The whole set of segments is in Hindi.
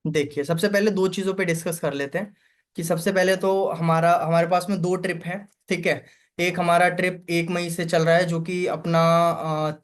देखिए, सबसे पहले दो चीजों पे डिस्कस कर लेते हैं कि सबसे पहले तो हमारे पास में दो ट्रिप है। ठीक है। एक हमारा ट्रिप 1 मई से चल रहा है, जो कि अपना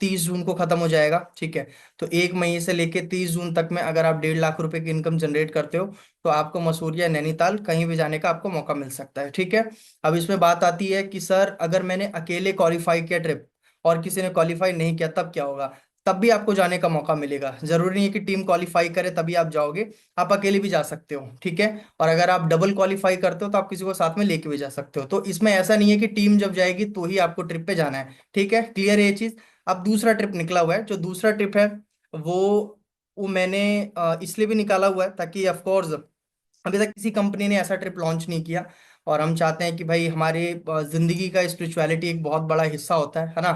30 जून को खत्म हो जाएगा। ठीक है। तो 1 मई से लेके 30 जून तक में अगर आप 1.5 लाख रुपए की इनकम जनरेट करते हो तो आपको मसूरी या नैनीताल कहीं भी जाने का आपको मौका मिल सकता है। ठीक है। अब इसमें बात आती है कि सर, अगर मैंने अकेले क्वालिफाई किया ट्रिप और किसी ने क्वालिफाई नहीं किया तब क्या होगा? तब भी आपको जाने का मौका मिलेगा। जरूरी नहीं है कि टीम क्वालिफाई करे तभी आप जाओगे, आप अकेले भी जा सकते हो। ठीक है। और अगर आप डबल क्वालिफाई करते हो तो आप किसी को साथ में लेके भी जा सकते हो। तो इसमें ऐसा नहीं है कि टीम जब जाएगी तो ही आपको ट्रिप पे जाना है। ठीक है, क्लियर है ये चीज? अब दूसरा ट्रिप निकला हुआ है। जो दूसरा ट्रिप है वो मैंने इसलिए भी निकाला हुआ है ताकि ऑफ कोर्स अभी तक किसी कंपनी ने ऐसा ट्रिप लॉन्च नहीं किया। और हम चाहते हैं कि भाई हमारे जिंदगी का स्पिरिचुअलिटी एक बहुत बड़ा हिस्सा होता है ना।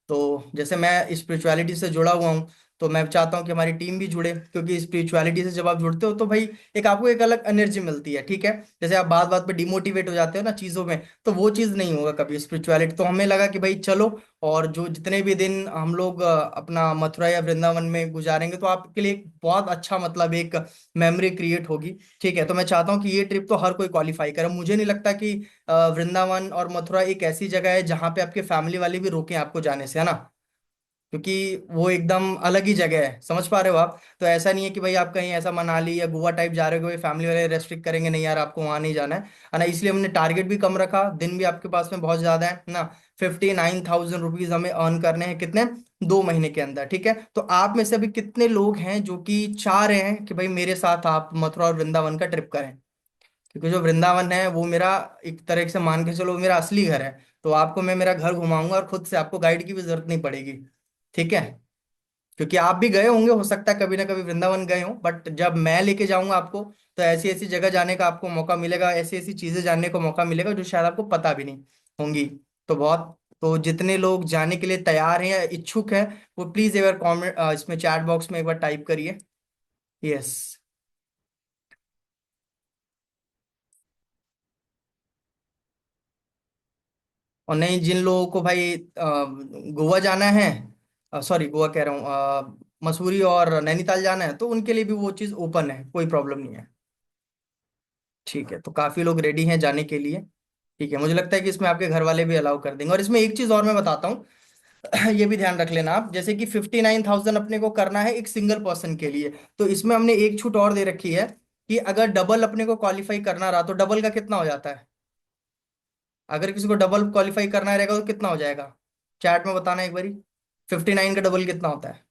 तो जैसे मैं स्पिरिचुअलिटी से जुड़ा हुआ हूँ, तो मैं चाहता हूँ कि हमारी टीम भी जुड़े, क्योंकि स्पिरिचुअलिटी से जब आप जुड़ते हो तो भाई एक आपको एक अलग एनर्जी मिलती है। ठीक है। जैसे आप बात बात पे डिमोटिवेट हो जाते हो ना चीज़ों में, तो वो चीज़ नहीं होगा कभी स्पिरिचुअलिटी। तो हमें लगा कि भाई चलो, और जो जितने भी दिन हम लोग अपना मथुरा या वृंदावन में गुजारेंगे तो आपके लिए एक बहुत अच्छा, मतलब एक मेमोरी क्रिएट होगी। ठीक है। तो मैं चाहता हूँ कि ये ट्रिप तो हर कोई क्वालिफाई करे। मुझे नहीं लगता कि वृंदावन और मथुरा एक ऐसी जगह है जहाँ पे आपके फैमिली वाले भी रोकें आपको जाने से, है ना। क्योंकि वो एकदम अलग ही जगह है, समझ पा रहे हो आप? तो ऐसा नहीं है कि भाई आप कहीं ऐसा मनाली या गोवा टाइप जा रहे हो, फैमिली वाले रेस्ट्रिक्ट करेंगे नहीं यार आपको वहां नहीं जाना है ना। इसलिए हमने टारगेट भी कम रखा, दिन भी आपके पास में बहुत ज्यादा है ना। 59,000 रुपीज हमें अर्न करने हैं, कितने? 2 महीने के अंदर। ठीक है। तो आप में से अभी कितने लोग हैं जो कि चाह रहे हैं कि भाई मेरे साथ आप मथुरा और वृंदावन का ट्रिप करें? क्योंकि जो वृंदावन है वो मेरा, एक तरह से मान के चलो, मेरा असली घर है। तो आपको मैं मेरा घर घुमाऊंगा और खुद से आपको गाइड की भी जरूरत नहीं पड़ेगी। ठीक है। क्योंकि आप भी गए होंगे, हो सकता है कभी ना कभी वृंदावन गए हो, बट जब मैं लेके जाऊंगा आपको तो ऐसी ऐसी जगह जाने का आपको मौका मिलेगा, ऐसी ऐसी चीजें जानने को मौका मिलेगा जो शायद आपको पता भी नहीं होंगी। तो जितने लोग जाने के लिए तैयार हैं या इच्छुक हैं, वो प्लीज एक बार कॉमेंट इसमें चैट बॉक्स में एक बार टाइप करिए। यस। और नहीं, जिन लोगों को भाई गोवा जाना है, सॉरी गोवा कह रहा हूँ, मसूरी और नैनीताल जाना है, तो उनके लिए भी वो चीज़ ओपन है, कोई प्रॉब्लम नहीं है। ठीक है। तो काफी लोग रेडी हैं जाने के लिए। ठीक है। मुझे लगता है कि इसमें आपके घर वाले भी अलाउ कर देंगे। और इसमें एक चीज और मैं बताता हूँ, ये भी ध्यान रख लेना आप। जैसे कि 59,000 अपने को करना है एक सिंगल पर्सन के लिए, तो इसमें हमने एक छूट और दे रखी है कि अगर डबल अपने को क्वालिफाई करना रहा तो डबल का कितना हो जाता है? अगर किसी को डबल क्वालिफाई करना रहेगा तो कितना हो जाएगा? चैट में बताना एक बारी। 59 का डबल कितना होता है?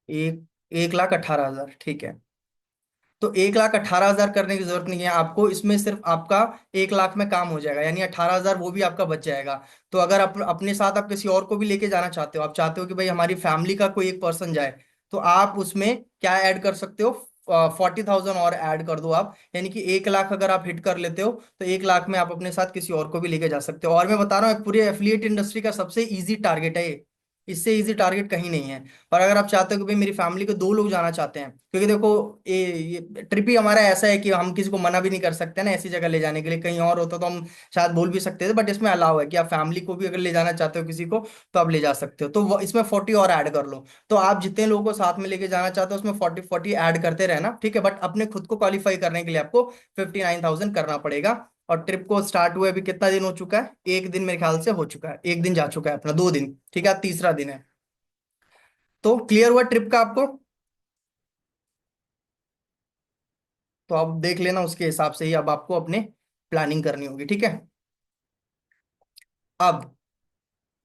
एक 1,18,000। ठीक है। तो 1,18,000 करने की जरूरत नहीं है आपको, इसमें सिर्फ आपका 1 लाख में काम हो जाएगा, यानी 18,000 वो भी आपका बच जाएगा। तो अगर आप अपने साथ आप किसी और को भी लेके जाना चाहते हो, आप चाहते हो कि भाई हमारी फैमिली का कोई एक पर्सन जाए, तो आप उसमें क्या ऐड कर सकते हो? 40,000 और ऐड कर दो आप, यानी कि 1 लाख अगर आप हिट कर लेते हो तो 1 लाख में आप अपने साथ किसी और को भी लेके जा सकते हो। और मैं बता रहा हूँ पूरे एफिलिएट इंडस्ट्री का सबसे इजी टारगेट है ये। इससे इजी टारगेट कहीं नहीं है। और अगर आप चाहते हो कि भाई मेरी फैमिली के 2 लोग जाना चाहते हैं, क्योंकि देखो ये ट्रिप ही हमारा ऐसा है कि हम किसी को मना भी नहीं कर सकते ना ऐसी जगह ले जाने के लिए। कहीं और होता तो हम शायद बोल भी सकते थे, बट इसमें अलाउ है कि आप फैमिली को भी अगर ले जाना चाहते हो किसी को तो आप ले जा सकते हो। तो इसमें 40 और ऐड कर लो। तो आप जितने लोगों को साथ में लेके जाना चाहते हो उसमें 40 40 ऐड करते रहना। ठीक है। बट अपने खुद को क्वालिफाई करने के लिए आपको 59,000 करना पड़ेगा। और ट्रिप को स्टार्ट हुए अभी कितना दिन हो चुका है? एक दिन मेरे ख्याल से हो चुका है, एक दिन जा चुका है अपना, 2 दिन। ठीक है, आज तीसरा दिन है। तो क्लियर हुआ ट्रिप का आपको? तो आप देख लेना, उसके हिसाब से ही अब आपको अपने प्लानिंग करनी होगी। ठीक है। अब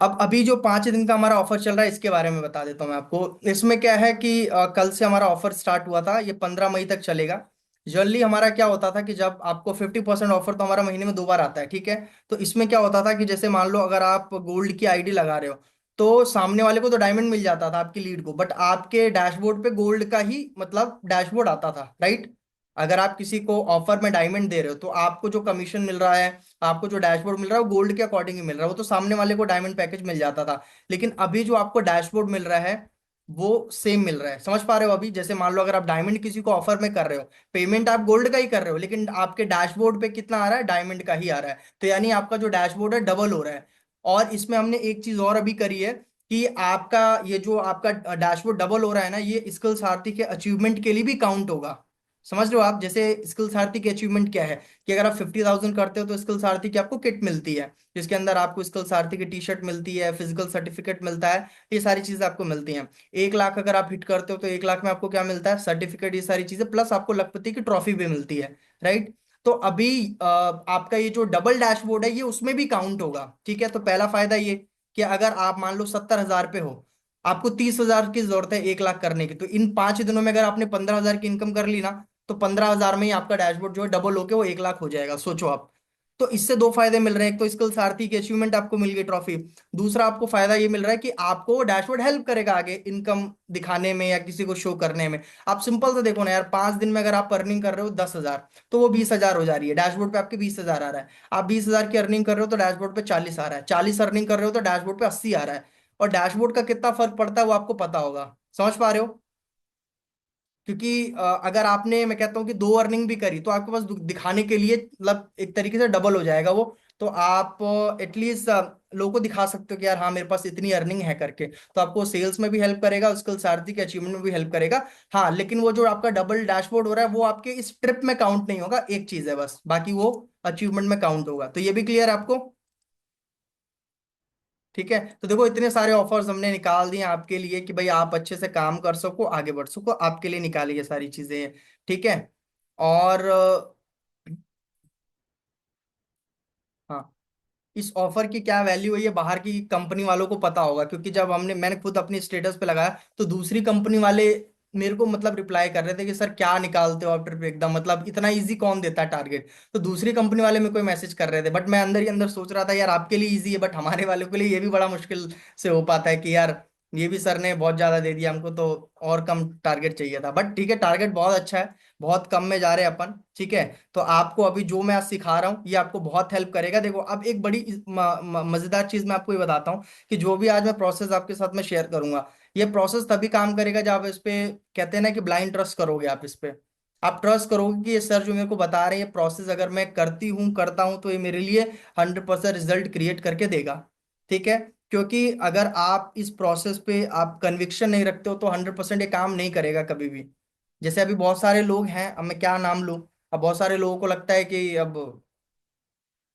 अब अभी जो 5 दिन का हमारा ऑफर चल रहा है इसके बारे में बता देता हूँ मैं आपको। इसमें क्या है कि कल से हमारा ऑफर स्टार्ट हुआ था, ये 15 मई तक चलेगा। जनरली हमारा क्या होता था कि जब आपको 50% ऑफर, तो हमारा महीने में 2 बार आता है। ठीक है। तो इसमें क्या होता था कि जैसे मान लो अगर आप गोल्ड की आईडी लगा रहे हो, तो सामने वाले को तो डायमंड मिल जाता था आपकी लीड को, बट आपके डैशबोर्ड पे गोल्ड का ही मतलब डैशबोर्ड आता था, राइट। अगर आप किसी को ऑफर में डायमंड दे रहे हो तो आपको जो कमीशन मिल रहा है, आपको जो डैशबोर्ड मिल रहा है वो गोल्ड के अकॉर्डिंग ही मिल रहा है, वो तो सामने वाले को डायमंड पैकेज मिल जाता था। लेकिन अभी जो आपको डैशबोर्ड मिल रहा है वो सेम मिल रहा है, समझ पा रहे हो? अभी जैसे मान लो अगर आप डायमंड किसी को ऑफर में कर रहे हो, पेमेंट आप गोल्ड का ही कर रहे हो, लेकिन आपके डैशबोर्ड पे कितना आ रहा है? डायमंड का ही आ रहा है। तो यानी आपका जो डैशबोर्ड है डबल हो रहा है। और इसमें हमने एक चीज और अभी करी है कि आपका ये जो आपका डैशबोर्ड डबल हो रहा है ना, ये स्किल सारथी के अचीवमेंट के लिए भी काउंट होगा। समझ रहे हो आप? जैसे स्किल सारथी की अचीवमेंट क्या है कि अगर आप 50,000 करते हो तो स्किल सारथी की आपको किट मिलती है, जिसके अंदर आपको स्किल सारथी की टी शर्ट मिलती है, फिजिकल सर्टिफिकेट मिलता है, ये सारी चीजें आपको मिलती हैं। 1 लाख अगर आप हिट करते हो तो 1 लाख में आपको क्या मिलता है? सर्टिफिकेट, ये सारी चीजें, प्लस आपको लखपति की ट्रॉफी भी मिलती है। राइट? तो अभी आपका ये जो डबल डैशबोर्ड है ये उसमें भी काउंट होगा। ठीक है? तो पहला फायदा ये कि अगर आप मान लो 70,000 पे हो, आपको 30,000 की जरूरत है 1 लाख करने की, तो इन 5 दिनों में अगर आपने 15,000 की इनकम कर ली ना, तो 15,000 में ही आपका डैशबोर्ड जो है डबल होके वो 1 लाख हो जाएगा। सोचो आप। तो इससे दो फायदे मिल रहे हैं, एक तो स्किल सारथी की अचीवमेंट आपको मिल गई, ट्रॉफी। दूसरा आपको फायदा ये मिल रहा है कि आपको वो डैशबोर्ड हेल्प करेगा आगे इनकम दिखाने में या किसी को शो करने में। आप सिंपल से देखो ना यार, 5 दिन में अगर आप अर्निंग कर रहे हो 10,000, तो वो 20,000 हो जा रही है। डैशबोर्ड पे आपके 20,000 आ रहा है। आप 20,000 की अर्निंग कर रहे हो तो डैशबोर्ड पे 40 आ रहा है। 40 अर्निंग कर रहे हो तो डैशबोर्ड पे 80 आ रहा है। और डैशबोर्ड का कितना फर्क पड़ता है वो आपको पता होगा। समझ पा रहे हो? क्योंकि अगर आपने, मैं कहता हूँ कि 2 अर्निंग भी करी, तो आपके पास दिखाने के लिए मतलब एक तरीके से डबल हो जाएगा वो। तो आप एटलीस्ट लोगों को दिखा सकते हो कि यार हाँ मेरे पास इतनी अर्निंग है करके। तो आपको सेल्स में भी हेल्प करेगा, स्किल सारथी के अचीवमेंट में भी हेल्प करेगा। हाँ, लेकिन वो जो आपका डबल डैशबोर्ड हो रहा है वो आपके इस ट्रिप में काउंट नहीं होगा, एक चीज है बस, बाकी वो अचीवमेंट में काउंट होगा। तो ये भी क्लियर है आपको? ठीक है। तो देखो, इतने सारे ऑफर्स हमने निकाल दिए आपके लिए कि भाई आप अच्छे से काम कर सको, आगे बढ़ सको, आपके लिए निकाली ये सारी चीजें। ठीक है। और हाँ, इस ऑफर की क्या वैल्यू है ये बाहर की कंपनी वालों को पता होगा, क्योंकि जब मैंने खुद अपनी स्टेटस पे लगाया तो दूसरी कंपनी वाले मेरे को मतलब रिप्लाई कर रहे थे कि सर क्या निकालते हो आप ट्रिप, एकदम मतलब इतना इजी कौन देता है टारगेट। तो दूसरी कंपनी वाले मेरे को मैसेज कर रहे थे, बट मैं अंदर ही अंदर सोच रहा था यार आपके लिए इजी है, बट हमारे वालों के लिए ये भी बड़ा मुश्किल से हो पाता है कि यार ये भी सर ने बहुत ज्यादा दे दिया हमको, तो और कम टारगेट चाहिए था। बट ठीक है, टारगेट बहुत अच्छा है, बहुत कम में जा रहे हैं अपन। ठीक है। तो आपको अभी जो मैं आज सिखा रहा हूँ ये आपको बहुत हेल्प करेगा। देखो, अब एक बड़ी मजेदार चीज मैं आपको ये बताता हूँ कि जो भी आज मैं प्रोसेस आपके साथ में शेयर करूंगा, ये प्रोसेस तभी काम करेगा जब आप इस पे, कहते हैं ना कि ब्लाइंड ट्रस्ट करोगे आप इस पे। आप ट्रस्ट करोगे कि ये सर जो मेरे को बता रहे हैं, ये प्रोसेस अगर मैं करती हूँ करता हूँ तो ये मेरे लिए 100% रिजल्ट क्रिएट करके देगा। ठीक है? क्योंकि अगर आप इस प्रोसेस पे आप कन्विक्शन नहीं रखते हो तो 100% ये काम नहीं करेगा कभी भी। जैसे अभी बहुत सारे लोग हैं, अब मैं क्या नाम लूं, अब बहुत सारे लोगों को लगता है कि अब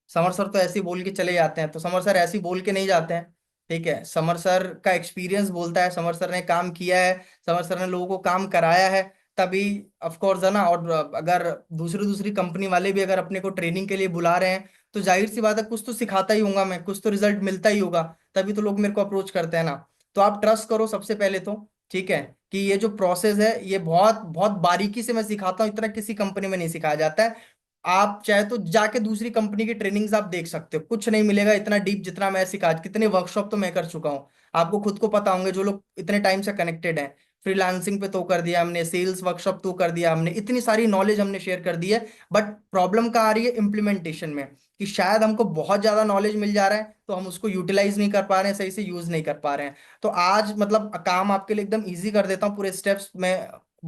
समर सर तो ऐसे ही बोल के चले जाते हैं, तो समर सर ऐसे ही बोल के नहीं जाते हैं। ठीक है? समर सर का एक्सपीरियंस बोलता है, समर सर ने काम किया है, समर सर ने लोगों को काम कराया है, तभी ऑफ कोर्स है ना। और अगर दूसरी दूसरी कंपनी वाले भी अगर अपने को ट्रेनिंग के लिए बुला रहे हैं, तो जाहिर सी बात है कुछ तो सिखाता ही होगा मैं, कुछ तो रिजल्ट मिलता ही होगा, तभी तो लोग मेरे को अप्रोच करते हैं ना। तो आप ट्रस्ट करो सबसे पहले तो। ठीक है? कि ये जो प्रोसेस है ये बहुत बहुत बारीकी से मैं सिखाता हूँ, इतना किसी कंपनी में नहीं सिखाया जाता है। आप चाहे तो जाके दूसरी कंपनी की ट्रेनिंग्स आप देख सकते हो, कुछ नहीं मिलेगा इतना डीप जितना मैं सिखा, कितने वर्कशॉप तो मैं कर चुका हूँ। आपको खुद को पता होंगे जो लोग इतने टाइम से कनेक्टेड हैं। फ्रीलांसिंग पे तो कर दिया हमने, सेल्स वर्कशॉप तो कर दिया हमने, इतनी सारी नॉलेज हमने शेयर कर दी है। बट प्रॉब्लम कहाँ आ रही है? इम्प्लीमेंटेशन में। कि शायद हमको बहुत ज्यादा नॉलेज मिल जा रहा है तो हम उसको यूटिलाइज नहीं कर पा रहे हैं, सही से यूज नहीं कर पा रहे हैं। तो आज मतलब काम आपके लिए एकदम ईजी कर देता हूँ, पूरे स्टेप्स में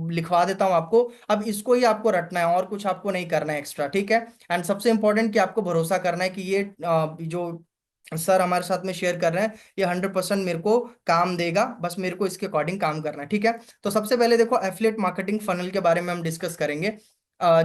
लिखवा देता हूँ आपको। अब इसको ही आपको रटना है और कुछ आपको नहीं करना है एक्स्ट्रा। ठीक है? एंड सबसे इंपॉर्टेंट कि आपको भरोसा करना है कि ये जो सर हमारे साथ में शेयर कर रहे हैं ये 100% मेरे को काम देगा, बस मेरे को इसके अकॉर्डिंग काम करना है। ठीक है? तो सबसे पहले देखो, एफिलिएट मार्केटिंग फनल के बारे में हम डिस्कस करेंगे।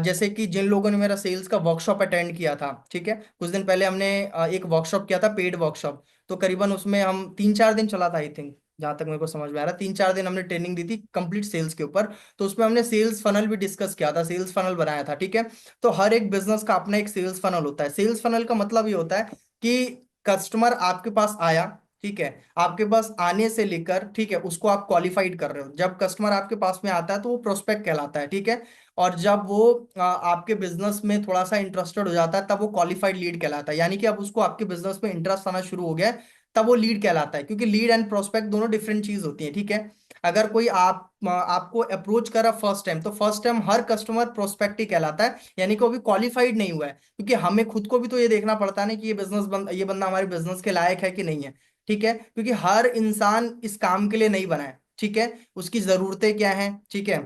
जैसे कि जिन लोगों ने मेरा सेल्स का वर्कशॉप अटेंड किया था, ठीक है, कुछ दिन पहले हमने एक वर्कशॉप किया था, पेड वर्कशॉप। तो करीबन उसमें हम 3-4 दिन चला था आई थिंक, जहां तक मेरे को समझ में आ रहा है 3-4 दिन हमने ट्रेनिंग दी थी कंप्लीट सेल्स के ऊपर। तो उसमें हमने सेल्स फनल भी डिस्कस किया था, सेल्स फनल बनाया था। ठीक है? तो हर एक बिजनेस का अपना एक सेल्स फनल होता है। सेल्स फनल का मतलब ये होता है कि कस्टमर आपके पास आया, ठीक है, आपके पास आने से लेकर, ठीक है, उसको आप क्वालिफाइड कर रहे हो। जब कस्टमर आपके पास में आता है तो वो प्रोस्पेक्ट कहलाता है। ठीक है? और जब वो आपके बिजनेस में थोड़ा सा इंटरेस्टेड हो जाता है तब वो क्वालिफाइड लीड कहलाता है, यानी कि अब उसको आपके बिजनेस में इंटरेस्ट आना शुरू हो गया है, तब वो लीड कहलाता है। क्योंकि लीड एंड प्रोस्पेक्ट दोनों डिफरेंट चीज होती है। ठीक है? अगर कोई आपको अप्रोच करा फर्स्ट टाइम, तो फर्स्ट टाइम हर कस्टमर प्रोस्पेक्ट ही कहलाता है, यानी कि वो भी क्वालिफाइड नहीं हुआ है। क्योंकि हमें खुद को भी तो ये देखना पड़ता है ना कि ये बंदा हमारे बिजनेस के लायक है कि नहीं है। ठीक है? क्योंकि हर इंसान इस काम के लिए नहीं बना है। ठीक है? उसकी जरूरतें क्या हैं, ठीक है,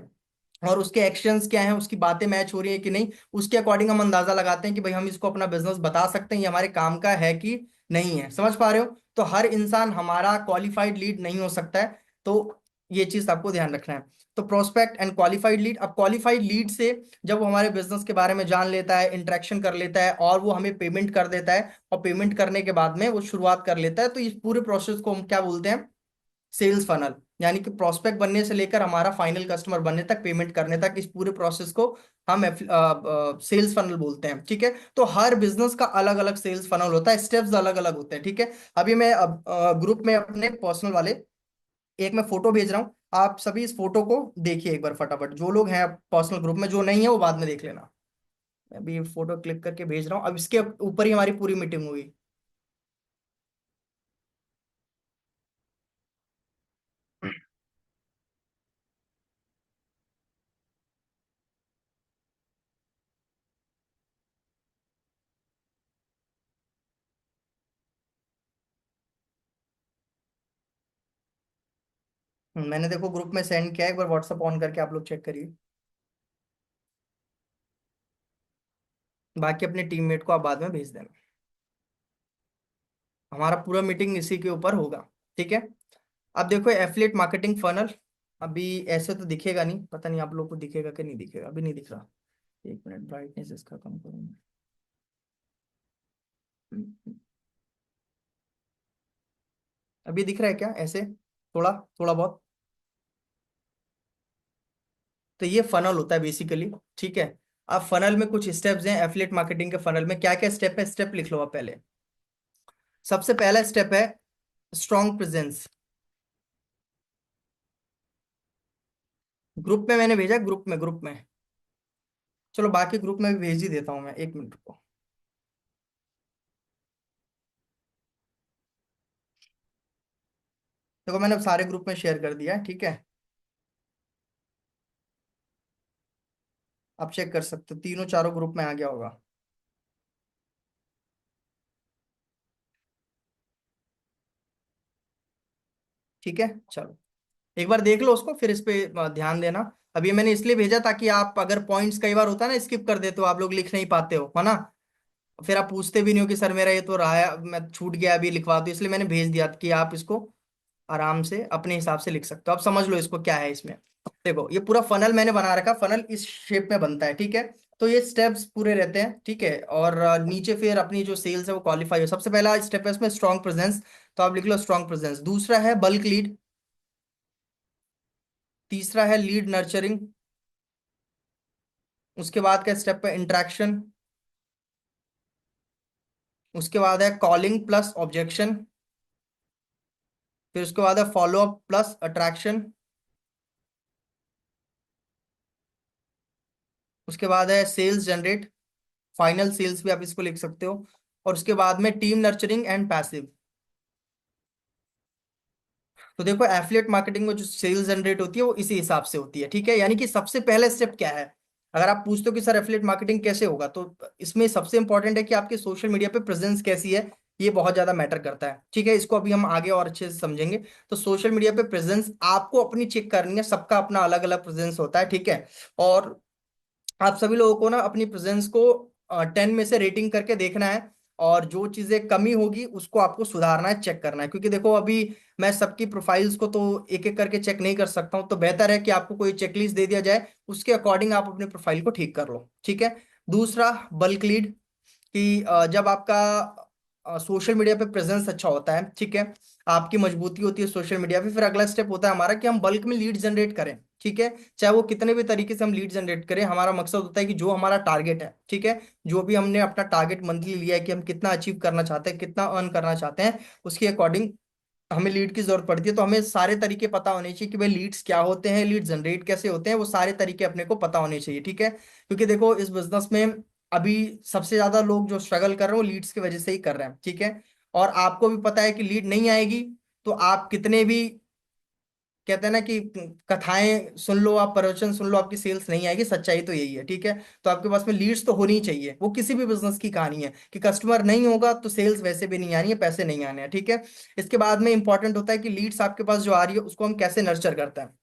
और उसके एक्शंस क्या हैं, उसकी बातें मैच हो रही है कि नहीं, उसके अकॉर्डिंग हम अंदाजा लगाते हैं कि भाई हम इसको अपना बिजनेस बता सकते हैं, ये हमारे काम का है कि नहीं है, समझ पा रहे हो? तो हर इंसान हमारा क्वालिफाइड लीड नहीं हो सकता है। तो ये चीज आपको ध्यान रखना है। तो प्रोस्पेक्ट एंड क्वालिफाइड लीड, अब क्वालिफाइड लीड से जब वो हमारे बिजनेस के बारे में जान लेता है, इंटरेक्शन कर लेता है, और वो हमें पेमेंट कर देता है, और पेमेंट करने के बाद में वो शुरुआत कर लेता है, तो इस पूरे प्रोसेस को हम क्या बोलते हैं? Sales funnel. यानी कि प्रोस्पेक्ट बनने से लेकर हमारा फाइनल कस्टमर बनने तक, पेमेंट करने तक, इस पूरे प्रोसेस को हम सेल्स फनल बोलते हैं। ठीक है? तो हर बिजनेस का अलग अलग सेल्स फनल होता है, स्टेप्स अलग अलग होते हैं। ठीक है? अभी मैं अब ग्रुप में अपने पर्सनल वाले एक मैं फोटो भेज रहा हूँ, आप सभी इस फोटो को देखिए एक बार फटाफट, जो लोग हैं पर्सनल ग्रुप में, जो नहीं है वो बाद में देख लेना। मैं अभी फोटो क्लिक करके भेज रहा हूँ, अब इसके ऊपर ही हमारी पूरी मीटिंग हुई। मैंने देखो ग्रुप में सेंड किया है, एक बार व्हाट्सअप ऑन करके आप लोग चेक करिए। बाकी अपने टीममेट को आप बाद में भेज देना। हमारा पूरा मीटिंग इसी के ऊपर होगा। ठीक है? अब देखो एफिलिएट मार्केटिंग फनल, अभी ऐसे तो दिखेगा नहीं, पता नहीं आप लोग को दिखेगा कि नहीं दिखेगा, अभी नहीं दिख रहा। एक मिनट, ब्राइटनेस इसका कम करूंगा। अभी दिख रहा है क्या ऐसे? थोड़ा थोड़ा बहुत। तो ये फनल होता है बेसिकली। ठीक है? अब फनल में कुछ स्टेप्स हैं, एफिलिएट मार्केटिंग के फनल में क्या क्या स्टेप है, स्टेप लिख लो आप पहले। सबसे पहला स्टेप है स्ट्रॉन्ग प्रेजेंस। ग्रुप में मैंने भेजा, ग्रुप में। चलो बाकी ग्रुप में भी भेज ही देता हूँ मैं, एक मिनट को। देखो मैंने अब सारे ग्रुप में शेयर कर दिया है। ठीक है? आप चेक कर सकते हो, तीनों चारों ग्रुप में आ गया होगा। ठीक है? चलो एक बार देख लो उसको, फिर इस पे ध्यान देना। अब ये मैंने इसलिए भेजा ताकि आप, अगर पॉइंट्स कई बार होता है ना स्किप कर देते हो आप लोग, लिख नहीं पाते हो, है ना? फिर आप पूछते भी नहीं हो कि सर मेरा ये तो रहा है, मैं छूट गया, अभी लिखवा दो, इसलिए मैंने भेज दिया कि आप इसको आराम से अपने हिसाब से लिख सकते हो। आप समझ लो इसको क्या है इसमें। देखो ये पूरा फनल मैंने बना रखा, फनल इस शेप में बनता है। ठीक है? तो ये स्टेप्स पूरे रहते हैं। ठीक है? और नीचे फिर अपनी जो सेल्स है वो क्वालिफाई हो। सबसे पहला स्टेप है इसमें स्ट्रॉन्ग प्रेजेंस, तो आप लिख लो स्ट्रॉन्ग प्रेजेंस। दूसरा है बल्क लीड। तीसरा है लीड नर्चरिंग। उसके बाद का स्टेप है इंट्रैक्शन। उसके बाद है कॉलिंग प्लस ऑब्जेक्शन। फिर उसके बाद है फॉलो अप प्लस अट्रैक्शन। उसके बाद है सेल्स जनरेट, फाइनल सेल्स भी आप इसको लिख सकते हो। और उसके बाद में टीम नर्चरिंग एंड पैसिव। तो देखो एफिलिएट मार्केटिंग में जो सेल्स जनरेट होती है वो इसी हिसाब से होती है। ठीक है? यानी कि सबसे पहला स्टेप क्या है, अगर आप पूछते हो कि सर एफिलिएट मार्केटिंग कैसे होगा, तो इसमें सबसे इंपॉर्टेंट है कि आपके सोशल मीडिया पे प्रेजेंस कैसी है। ये बहुत ज्यादा मैटर करता है। ठीक है? इसको अभी हम आगे और अच्छे से समझेंगे। तो सोशल मीडिया पे प्रेजेंस आपको अपनी चेक करनी है, सबका अपना अलग अलग प्रेजेंस होता है। ठीक है? और आप सभी लोगों को ना अपनी प्रेजेंस को 10 में से रेटिंग करके देखना है, और जो चीजें कमी होगी उसको आपको सुधारना है, चेक करना है। क्योंकि देखो अभी मैं सबकी प्रोफाइल्स को तो एक एक करके चेक नहीं कर सकता हूँ, तो बेहतर है कि आपको कोई चेकलिस्ट दे दिया जाए, उसके अकॉर्डिंग आप अपने प्रोफाइल को ठीक कर लो। ठीक है? दूसरा बल्क लीड, कि जब आपका सोशल मीडिया पे प्रेजेंस अच्छा होता है, ठीक है, आपकी मजबूती होती है सोशल मीडिया पे, फिर अगला स्टेप होता है हमारा कि हम बल्क में लीड जनरेट करें। ठीक है? चाहे वो कितने भी तरीके से हम लीड जनरेट करें, हमारा मकसद होता है कि जो हमारा टारगेट है, ठीक है, जो भी हमने अपना टारगेट मंथली लिया है कि हम कितना अचीव करना चाहते हैं, कितना अर्न करना चाहते हैं, उसके अकॉर्डिंग हमें लीड की जरूरत पड़ती है। तो हमें सारे तरीके पता होने चाहिए कि भाई लीड्स क्या होते हैं, लीड जनरेट कैसे होते हैं, वो सारे तरीके अपने को पता होने चाहिए। ठीक है? क्योंकि देखो इस बिजनेस में अभी सबसे ज्यादा लोग जो स्ट्रगल कर रहे हैं वो लीड्स की वजह से ही कर रहे हैं। ठीक है? और आपको भी पता है कि लीड नहीं आएगी तो आप कितने भी, कहते हैं ना कि कथाएं सुन लो, आप प्रवचन सुन लो, आपकी सेल्स नहीं आएगी। सच्चाई तो यही है। ठीक है? तो आपके पास में लीड्स तो होनी ही चाहिए, वो किसी भी बिजनेस की कहानी है कि कस्टमर नहीं होगा तो सेल्स वैसे भी नहीं आनी है, पैसे नहीं आने हैं। ठीक है? इसके बाद में इंपॉर्टेंट होता है कि लीड्स आपके पास जो आ रही है उसको हम कैसे नर्चर करते हैं।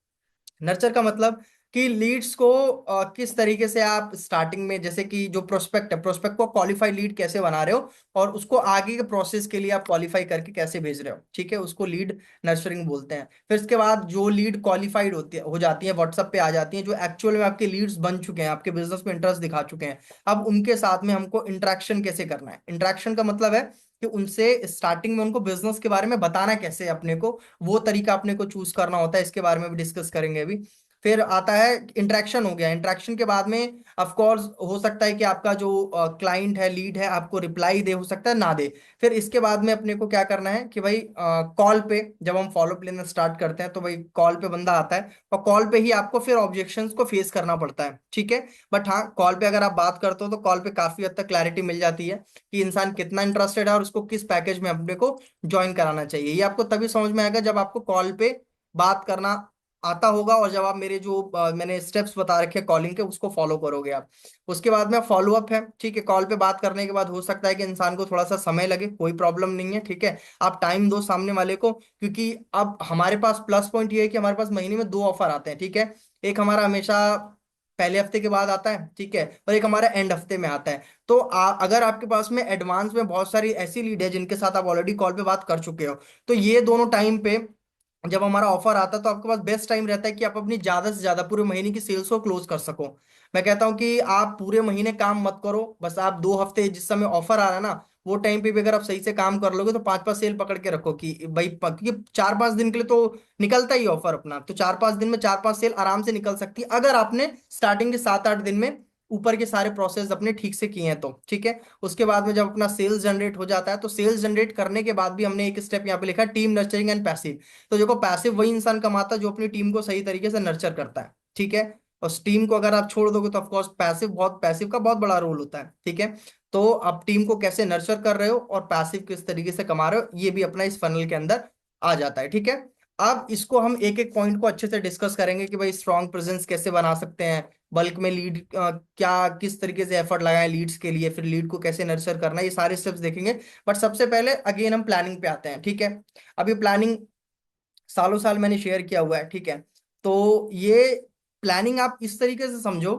नर्चर का मतलब कि लीड्स को किस तरीके से आप स्टार्टिंग में, जैसे कि जो प्रोस्पेक्ट है, प्रोस्पेक्ट को क्वालिफाई लीड कैसे बना रहे हो, और उसको आगे के प्रोसेस के लिए आप क्वालिफाई करके कैसे भेज रहे हो, ठीक है, उसको लीड नर्चरिंग बोलते हैं। फिर इसके बाद जो लीड क्वालिफाइड होती है, हो जाती है, व्हाट्सएप पे आ जाती है, जो एक्चुअल में आपके लीड्स बन चुके हैं, आपके बिजनेस में इंटरेस्ट दिखा चुके हैं, अब उनके साथ में हमको इंटरेक्शन कैसे करना है। इंटरेक्शन का मतलब है कि उनसे स्टार्टिंग में उनको बिजनेस के बारे में बताना कैसे है अपने को, वो तरीका अपने को चूज करना होता है, इसके बारे में भी डिस्कस करेंगे अभी। फिर आता है इंटरेक्शन, हो गया। इंटरेक्शन के बाद में ऑफ कोर्स हो सकता है कि आपका जो क्लाइंट है, लीड है, आपको रिप्लाई दे, हो सकता है ना दे। फिर इसके बाद में अपने को क्या करना है कि भाई कॉल पे जब हम फॉलोअप लेना स्टार्ट करते हैं, तो भाई कॉल पे बंदा आता है, और कॉल पे ही आपको फिर ऑब्जेक्शंस को फेस करना पड़ता है, ठीक है। बट हाँ, कॉल पे अगर आप बात करते हो तो कॉल पे काफी हद तक क्लैरिटी मिल जाती है कि इंसान कितना इंटरेस्टेड है और उसको किस पैकेज में अपने को ज्वाइन कराना चाहिए। ये आपको तभी समझ में आएगा जब आपको कॉल पे बात करना आता होगा, और जब आप मेरे जो मैंने स्टेप्स बता रखे कॉलिंग के, उसको फॉलो करोगे आप। उसके बाद में फॉलोअप है, ठीक है। कॉल पे बात करने के बाद हो सकता है कि इंसान को थोड़ा सा समय लगे, कोई प्रॉब्लम नहीं है, ठीक है। आप टाइम दो सामने वाले को, क्योंकि अब हमारे पास प्लस पॉइंट ये है कि हमारे पास महीने में दो ऑफर आते हैं, ठीक है। एक हमारा हमेशा पहले हफ्ते के बाद आता है, ठीक है, और एक हमारा एंड हफ्ते में आता है। तो अगर आपके पास में एडवांस में बहुत सारी ऐसी लीड है जिनके साथ आप ऑलरेडी कॉल पे बात कर चुके हो, तो ये दोनों टाइम पे जब हमारा ऑफर आता है, तो आपके पास बेस्ट टाइम रहता है कि आप अपनी ज्यादा से ज्यादा पूरे महीने की सेल्स को क्लोज कर सको। मैं कहता हूं कि आप पूरे महीने काम मत करो, बस आप 2 हफ्ते जिस समय ऑफर आ रहा है ना, वो टाइम पे भी अगर आप सही से काम कर लोगे तो 5-5 सेल पकड़ के रखो कि भाई क्योंकि 4-5 दिन के लिए तो निकलता ही ऑफर अपना, तो 4-5 दिन में 4-5 सेल आराम से निकल सकती है, अगर आपने स्टार्टिंग के 7-8 दिन में ऊपर के सारे प्रोसेस अपने ठीक से किए हैं तो, ठीक है। उसके बाद में जब अपना सेल्स जनरेट हो जाता है, तो सेल्स जनरेट करने के बाद भी हमने एक स्टेप यहाँ पे लिखा है, टीम नर्चरिंग एंड पैसिव। तो देखो, पैसिव वही इंसान कमाता है जो अपनी टीम को सही तरीके से नर्चर करता है, ठीक है। और टीम को अगर आप छोड़ दोगे तो ऑफकोर्स पैसिव का बहुत बड़ा रोल होता है, ठीक है। तो आप टीम को कैसे नर्चर कर रहे हो और पैसिव किस तरीके से कमा रहे हो, ये भी अपना इस फनल के अंदर आ जाता है, ठीक है। अब इसको हम एक एक पॉइंट को अच्छे से डिस्कस करेंगे कि भाई स्ट्रॉन्ग प्रेजेंस कैसे बना सकते हैं, बल्क में लीड क्या किस तरीके से एफर्ट लगाएं लीड्स के लिए, फिर लीड को कैसे नर्चर करना है, ये सारे स्टेप्स देखेंगे। बट सबसे पहले अगेन हम प्लानिंग पे आते हैं, ठीक है। अभी प्लानिंग सालों साल मैंने शेयर किया हुआ है, ठीक है। तो ये प्लानिंग आप इस तरीके से समझो,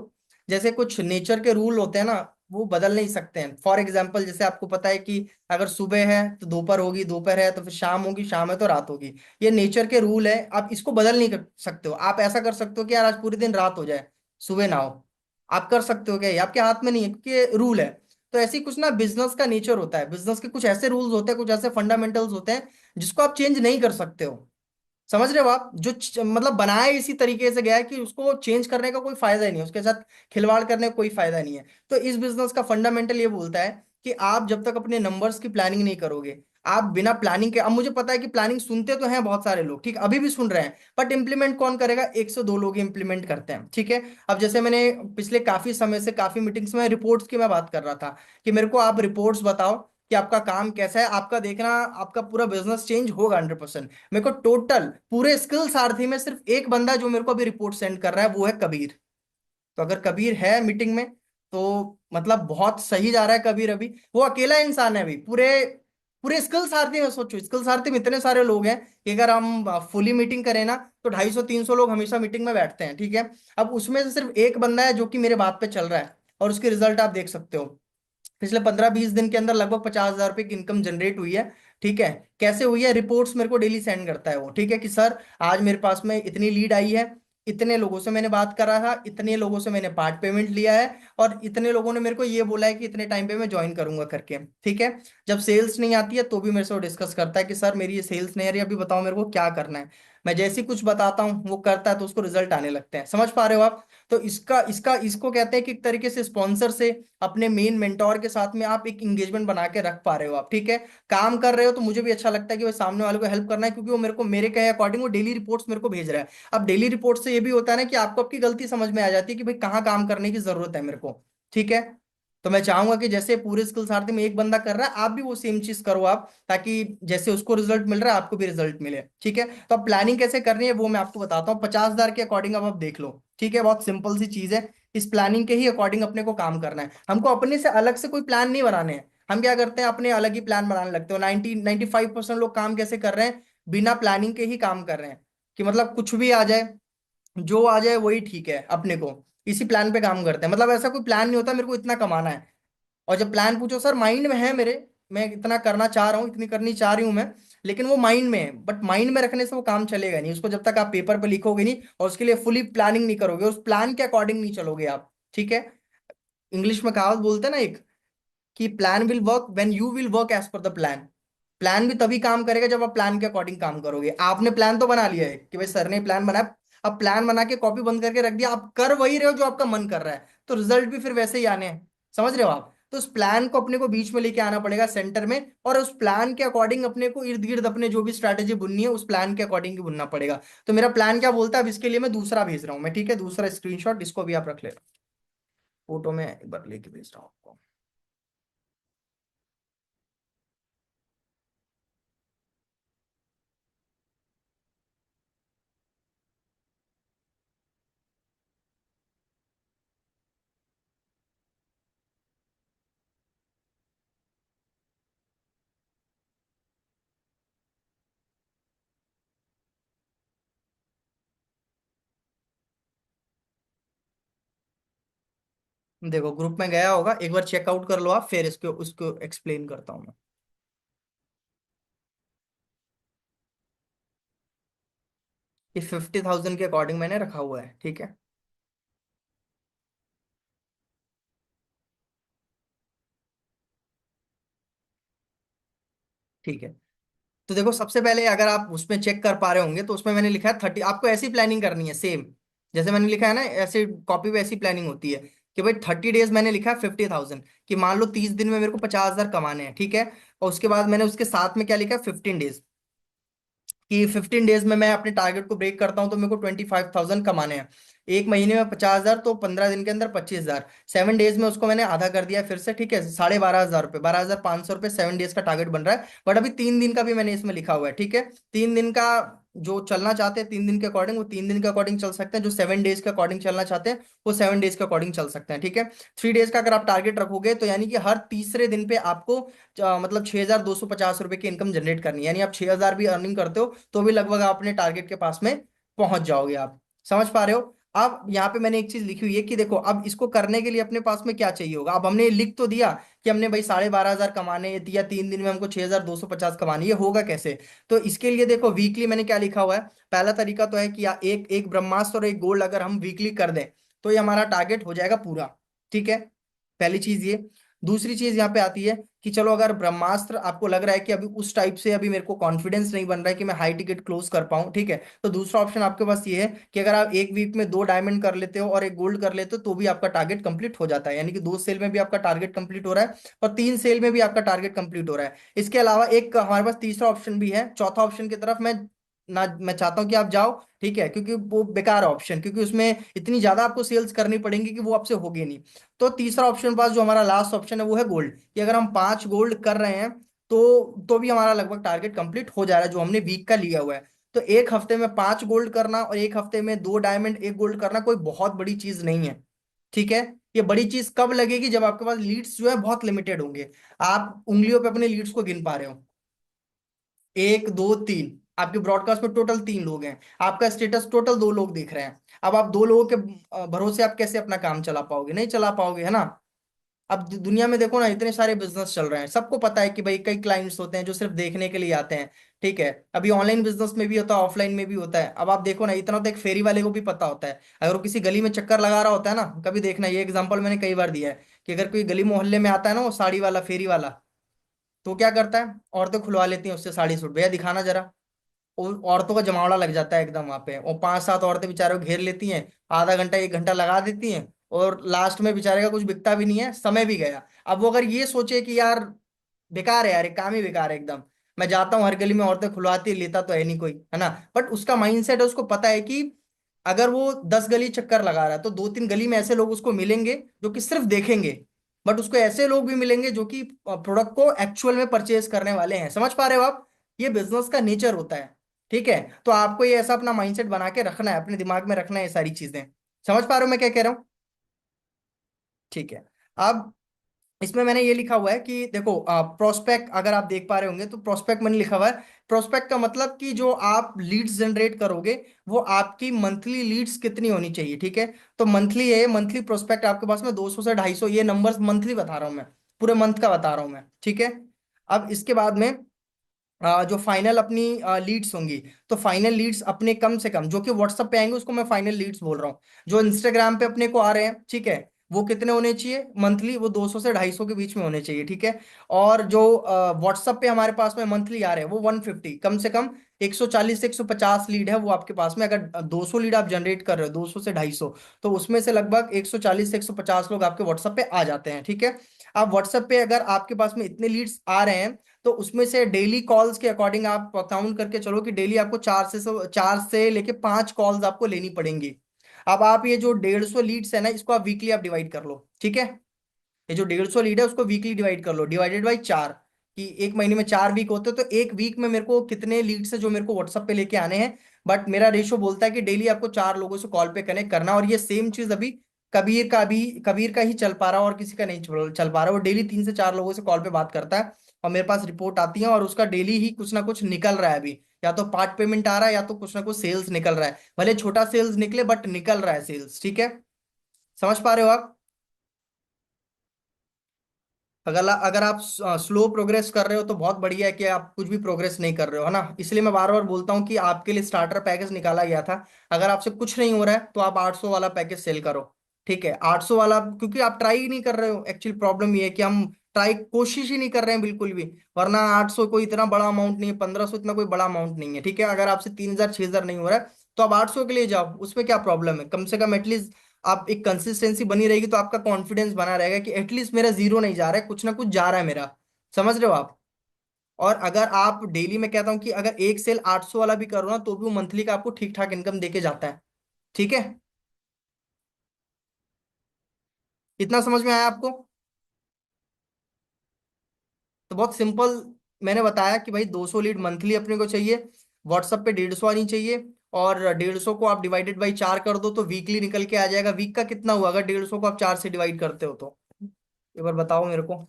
जैसे कुछ नेचर के रूल होते हैं ना, वो बदल नहीं सकते हैं। फॉर एग्जाम्पल, जैसे आपको पता है कि अगर सुबह है तो दोपहर होगी, दोपहर है तो फिर शाम होगी, शाम है तो रात होगी। ये नेचर के रूल है, आप इसको बदल नहीं कर सकते हो। आप ऐसा कर सकते हो कि यार आज पूरे दिन रात हो जाए, सुबह ना हो, आप कर सकते हो क्या? ये आपके हाथ में नहीं है, क्योंकि रूल है। तो ऐसी कुछ ना बिजनेस का नेचर होता है, बिजनेस के कुछ ऐसे रूल्स होते हैं, कुछ ऐसे फंडामेंटल्स होते हैं जिसको आप चेंज नहीं कर सकते हो। समझ रहे हो आप? जो मतलब बनाया इसी तरीके से गया है कि उसको चेंज करने का कोई फायदा ही नहीं है, उसके साथ खिलवाड़ करने का कोई फायदा नहीं है। तो इस बिजनेस का फंडामेंटल ये बोलता है कि आप जब तक अपने नंबर्स की प्लानिंग नहीं करोगे, आप बिना प्लानिंग के, अब मुझे पता है कि प्लानिंग सुनते तो हैं बहुत सारे लोग, ठीक, अभी भी सुन रहे हैं, बट इंप्लीमेंट कौन करेगा? 1 से 2 लोग इंप्लीमेंट करते हैं, ठीक है। अब जैसे मैंने पिछले काफी समय से काफी मीटिंग्स में रिपोर्ट्स की मैं बात कर रहा था कि मेरे को आप रिपोर्ट्स बताओ कि आपका काम कैसा है, आपका देखना, आपका पूरा बिजनेस चेंज होगा 100%। मेरे को टोटल पूरे स्किल सारथी में सिर्फ एक बंदा जो मेरे को अभी रिपोर्ट सेंड कर रहा है, वो है कबीर। तो अगर कबीर है मीटिंग में, तो मतलब बहुत सही जा रहा है कबीर। अभी वो अकेला इंसान है अभी पूरे पूरे स्किल सारथी में। सोचो, स्किल सारथी में इतने सारे लोग हैं कि अगर हम फुली मीटिंग करें ना, तो 250-300 लोग हमेशा मीटिंग में बैठते हैं, ठीक है। अब उसमें से सिर्फ एक बंदा है जो कि मेरे बात पे चल रहा है, और उसके रिजल्ट आप देख सकते हो। पिछले 15-20 दिन के अंदर लगभग 50,000 रुपए की इनकम जनरेट हुई है, ठीक है। कैसे हुई है? रिपोर्ट्स मेरे को डेली सेंड करता है वो, ठीक है, कि सर आज मेरे पास में इतनी लीड आई है, इतने लोगों से मैंने बात करा था, इतने लोगों से मैंने पार्ट पेमेंट लिया है, और इतने लोगों ने मेरे को ये बोला है कि इतने टाइम पे मैं ज्वाइन करूंगा करके, ठीक है। जब सेल्स नहीं आती है तो भी मेरे से डिस्कस करता है कि सर मेरी ये सेल्स नहीं आ रही, अभी बताओ मेरे को क्या करना है। मैं जैसे ही कुछ बताता हूँ वो करता है, तो उसको रिजल्ट आने लगते हैं। समझ पा रहे हो आप? तो इसका इसका इसको कहते हैं कि एक तरीके से स्पॉन्सर से अपने मेन मेंटोर के साथ में आप एक इंगेजमेंट बना के रख पा रहे हो आप, ठीक है। काम कर रहे हो तो मुझे भी अच्छा लगता है कि भाई सामने वाले को हेल्प करना है, क्योंकि वो मेरे को मेरे कहे अकॉर्डिंग वो डेली रिपोर्ट्स मेरे को भेज रहा है। अब डेली रिपोर्ट से ये भी होता है ना कि आपको आपकी गलती समझ में आ जाती है कि भाई कहाँ काम करने की जरूरत है मेरे को, ठीक है। तो मैं चाहूंगा कि जैसे पूरे स्किल सारथी में एक बंदा कर रहा है, आप भी वो सेम चीज करो आप, ताकि जैसे उसको रिजल्ट मिल रहा है आपको भी रिजल्ट मिले, ठीक है। तो अब प्लानिंग कैसे करनी है वो मैं आपको बताता हूँ। 50,000 के अकॉर्डिंग अब आप देख लो, ठीक है, बहुत सिंपल सी चीज है। इस प्लानिंग के ही अकॉर्डिंग अपने को काम करना है, हमको अपने से अलग से कोई प्लान नहीं बनाने हैं। हम क्या करते हैं, अपने अलग ही प्लान बनाने लगते हो। 90-95% लोग काम कैसे कर रहे हैं? बिना प्लानिंग के ही काम कर रहे हैं, कि मतलब कुछ भी आ जाए, जो आ जाए वही ठीक है अपने को, इसी प्लान पे काम करते हैं। मतलब ऐसा कोई प्लान नहीं होता मेरे को इतना कमाना है। और जब प्लान पूछो सर माइंड में है मेरे, मैं इतना करना चाह रहा हूँ, इतनी करनी चाह रही हूँ मैं, लेकिन वो माइंड में है। बट माइंड में रखने से वो काम चलेगा नहीं, उसको जब तक आप पेपर पे लिखोगे नहीं और उसके लिए फुली प्लानिंग नहीं करोगे, उस प्लान के अकॉर्डिंग नहीं चलोगे आप, ठीक है। इंग्लिश में कहावत बोलते हैं ना एक, कि plan will work when you will work as per the plan. Plan भी तभी काम करेगा जब आप प्लान के अकॉर्डिंग काम करोगे। आपने प्लान तो बना लिया है कि भाई सर ने प्लान बनाया, अब प्लान बना के कॉपी बंद करके रख दिया, आप कर वही रहे हो जो आपका मन कर रहा है, तो रिजल्ट भी फिर वैसे ही आने हैं। समझ रहे हो आप? तो उस प्लान को अपने को बीच में लेके आना पड़ेगा, सेंटर में, और उस प्लान के अकॉर्डिंग अपने को इर्द गिर्द अपने जो भी स्ट्रैटेजी बुननी है उस प्लान के अकॉर्डिंग ही बुनना पड़ेगा। तो मेरा प्लान क्या बोलता है, अब इसके लिए मैं दूसरा भेज रहा हूँ मैं, ठीक है, दूसरा स्क्रीनशॉट, इसको भी आप रख लेना, फोटो में एक बार लेके भेज रहा हूँ आपको। देखो ग्रुप में गया होगा, एक बार चेकआउट कर लो आप, फिर इसको उसको एक्सप्लेन करता हूँ मैं। ये 50,000 के अकॉर्डिंग मैंने रखा हुआ है, ठीक है। ठीक है, तो देखो सबसे पहले अगर आप उसमें चेक कर पा रहे होंगे तो उसमें मैंने लिखा है 30, आपको ऐसी प्लानिंग करनी है सेम, जैसे मैंने लिखा है ना, ऐसे कॉपी पे ऐसी प्लानिंग होती है कि भाई 30 डेज मैंने लिखा है 50,000, कि मान लो 30 दिन में मेरे को 50,000 कमाने हैं, ठीक है। और उसके बाद मैंने उसके साथ में क्या लिखा है, 15 डेज, कि 15 डेज में मैं अपने टारगेट को ब्रेक करता हूं तो मेरे को 25,000 कमाने हैं। एक महीने में 50,000, तो 15 दिन के अंदर 25,000, 7 डेज में उसको मैंने आधा कर दिया फिर से, ठीक है, 12,500 रुपये, 12,500 रुपये 7 डेज का टारगेट बन रहा है। बट अभी 3 दिन का भी मैंने इसमें लिखा हुआ है, ठीक है। 3 दिन का जो चलना चाहते हैं 3 दिन के अकॉर्डिंग, वो 3 दिन के अकॉर्डिंग चल सकते हैं, जो 7 डेज के अकॉर्डिंग चलना चाहते हैं वो 7 डेज के अकॉर्डिंग चल सकते हैं, ठीक है। 3 डेज का अगर आप टारगेट रखोगे तो यानी कि हर तीसरे दिन पे आपको मतलब 6,250 रुपये की इनकम जनरेट करनी है, यानी आप 6,000 भी अर्निंग करते हो तो भी लगभग आप अपने टारगेट के पास में पहुंच जाओगे आप। समझ पा रहे हो? अब यहाँ पे मैंने एक चीज लिखी हुई है कि देखो अब इसको करने के लिए अपने पास में क्या चाहिए होगा। अब हमने लिख तो दिया कि हमने भाई 12,500 कमाने हैं, या 3 दिन में हमको 6,250 कमाने, ये होगा कैसे? तो इसके लिए देखो वीकली मैंने क्या लिखा हुआ है। पहला तरीका तो है कि एक एक ब्रह्मास्त्र और एक गोल्ड अगर हम वीकली कर दें तो ये हमारा टारगेट हो जाएगा पूरा, ठीक है। पहली चीज ये। दूसरी चीज यहाँ पे आती है कि चलो अगर ब्रह्मास्त्र आपको लग रहा है कि अभी उस टाइप से अभी मेरे को कॉन्फिडेंस नहीं बन रहा है कि मैं हाई टिकट क्लोज कर पाऊं, ठीक है, तो दूसरा ऑप्शन आपके पास ये है कि अगर आप एक वीक में 2 डायमंड कर लेते हो और एक गोल्ड कर लेते हो तो भी आपका टारगेट कंप्लीट हो जाता है, यानी कि 2 सेल में भी आपका टारगेट कंप्लीट हो रहा है और 3 सेल में भी आपका टारगेट कंप्लीट हो रहा है। इसके अलावा एक हमारे पास तीसरा ऑप्शन भी है, चौथा ऑप्शन की तरफ मैं चाहता हूं कि आप जाओ, ठीक है, क्योंकि वो बेकार ऑप्शन, क्योंकि उसमें इतनी ज्यादा आपको सेल्स करनी पड़ेंगी कि वो आपसे होगी नहीं। तो तीसरा ऑप्शन पास जो हमारा लास्ट ऑप्शन है वो है गोल्ड, कि अगर हम 5 गोल्ड कर रहे हैं तो भी हमारा लगभग टारगेट कंप्लीट हो जा रहा है जो हमने वीक का लिया हुआ है। तो एक हफ्ते में 5 गोल्ड करना और एक हफ्ते में 2 डायमंड एक गोल्ड करना कोई बहुत बड़ी चीज नहीं है, ठीक है। ये बड़ी चीज कब लगेगी, जब आपके पास लीड्स जो है बहुत लिमिटेड होंगे, आप उंगलियों पे अपने लीड्स को गिन पा रहे हो, 1 2 3, आपके ब्रॉडकास्ट में टोटल 3 लोग हैं, आपका स्टेटस टोटल 2 लोग देख रहे हैं। अब आप 2 लोगों के भरोसे आप कैसे अपना काम चला पाओगे? नहीं चला पाओगे, है ना। अब दुनिया में देखो ना, इतने सारे बिजनेस चल रहे हैं, सबको पता है कि भाई कई क्लाइंट्स होते हैं जो सिर्फ देखने के लिए आते हैं, ठीक है। अभी ऑनलाइन बिजनेस में भी होता है, ऑफलाइन में भी होता है। अब आप देखो ना, इतना तो एक फेरी वाले को भी पता होता है, अगर वो किसी गली में चक्कर लगा रहा होता है ना, कभी देखना, ये एग्जांपल मैंने कई बार दिया है, कि अगर कोई गली मोहल्ले में आता है ना वो साड़ी वाला फेरी वाला, तो क्या करता है, औरतें खुलवा लेती हैं उससे साड़ी सूट, भैया दिखाना जरा। औरतों का जमावड़ा लग जाता है एकदम वहां पे, और 5 7 औरतें बेचारे को घेर लेती हैं, आधा घंटा 1 घंटा लगा देती हैं, और लास्ट में बेचारे का कुछ बिकता भी नहीं है, समय भी गया। अब वो अगर ये सोचे कि यार बेकार है यार, ये काम ही बेकार है एकदम, मैं जाता हूँ हर गली में औरतें खुलवाती, लेता तो है नहीं कोई, है ना। बट उसका माइंडसेट है, उसको पता है कि अगर वो 10 गली चक्कर लगा रहा है तो 2 3 गली में ऐसे लोग उसको मिलेंगे जो कि सिर्फ देखेंगे, बट उसको ऐसे लोग भी मिलेंगे जो कि प्रोडक्ट को एक्चुअल में परचेज करने वाले हैं। समझ पा रहे हो आप? ये बिजनेस का नेचर होता है, ठीक है। तो आपको ये ऐसा अपना माइंडसेट बना के रखना है, अपने दिमाग में रखना है ये सारी चीजें। समझ पा रहे हो मैं क्या कह रहा हूँ? ठीक है। अब इसमें मैंने ये लिखा हुआ है कि देखो प्रोस्पेक्ट, अगर आप देख पा रहे होंगे तो प्रोस्पेक्ट मैंने लिखा हुआ है प्रोस्पेक्ट का मतलब कि जो आप लीड्स जनरेट करोगे वो आपकी मंथली लीड्स कितनी होनी चाहिए, ठीक है। तो मंथली है, मंथली प्रोस्पेक्ट आपके पास में 200 से 250, ये नंबर्स मंथली बता रहा हूं मैं, पूरे मंथ का बता रहा हूं मैं, ठीक है। अब इसके बाद में जो फाइनल अपनी लीड्स होंगी, तो फाइनल लीड्स अपने कम से कम जो कि व्हाट्सएप पे आएंगे उसको मैं फाइनल लीड्स बोल रहा हूँ। जो इंस्टाग्राम पे अपने को आ रहे हैं, ठीक है, वो कितने होने चाहिए मंथली, वो 200 से 250 के बीच में होने चाहिए, ठीक है। और जो व्हाट्सएप पे हमारे पास में मंथली आ रहे हैं वो 150, कम से कम 140 से 150 लीड है वो आपके पास में। अगर 200 लीड आप जनरेट कर रहे हो, 200 से 250, तो उसमें से लगभग 140 से 150 लोग आपके व्हाट्सएप पे आ जाते हैं, ठीक है। आप व्हाट्सएप पे अगर आपके पास में इतने लीड्स आ रहे हैं, तो उसमें से डेली कॉल्स के अकॉर्डिंग आप काउंट करके चलो कि डेली आपको 4 से लेके 5 कॉल्स आपको लेनी पड़ेंगी। अब आप ये जो 150 लीड्स है ना, इसको आप वीकली आप डिवाइड कर लो, ठीक है। ये जो 150 लीड है उसको वीकली डिवाइड कर लो, डिवाइडेड बाई 4, कि एक महीने में 4 वीक होते हैं, तो एक वीक में मेरे को कितने लीड्स है जो मेरे को व्हाट्सएप पे लेके आने हैं। बट मेरा रेशो बोलता है कि डेली आपको 4 लोगों से कॉल पे कनेक्ट करना, और ये सेम चीज अभी कबीर का ही चल पा रहा है, और किसी का नहीं चल पा रहा। वो डेली 3 से 4 लोगों से कॉल पे बात करता है, और मेरे पास रिपोर्ट आती है, और उसका डेली ही कुछ ना कुछ निकल रहा है अभी, या तो पार्ट पेमेंट आ रहा है या तो कुछ ना कुछ सेल्स निकल रहा है, भले छोटा सेल्स निकले बट निकल रहा है सेल्स, ठीक है। समझ पा रहे हो आप? अगर अगर आप स्लो प्रोग्रेस कर रहे हो तो बहुत बढ़िया है, कि आप कुछ भी प्रोग्रेस नहीं कर रहे हो, है ना। इसलिए मैं बार बार बोलता हूँ कि आपके लिए स्टार्टर पैकेज निकाला गया था। अगर आपसे कुछ नहीं हो रहा है तो आप 800 वाला पैकेज सेल करो, ठीक है। 800 वाला, क्योंकि आप ट्राई ही नहीं कर रहे हो, एक्चुअली प्रॉब्लम ये है कि हम ट्राई कोशिश ही नहीं कर रहे हैं बिल्कुल भी। वरना 800 कोई इतना बड़ा अमाउंट नहीं है, 1500 इतना कोई बड़ा अमाउंट नहीं है, ठीक है। अगर आपसे 3000 6000 नहीं हो रहा है तो आप 800 के लिए जाओ, उसमें क्या प्रॉब्लम है। कम से कम एटलीस्ट आप एक कंसिस्टेंसी बनी रहेगी तो आपका कॉन्फिडेंस बना रहेगा कि एटलीस्ट मेरा जीरो नहीं जा रहा है, कुछ ना कुछ जा रहा है मेरा। समझ रहे हो आप? और अगर आप डेली, में कहता हूं कि अगर एक सेल 800 वाला भी करो ना, तो भी वो मंथली का आपको ठीक ठाक इनकम देके जाता है, ठीक है। इतना समझ में आया आपको? तो बहुत सिंपल, मैंने बताया कि भाई 200 लीड मंथली अपने को चाहिए, व्हाट्सएप पे 150 आनी चाहिए, और 150 को आप डिवाइडेड बाई 4 कर दो तो वीकली निकल के आ जाएगा। वीक का कितना हुआ अगर 150 को आप 4 से डिवाइड करते हो तो? एक बार बताओ मेरे को।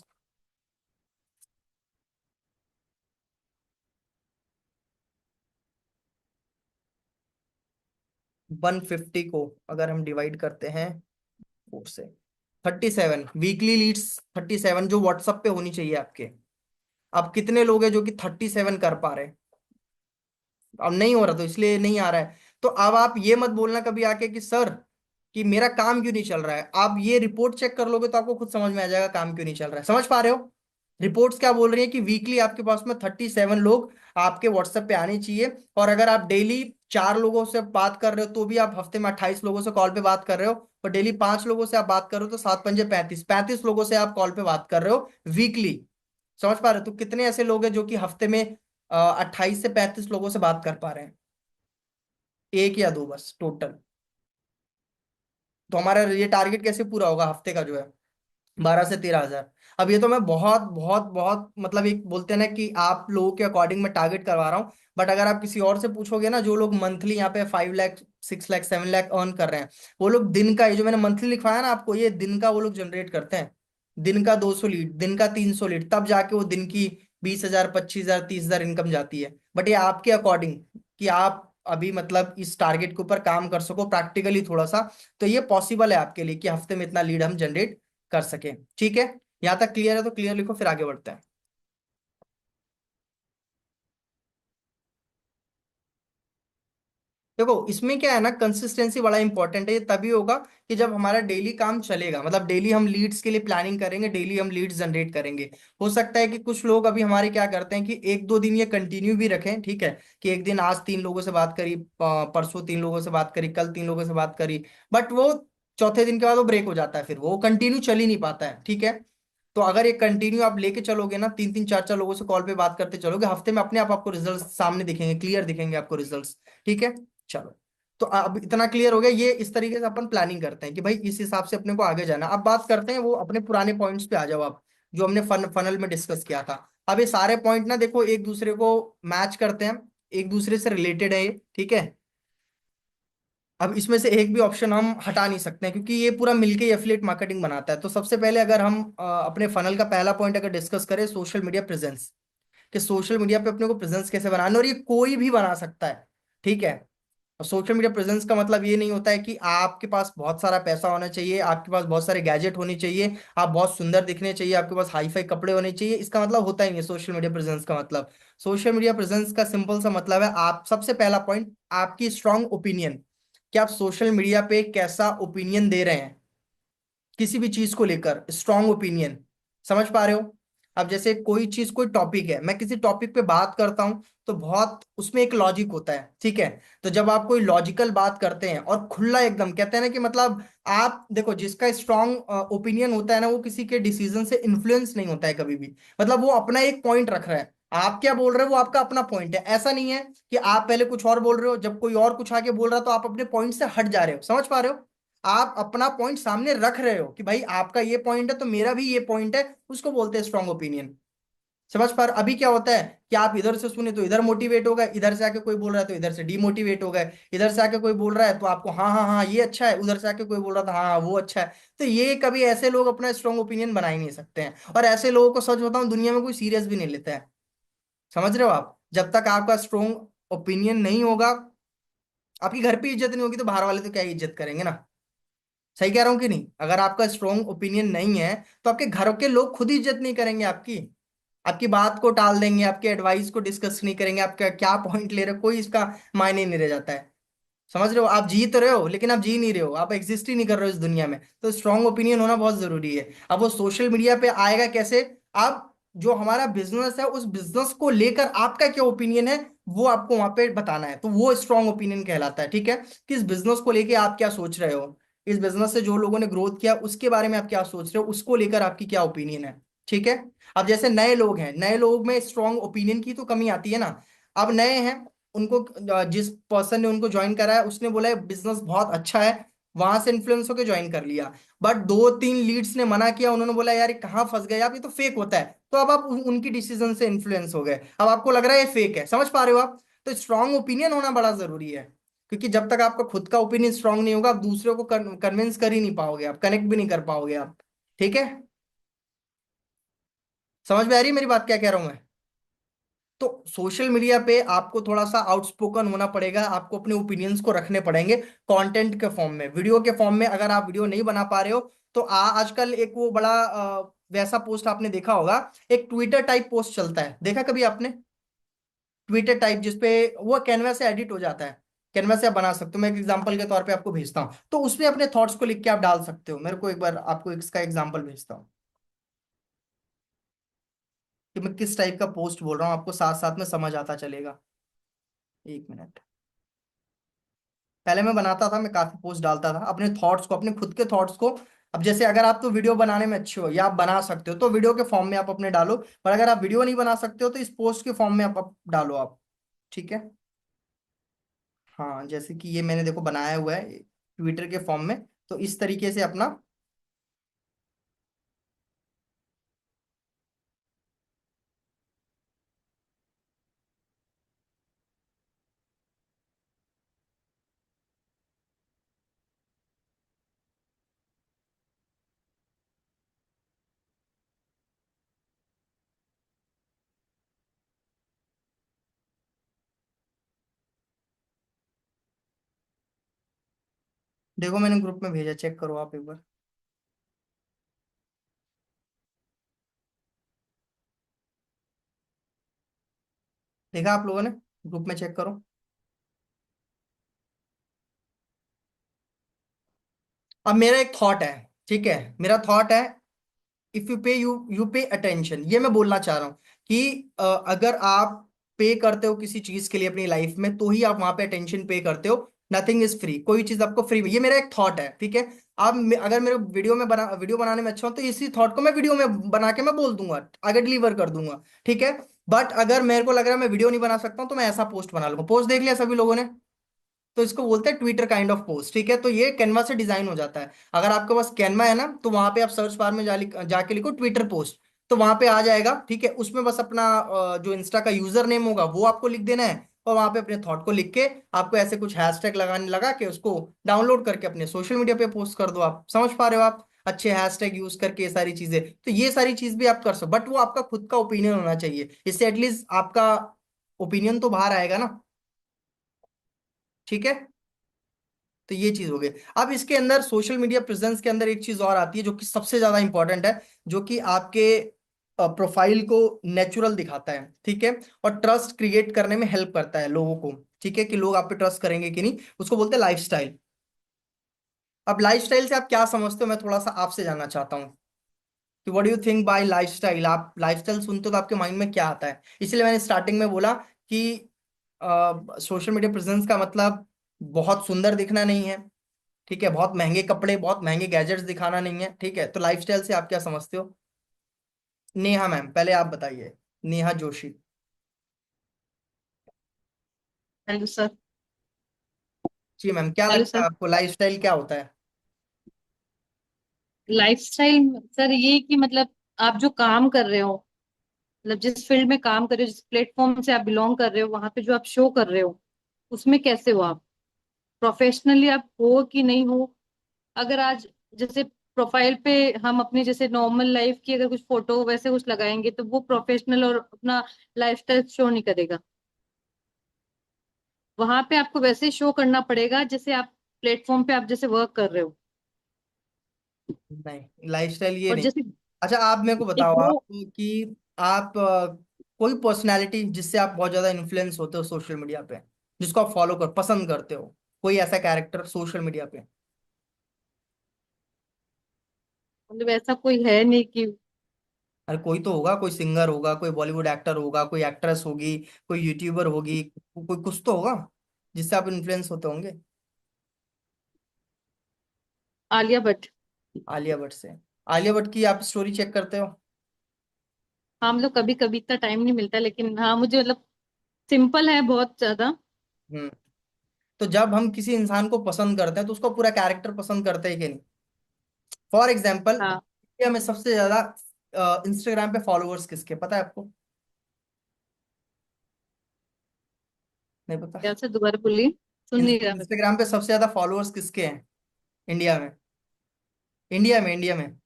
150 को अगर हम डिवाइड करते हैं 4 से, 37 वीकली लीड्स, 37 जो व्हाट्सएप पे होनी चाहिए आपके। अब कितने लोग हैं जो कि 37 कर पा रहे हैं? अब नहीं हो रहा तो इसलिए नहीं आ रहा है। तो अब आप ये मत बोलना कभी आके कि सर, कि मेरा काम क्यों नहीं चल रहा है। आप ये रिपोर्ट चेक कर लोगे तो आपको खुद समझ में आ जाएगा काम क्यों नहीं चल रहा है। समझ पा रहे हो? रिपोर्ट्स क्या बोल रही है कि वीकली आपके पास में 37 लोग आपके व्हाट्सएप पे आने चाहिए। और अगर आप डेली 4 लोगों से बात कर रहे हो तो भी आप हफ्ते में 28 लोगों से कॉल पे बात कर रहे हो, और डेली 5 लोगों से आप बात कर रहे हो तो 7 पंजे 35, 35 लोगों से आप कॉल पे बात कर रहे हो वीकली। समझ पा रहे हो? तो कितने ऐसे लोग हैं जो कि हफ्ते में 28 से 35 लोगों से बात कर पा रहे हैं, एक या दो बस टोटल। तो हमारा ये टारगेट कैसे पूरा होगा हफ्ते का जो है, 12 से 13 हजार। अब ये तो मैं बहुत बहुत बहुत मतलब एक बोलते हैं ना कि आप लोगों के अकॉर्डिंग मैं टारगेट करवा रहा हूँ। बट अगर आप किसी और से पूछोगे ना, जो लोग मंथली यहाँ पे 5 लाख 6 लाख 7 लाख अर्न कर रहे हैं, वो लोग दिन का, ये जो मैंने मंथली लिखवाया ना आपको, ये दिन का वो लोग जनरेट करते हैं। दिन का 200 लीड, दिन का 300 लीड, तब जाके वो दिन की 20 हजार 25 हजार 30 हजार इनकम जाती है। बट ये आपके अकॉर्डिंग, कि आप अभी मतलब इस टारगेट के ऊपर काम कर सको प्रैक्टिकली थोड़ा सा, तो ये पॉसिबल है आपके लिए कि हफ्ते में इतना लीड हम जनरेट कर सके, ठीक है। यहां तक क्लियर है तो क्लियर लिखो, फिर आगे बढ़ते हैं। देखो इसमें क्या है ना, कंसिस्टेंसी बड़ा इंपॉर्टेंट है। ये तभी होगा कि जब हमारा डेली काम चलेगा, मतलब डेली हम लीड्स के लिए प्लानिंग करेंगे, डेली हम लीड्स जनरेट करेंगे। हो सकता है कि कुछ लोग अभी हमारे क्या करते हैं कि 1 2 दिन ये कंटिन्यू भी रखें, ठीक है, कि एक दिन आज 3 लोगों से बात करी, परसों 3 लोगों से बात करी, कल 3 लोगों से बात करी, बट वो चौथे दिन के बाद वो ब्रेक हो जाता है, फिर वो कंटिन्यू चल ही नहीं पाता है, ठीक है। तो अगर ये कंटिन्यू आप लेके चलोगे ना, 3 3 4 4 लोगों से कॉल पे बात करते चलोगे, हफ्ते में अपने आप आपको रिजल्ट सामने दिखेंगे, क्लियर दिखेंगे आपको रिजल्ट्स, ठीक है। चलो, तो अब इतना क्लियर हो गया। ये इस तरीके से अपन प्लानिंग करते हैं कि भाई इस हिसाब से अपने को आगे जाना। अब बात करते हैं वो अपने पुराने पॉइंट्स पे आ जाओ आप, जो हमने फनल में डिस्कस किया था। अब ये सारे पॉइंट ना देखो एक दूसरे को मैच करते हैं, एक दूसरे से रिलेटेड है ये, ठीक है। अब इसमें से एक भी ऑप्शन हम हटा नहीं सकते हैं, क्योंकि ये पूरा मिलके एफिलिएट मार्केटिंग बनाता है। तो सबसे पहले अगर हम अपने फनल का पहला पॉइंट अगर डिस्कस करें, सोशल मीडिया प्रेजेंस, कि सोशल मीडिया पे अपने को प्रेजेंस कैसे बनाना है, और ये कोई भी बना सकता है। ठीक है। और सोशल मीडिया प्रेजेंस का मतलब ये नहीं होता है कि आपके पास बहुत सारा पैसा होना चाहिए, आपके पास बहुत सारे गैजेट होने चाहिए, आप बहुत सुंदर दिखने चाहिए, आपके पास हाई फाई कपड़े होने चाहिए। इसका मतलब होता ही नहीं है सोशल मीडिया प्रेजेंस का मतलब। सोशल मीडिया प्रेजेंस का सिंपल सा मतलब है, आप सबसे पहला पॉइंट, आपकी स्ट्रांग ओपिनियन, कि आप सोशल मीडिया पे कैसा ओपिनियन दे रहे हैं किसी भी चीज को लेकर, स्ट्रांग ओपिनियन। समझ पा रहे हो? अब जैसे कोई चीज, कोई टॉपिक है, मैं किसी टॉपिक पे बात करता हूं, तो बहुत उसमें एक लॉजिक होता है। ठीक है। तो जब आप कोई लॉजिकल बात करते हैं और खुला एकदम कहते हैं ना कि मतलब, आप देखो जिसका स्ट्रांग ओपिनियन होता है ना, वो किसी के डिसीजन से इन्फ्लुएंस नहीं होता है कभी भी। मतलब वो अपना एक पॉइंट रख रहा है, आप क्या बोल रहे हो वो आपका अपना पॉइंट है। ऐसा नहीं है कि आप पहले कुछ और बोल रहे हो, जब कोई और कुछ आके बोल रहा है तो आप अपने पॉइंट से हट जा रहे हो। समझ पा रहे हो? आप अपना पॉइंट सामने रख रहे हो कि भाई आपका ये पॉइंट है तो मेरा भी ये पॉइंट है, उसको बोलते हैं स्ट्रांग ओपिनियन। समझ पा रहे हो? अभी क्या होता है कि आप इधर से सुने तो इधर मोटिवेट हो गए, इधर से आके कोई बोल रहा है तो इधर से डीमोटिवेट हो गए, इधर से आके कोई बोल रहा है तो आपको हाँ हाँ हाँ ये अच्छा है, उधर से आके कोई बोल रहा था हाँ हाँ वो अच्छा है। तो ये कभी ऐसे लोग अपना स्ट्रांग ओपिनियन बना ही नहीं सकते हैं, और ऐसे लोगों को सच बताऊं दुनिया में कोई सीरियस भी नहीं लेता है। समझ रहे हो आप? जब तक आपका स्ट्रांग ओपिनियन नहीं होगा, आपकी घर पे इज्जत नहीं होगी तो बाहर वाले तो क्या ही इज्जत करेंगे ना। सही कह रहा हूं कि नहीं? अगर आपका स्ट्रॉन्ग ओपिनियन नहीं है तो आपके घर के लोग खुद ही इज्जत नहीं करेंगे आपकी, आपकी बात को टाल देंगे, आपके एडवाइस को डिस्कस नहीं करेंगे, आपका क्या पॉइंट ले रहे हो कोई इसका मायने नहीं रह जाता है। समझ रहे हो? आप जी तो रहे हो लेकिन आप जी नहीं रहे हो, आप एग्जिस्ट ही नहीं कर रहे हो इस दुनिया में। तो स्ट्रॉन्ग ओपिनियन होना बहुत जरूरी है। अब वो सोशल मीडिया पे आएगा कैसे? आप, जो हमारा बिजनेस है उस बिजनेस को लेकर आपका क्या ओपिनियन है, वो आपको वहां पे बताना है, तो वो स्ट्रॉन्ग ओपिनियन कहलाता है। ठीक है। कि इस बिजनेस को लेके आप क्या सोच रहे हो, इस बिजनेस से जो लोगों ने ग्रोथ किया उसके बारे में आप क्या सोच रहे हो, उसको लेकर आपकी क्या ओपिनियन है। ठीक है। अब जैसे नए लोग हैं, नए लोग में स्ट्रॉन्ग ओपिनियन की तो कमी आती है ना। अब नए हैं, उनको जिस पर्सन ने उनको ज्वाइन करा है उसने बोला है बिजनेस बहुत अच्छा है, वहां से इन्फ्लुएंस होकर ज्वाइन कर लिया। बट दो तीन लीड्स ने मना किया, उन्होंने बोला यार ये कहाँ फंस गए आप, ये तो फेक होता है, तो अब आप उनकी डिसीजन से इन्फ्लुएंस हो गए, अब आपको लग रहा है ये फेक है। समझ पा रहे हो आप? तो स्ट्रांग ओपिनियन होना बड़ा जरूरी है, क्योंकि जब तक आपका खुद का ओपिनियन स्ट्रांग नहीं होगा, आप दूसरों को कन्विंस कर ही नहीं पाओगे, आप कनेक्ट भी नहीं कर पाओगे आप। ठीक है। समझ में आ रही है मेरी बात, क्या कह रहा हूं मैं? तो सोशल मीडिया पे आपको थोड़ा सा आउटस्पोकन होना पड़ेगा, आपको अपने ओपिनियंस को रखने पड़ेंगे कंटेंट के फॉर्म में, वीडियो के फॉर्म में। अगर आप वीडियो नहीं बना पा रहे हो तो आजकल एक वो बड़ा वैसा पोस्ट आपने देखा होगा, एक ट्विटर टाइप पोस्ट चलता है, देखा कभी आपने? ट्विटर टाइप जिसपे वो कैनवा से एडिट हो जाता है, कैनवा से आप बना सकते हो। मैं एक एग्जांपल के तौर पे आपको भेजता हूँ, तो उसमें अपने थॉट्स को लिख के आप डाल सकते हो। मेरे को एक बार आपको इसका एग्जांपल भेजता हूँ कि मैं किस टाइप का पोस्ट बोल रहा हूँ, आपको साथ साथ में समझ आता चलेगा। एक मिनट। पहले मैं बनाता था, मैं काफी पोस्ट डालता था अपने थॉट्स को, अपने खुद के थॉट्स को। अब जैसे अगर आप तो वीडियो बनाने में अच्छे हो या आप बना सकते हो तो वीडियो के फॉर्म में आप अपने डालो, पर अगर आप वीडियो नहीं बना सकते हो तो इस पोस्ट के फॉर्म में आप डालो आप। ठीक है। हाँ, जैसे कि ये मैंने देखो बनाया हुआ है ट्विटर के फॉर्म में, तो इस तरीके से अपना, देखो मैंने ग्रुप में भेजा, चेक करो आप एक बार। देखा आप लोगों ने? ग्रुप में चेक करो। अब मेरा एक थॉट है, ठीक है, मेरा थॉट है, इफ यू पे, यू पे अटेंशन, ये मैं बोलना चाह रहा हूँ कि अगर आप पे करते हो किसी चीज के लिए अपनी लाइफ में, तो ही आप वहां पे अटेंशन पे करते हो। नथिंग इज फ्री, कोई चीज आपको फ्री में, ये मेरा एक थॉट है। ठीक है। अब अगर मेरे वीडियो बनाने में अच्छा हो तो इसी थॉट को मैं वीडियो में बना के मैं बोल दूंगा, आगे डिलीवर कर दूंगा। ठीक है। बट अगर मेरे को लग रहा है मैं वीडियो नहीं बना सकता हूं तो मैं ऐसा पोस्ट बना लूंगा। पोस्ट देख लिया सभी लोगों ने? तो इसको बोलते हैं ट्विटर काइंड ऑफ पोस्ट। ठीक है। तो ये कैनवा से डिजाइन हो जाता है। अगर आपके पास कैनवा है ना, तो वहां पे आप सर्च बार में जाके लिखो ट्विटर पोस्ट, तो वहां पे आ जाएगा। ठीक है। उसमें बस अपना जो इंस्टा का यूजर नेम होगा वो आपको लिख देना है, और वहां पे अपने थॉट को लिख के आपको ऐसे कुछ हैशटैग लगाने लगा के उसको डाउनलोड करके अपने सोशल मीडिया पे पोस्ट कर दो आप। समझ पा रहे हो आप? अच्छे हैशटैग यूज करके ये सारी चीजें, तो ये सारी चीज भी आप कर सकते, बट वो आपका खुद का ओपिनियन होना चाहिए, इससे एटलीस्ट आपका ओपिनियन तो बाहर आएगा ना। ठीक है, तो ये चीज हो गई। अब इसके अंदर सोशल मीडिया प्रेजेंस के अंदर एक चीज और आती है जो कि सबसे ज्यादा इंपॉर्टेंट है, जो कि आपके प्रोफाइल को नेचुरल दिखाता है, ठीक है, और ट्रस्ट क्रिएट करने में हेल्प करता है लोगों को, ठीक है, कि लोग आप पे ट्रस्ट करेंगे कि नहीं, उसको बोलते हैं लाइफस्टाइल। अब लाइफस्टाइल से आप क्या समझते हो, मैं थोड़ा सा आपसे जानना चाहता हूँ कि what do you think by lifestyle. आप लाइफस्टाइल सुनते हो तो आपके माइंड में क्या आता है, इसलिए मैंने स्टार्टिंग में बोला कि सोशल मीडिया प्रेजेंस का मतलब बहुत सुंदर दिखना नहीं है, ठीक है, बहुत महंगे कपड़े बहुत महंगे गैजेट्स दिखाना नहीं है, ठीक है, तो लाइफस्टाइल से आप क्या समझते हो। नेहा मैम पहले आप बताइए, नेहा जोशी। Hello sir. जी मैम, क्या हेलो लगता है सर। आपको लाइफस्टाइल क्या होता है। लाइफस्टाइल सर ये कि मतलब आप जो काम कर रहे हो, मतलब जिस फील्ड में काम कर रहे हो, जिस प्लेटफॉर्म से आप बिलोंग कर रहे हो, वहां पे जो आप शो कर रहे हो उसमें कैसे हो आप, प्रोफेशनली आप हो कि नहीं हो। अगर आज जैसे प्रोफाइल पे हम अपने जैसे नॉर्मल लाइफ की अगर कुछ फोटो वैसे कुछ लगाएंगे तो वो प्रोफेशनल और अपना लाइफस्टाइल शो नहीं करेगा। वहां पे आपको वैसे शो करना पड़ेगा जैसे आप प्लेटफॉर्म पे आप जैसे वर्क कर रहे हो। नहीं, लाइफस्टाइल ये और नहीं। जैसे अच्छा आप मेरे को एक बताओ वो आप कि आप कोई पर्सनालिटी जिससे आप बहुत ज्यादा इन्फ्लुएंस होते हो सोशल मीडिया पे, जिसको आप फॉलो कर पसंद करते हो, कोई ऐसा कैरेक्टर सोशल मीडिया पे। मतलब ऐसा कोई है नहीं कि। अरे कोई तो होगा, कोई सिंगर होगा, कोई बॉलीवुड एक्टर होगा, कोई एक्ट्रेस होगी, कोई यूट्यूबर होगी, कोई कुछ तो होगा जिससे आप इन्फ्लुएंस होते होंगे। आलिया भट्ट। आलिया भट्ट से। आलिया भट्ट की आप स्टोरी चेक करते हो। हाँ मतलब कभी कभी इतना टाइम नहीं मिलता, लेकिन हाँ मुझे मतलब सिंपल है बहुत ज्यादा। हम्म। तो जब हम किसी इंसान को पसंद करते हैं तो उसका पूरा कैरेक्टर पसंद करते हैं कि नहीं। फॉर एग्जाम्पल, हाँ। इंडिया में सबसे ज्यादा इंस्टाग्राम पे फॉलोअर्स किसके पता है आपको। नहीं पता। क्या से दोबारा बोलिए, सुन नहीं रहा मैं। इंस्टाग्राम पे सबसे ज्यादा फॉलोअर्स किसके हैं इंडिया में। इंडिया में।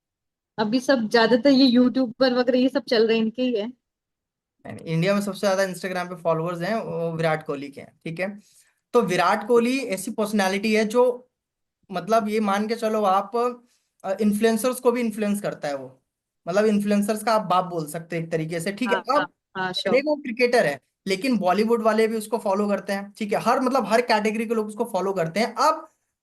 अभी सब ज्यादातर ये यूट्यूबर वगैरह ये सब चल रहे हैं, इनके ही है। नहीं, इंडिया में सबसे ज्यादा इंस्टाग्राम पे फॉलोअर्स हैं वो विराट कोहली के हैं, ठीक है। तो विराट कोहली ऐसी पर्सनालिटी है जो, मतलब ये मान के चलो आप, इन्फ्लुएंसर्स को भी इन्फ्लुएंस करता है वो, मतलब इन्फ्लुएंसर्स का आप बाप बोल सकते हैं एक तरीके से, ठीक है। हाँ हाँ अब हाँ भले श्योर। वो क्रिकेटर है, लेकिन बॉलीवुड वाले भी उसको फॉलो करते हैं, ठीक है, हर मतलब हर कैटेगरी के लोग उसको फॉलो करते हैं।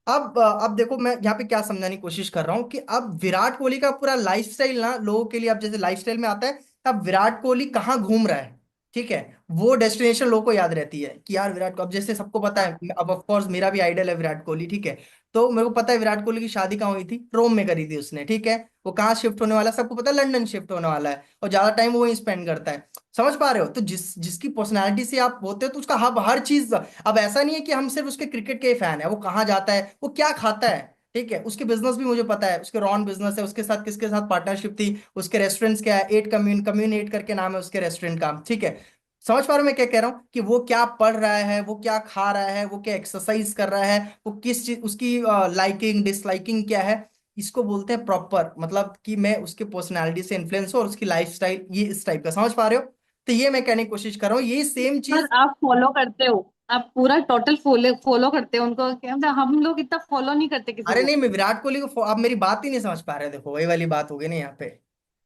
अब देखो मैं यहाँ पे क्या समझाने की कोशिश कर रहा हूँ कि अब विराट कोहली का पूरा लाइफस्टाइल ना लोगों के लिए, अब जैसे लाइफस्टाइल में आता है, अब विराट कोहली कहाँ घूम रहा है, ठीक है, वो डेस्टिनेशन लोगों को याद रहती है कि यार विराट को, अब जैसे सबको पता है, हाँ अब ऑफ कोर्स मेरा भी आइडल है विराट कोहली, ठीक है। तो मेरे को पता है विराट कोहली की शादी कहाँ हुई थी, रोम में करी थी उसने, ठीक है। वो कहाँ शिफ्ट होने वाला है सबको पता है, लंदन शिफ्ट होने वाला है, और ज्यादा टाइम वो वहीं स्पेंड करता है। समझ पा रहे हो, तो जिसकी पर्सनैलिटी से आप होते हो तो उसका हब हर चीज। अब ऐसा नहीं है कि हम सिर्फ उसके क्रिकेट के फैन है, वो कहाँ जाता है, वो क्या खाता है, ठीक है, उसके बिजनेस भी मुझे पता है, उसके रॉन बिजनेस है, उसके साथ किसके साथ पार्टनरशिप थी, उसके रेस्टोरेंट्स क्या है, एट कम्यून एट करके नाम है उसके रेस्टोरेंट का, ठीक है। समझ पा रहे हो मैं क्या कह रहा हूँ, कि वो क्या पढ़ रहा है, वो क्या खा रहा है, वो क्या एक्सरसाइज कर रहा है, वो किस चीज, उसकी लाइकिंग डिसलाइकिंग क्या है। इसको बोलते हैं प्रॉपर, मतलब कि मैं उसके पर्सनालिटी से इन्फ्लुएंस हूँ और उसकी लाइफस्टाइल ये इस टाइप का, समझ पा रहे हो। तो ये मैं कहने की कोशिश कर रहा हूँ, ये सेम सर चीज। आप फॉलो करते हो, आप पूरा टोटल फॉलो फॉलो करते हो उनको, क्या मतलब हम लोग इतना फॉलो नहीं करते किसी अरे को। नहीं, मैं विराट कोहली को आप मेरी बात ही नहीं समझ पा रहे, देखो वही वाली बात हो गई ना यहाँ पे।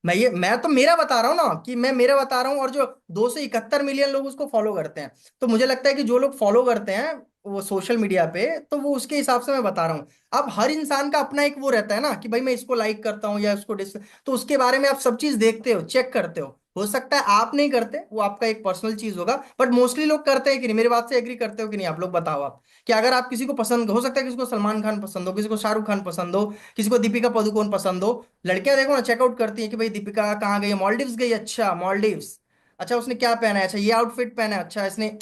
मैं तो मेरा बता रहा हूँ ना, कि मैं मेरा बता रहा हूँ, और जो 271 मिलियन लोग उसको फॉलो करते हैं, तो मुझे लगता है कि जो लोग फॉलो करते हैं वो सोशल मीडिया पे, तो वो उसके हिसाब से मैं बता रहा हूँ। अब हर इंसान का अपना एक वो रहता है ना कि भाई मैं इसको लाइक करता हूँ या इसको डिस, तो उसके बारे में आप सब चीज देखते हो, चेक करते हो सकता है आप नहीं करते, वो आपका एक पर्सनल चीज होगा, बट मोस्टली लोग करते हैं कि नहीं, मेरी बात से एग्री करते हो कि नहीं, आप लोग बताओ आप। कि अगर आप किसी को पसंद, हो सकता है किसी को सलमान खान पसंद हो, किसी को शाहरुख खान पसंद हो, किसी को दीपिका पादुकोण पसंद हो। लड़कियां देखो ना चेकआउट करती हैं कि भाई दीपिका कहाँ गई है, मॉलडीव्स गई, अच्छा मॉलडीव्स, अच्छा उसने क्या पहना है, अच्छा ये आउटफिट पहना है, अच्छा इसने।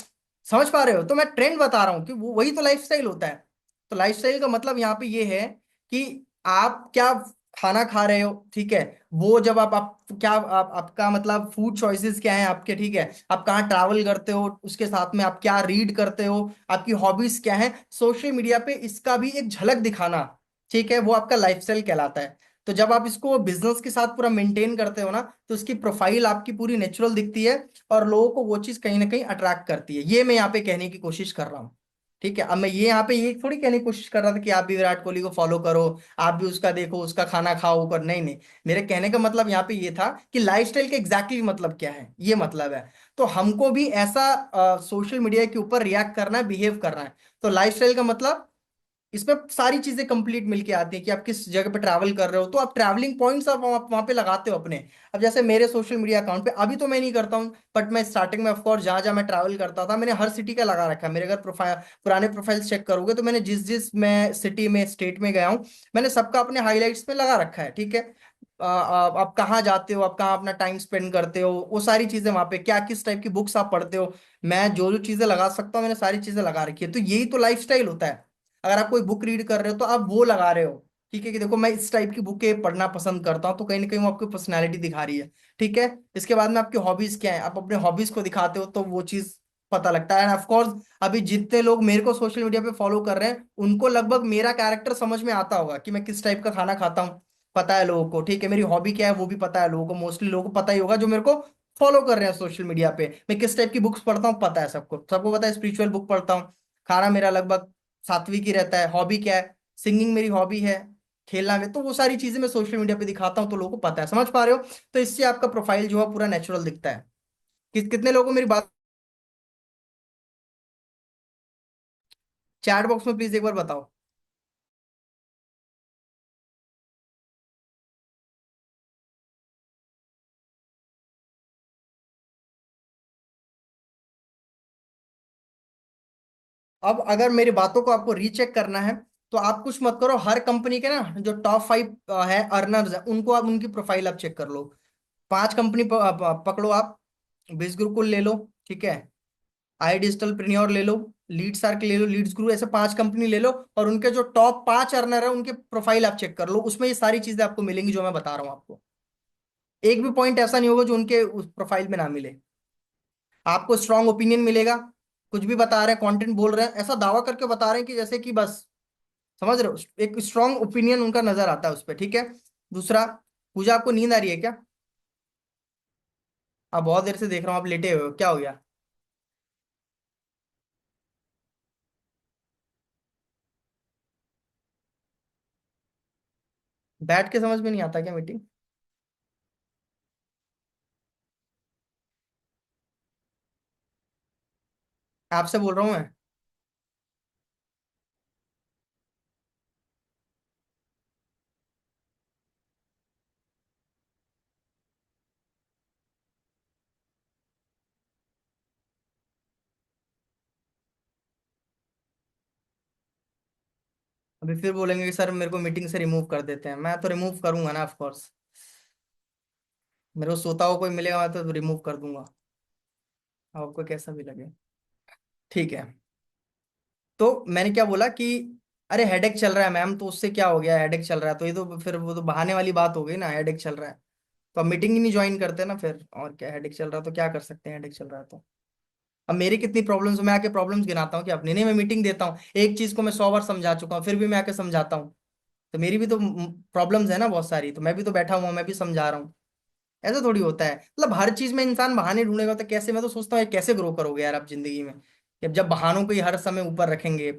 समझ पा रहे हो, तो मैं ट्रेंड बता रहा हूँ कि वो वही तो लाइफस्टाइल होता है। तो लाइफस्टाइल का मतलब यहाँ पे ये है कि आप क्या खाना खा रहे हो, ठीक है, वो जब आप क्या आपका मतलब फूड चॉइसेस क्या है आपके, ठीक है, आप कहाँ ट्रैवल करते हो, उसके साथ में आप क्या रीड करते हो, आपकी हॉबीज क्या है, सोशल मीडिया पे इसका भी एक झलक दिखाना, ठीक है, वो आपका लाइफस्टाइल कहलाता है। तो जब आप इसको बिजनेस के साथ पूरा मेंटेन करते हो ना, तो इसकी प्रोफाइल आपकी पूरी नेचुरल दिखती है, और लोगों को वो चीज कहीं ना कहीं अट्रैक्ट करती है। ये मैं यहाँ पे कहने की कोशिश कर रहा हूँ। ठीक है, अब मैं ये यहाँ पे ये थोड़ी कहने की कोशिश कर रहा था कि आप भी विराट कोहली को फॉलो करो, आप भी उसका देखो, उसका खाना खाओ कर, नहीं नहीं। मेरे कहने का मतलब यहाँ पे ये था कि लाइफस्टाइल का एग्जैक्टली मतलब क्या है, ये मतलब है। तो हमको भी ऐसा सोशल मीडिया के ऊपर रिएक्ट करना है, बिहेव करना है। तो लाइफस्टाइल का मतलब, इसमें सारी चीजें कंप्लीट मिलके आती हैं कि आप किस जगह पे ट्रैवल कर रहे हो, तो आप ट्रैवलिंग पॉइंट्स आप वहाँ पे लगाते हो अपने। अब जैसे मेरे सोशल मीडिया अकाउंट पे अभी तो मैं नहीं करता हूँ, बट मैं स्टार्टिंग में ऑफकोर्स जहाँ जहाँ मैं ट्रैवल करता था, मैंने हर सिटी का लगा रखा है। मेरे अगर प्रोफाइल, पुराने प्रोफाइल्स चेक करोगे तो मैंने जिस जिस मैं सिटी में स्टेट में गया हूँ, मैंने सबका अपने हाईलाइट्स में लगा रखा है। ठीक है, आप कहाँ जाते हो, आप कहाँ अपना टाइम स्पेंड करते हो, वो सारी चीजें वहाँ पे, क्या किस टाइप की बुक्स आप पढ़ते हो, मैं जो जो चीजें लगा सकता हूँ मैंने सारी चीजें लगा रखी है। तो यही तो लाइफस्टाइल होता है। अगर आप कोई बुक रीड कर रहे हो तो आप वो लगा रहे हो, ठीक है, कि देखो मैं इस टाइप की बुकें पढ़ना पसंद करता हूँ, तो कहीं ना कहीं वो आपकी पर्सनैलिटी दिखा रही है। ठीक है, इसके बाद में आपकी हॉबीज क्या है, आप अपने हॉबीज को दिखाते हो तो वो चीज पता लगता है। एंड ऑफ कोर्स अभी जितने लोग मेरे को सोशल मीडिया पे फॉलो कर रहे हैं, उनको लगभग मेरा कैरेक्टर समझ में आता होगा कि मैं किस टाइप का खाना खाता हूँ, पता है लोगों को। ठीक है, मेरी हॉबी क्या है वो भी पता है लोगों को, मोस्टली लोगों को पता ही होगा जो मेरे को फॉलो कर रहे हैं सोशल मीडिया पे। मैं किस टाइप की बुक्स पढ़ता हूँ पता है सबको, सबको पता है स्पिरिचुअल बुक पढ़ता हूँ। खाना मेरा लगभग सात्विक ही रहता है। हॉबी क्या है, सिंगिंग मेरी हॉबी है, खेलना में, तो वो सारी चीजें मैं सोशल मीडिया पे दिखाता हूँ तो लोगों को पता है, समझ पा रहे हो। तो इससे आपका प्रोफाइल जो है पूरा नेचुरल दिखता है। कितने लोगों को मेरी बात, चैट बॉक्स में प्लीज एक बार बताओ। अब अगर मेरी बातों को आपको रीचेक करना है, तो आप कुछ मत करो, हर कंपनी के ना जो टॉप 5 है अर्नर्स है, उनको आप उनकी प्रोफाइल आप चेक कर लो। 5 कंपनी पकड़ो आप, बिज गुरुकुल ले लो, ठीक है, आई डिजिटल प्रीनियोर ले लो, लीड्स आर्क ले लो, लीड्स गुरु, ऐसे 5 कंपनी ले लो, और उनके जो टॉप 5 अर्नर है उनके प्रोफाइल आप चेक कर लो। उसमें ये सारी चीजें आपको मिलेंगी जो मैं बता रहा हूँ आपको। एक भी पॉइंट ऐसा नहीं होगा जो उनके उस प्रोफाइल में ना मिले। आपको स्ट्रांग ओपिनियन मिलेगा, कुछ भी बता रहे हैं, कंटेंट बोल रहे हैं, ऐसा दावा करके बता रहे हैं कि जैसे कि बस, समझ रहे हो, एक स्ट्रांग ओपिनियन उनका नजर आता है उस पर। ठीक है, दूसरा, पूजा आपको नींद आ रही है क्या? आप बहुत देर से देख रहा हूँ आप लेटे हुए हो, क्या हो गया? बैठ के समझ में नहीं आता क्या मीटिंग? आपसे बोल रहा हूँ मैं। अभी फिर बोलेंगे कि सर मेरे को मीटिंग से रिमूव कर देते हैं, मैं तो रिमूव करूंगा ना ऑफ कोर्स। मेरे को सोता हुआ कोई मिलेगा मैं तो रिमूव कर दूंगा, आपको कैसा भी लगे। ठीक है, तो मैंने क्या बोला कि अरे हेडेक चल रहा है मैम, तो उससे क्या हो गया, हेडेक चल रहा है तो ये तो फिर वो तो बहाने वाली बात हो गई ना, हेडेक चल रहा है तो अब मीटिंग ही नहीं ज्वाइन करते ना फिर, और क्या, हेडेक चल रहा है तो क्या कर सकते हैं, हेडेक चल रहा है तो। अब मेरी कितनी प्रॉब्लम्स, मैं आके प्रॉब्लम्स गिनाता हूँ कि अपनी नहीं, मैं मीटिंग देता हूँ, एक चीज को मैं 100 बार समझा चुका हूँ फिर भी मैं आके समझाता हूँ, तो मेरी भी तो प्रॉब्लम्स है ना बहुत सारी, तो मैं भी तो बैठा हुआ हूँ, मैं भी समझा रहा हूँ। ऐसा थोड़ी होता है, मतलब हर चीज में इंसान बहाने ढूंढेगा तो कैसे, मैं तो सोचता हूँ ये कैसे ग्रो करोगे यार आप जिंदगी में, जब बहानों को ही हर समय ऊपर रखेंगे।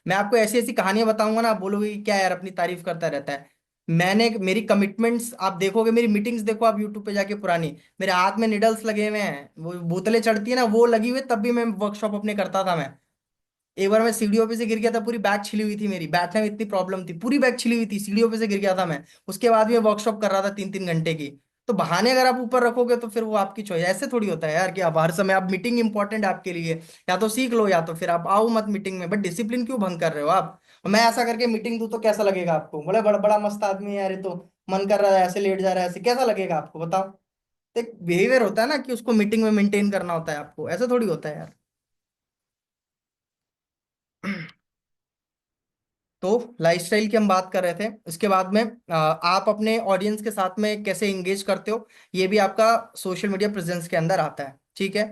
मैं आपको ऐसी ऐसी कहानियां बताऊंगा ना, आप बोलोगे कि क्या यार अपनी तारीफ करता रहता है। मैंने मेरी कमिटमेंट्स आप देखोगे, मेरी मीटिंग्स देखो आप यूट्यूब पे जाके पुरानी, मेरे हाथ में निडल्स लगे हुए हैं, वो बोतलें चढ़ती है ना वो लगी हुई है, तब भी मैं वर्कशॉप अपने करता था मैं। एक बार मैं सीढ़ियों पे से गिर गया था, पूरी बैक छिली हुई थी मेरी, बैठने में इतनी प्रॉब्लम थी, पूरी बैक छिली हुई थी, सीढ़ियों पे से गिर गया था मैं। उसके बाद भी मैं वर्कशॉप कर रहा था 3 3 घंटे की। तो बहाने अगर आप ऊपर रखोगे तो फिर वो आपकी चॉइस, ऐसे थोड़ी होता है यार कि आप हर समय, आप मीटिंग इंपॉर्टेंट है आपके लिए, या तो सीख लो या तो फिर आप आओ मत मीटिंग में, बट डिसिप्लिन क्यों भंग कर रहे हो आप? और मैं ऐसा करके मीटिंग दूं तो कैसा लगेगा आपको? बोले बड़ा बड़ा मस्त आदमी है यार ये तो, मन कर रहा है ऐसे लेट जा रहा है, ऐसे कैसा लगेगा आपको बताओ? एक बिहेवियर होता है ना कि उसको मीटिंग में मेंटेन करना होता है आपको, ऐसा थोड़ी होता है यार। तो लाइफस्टाइल की हम बात कर रहे थे, इसके बाद में आप अपने ऑडियंस के साथ में कैसे इंगेज करते हो, ये भी आपका सोशल मीडिया प्रेजेंस के अंदर आता है। ठीक है,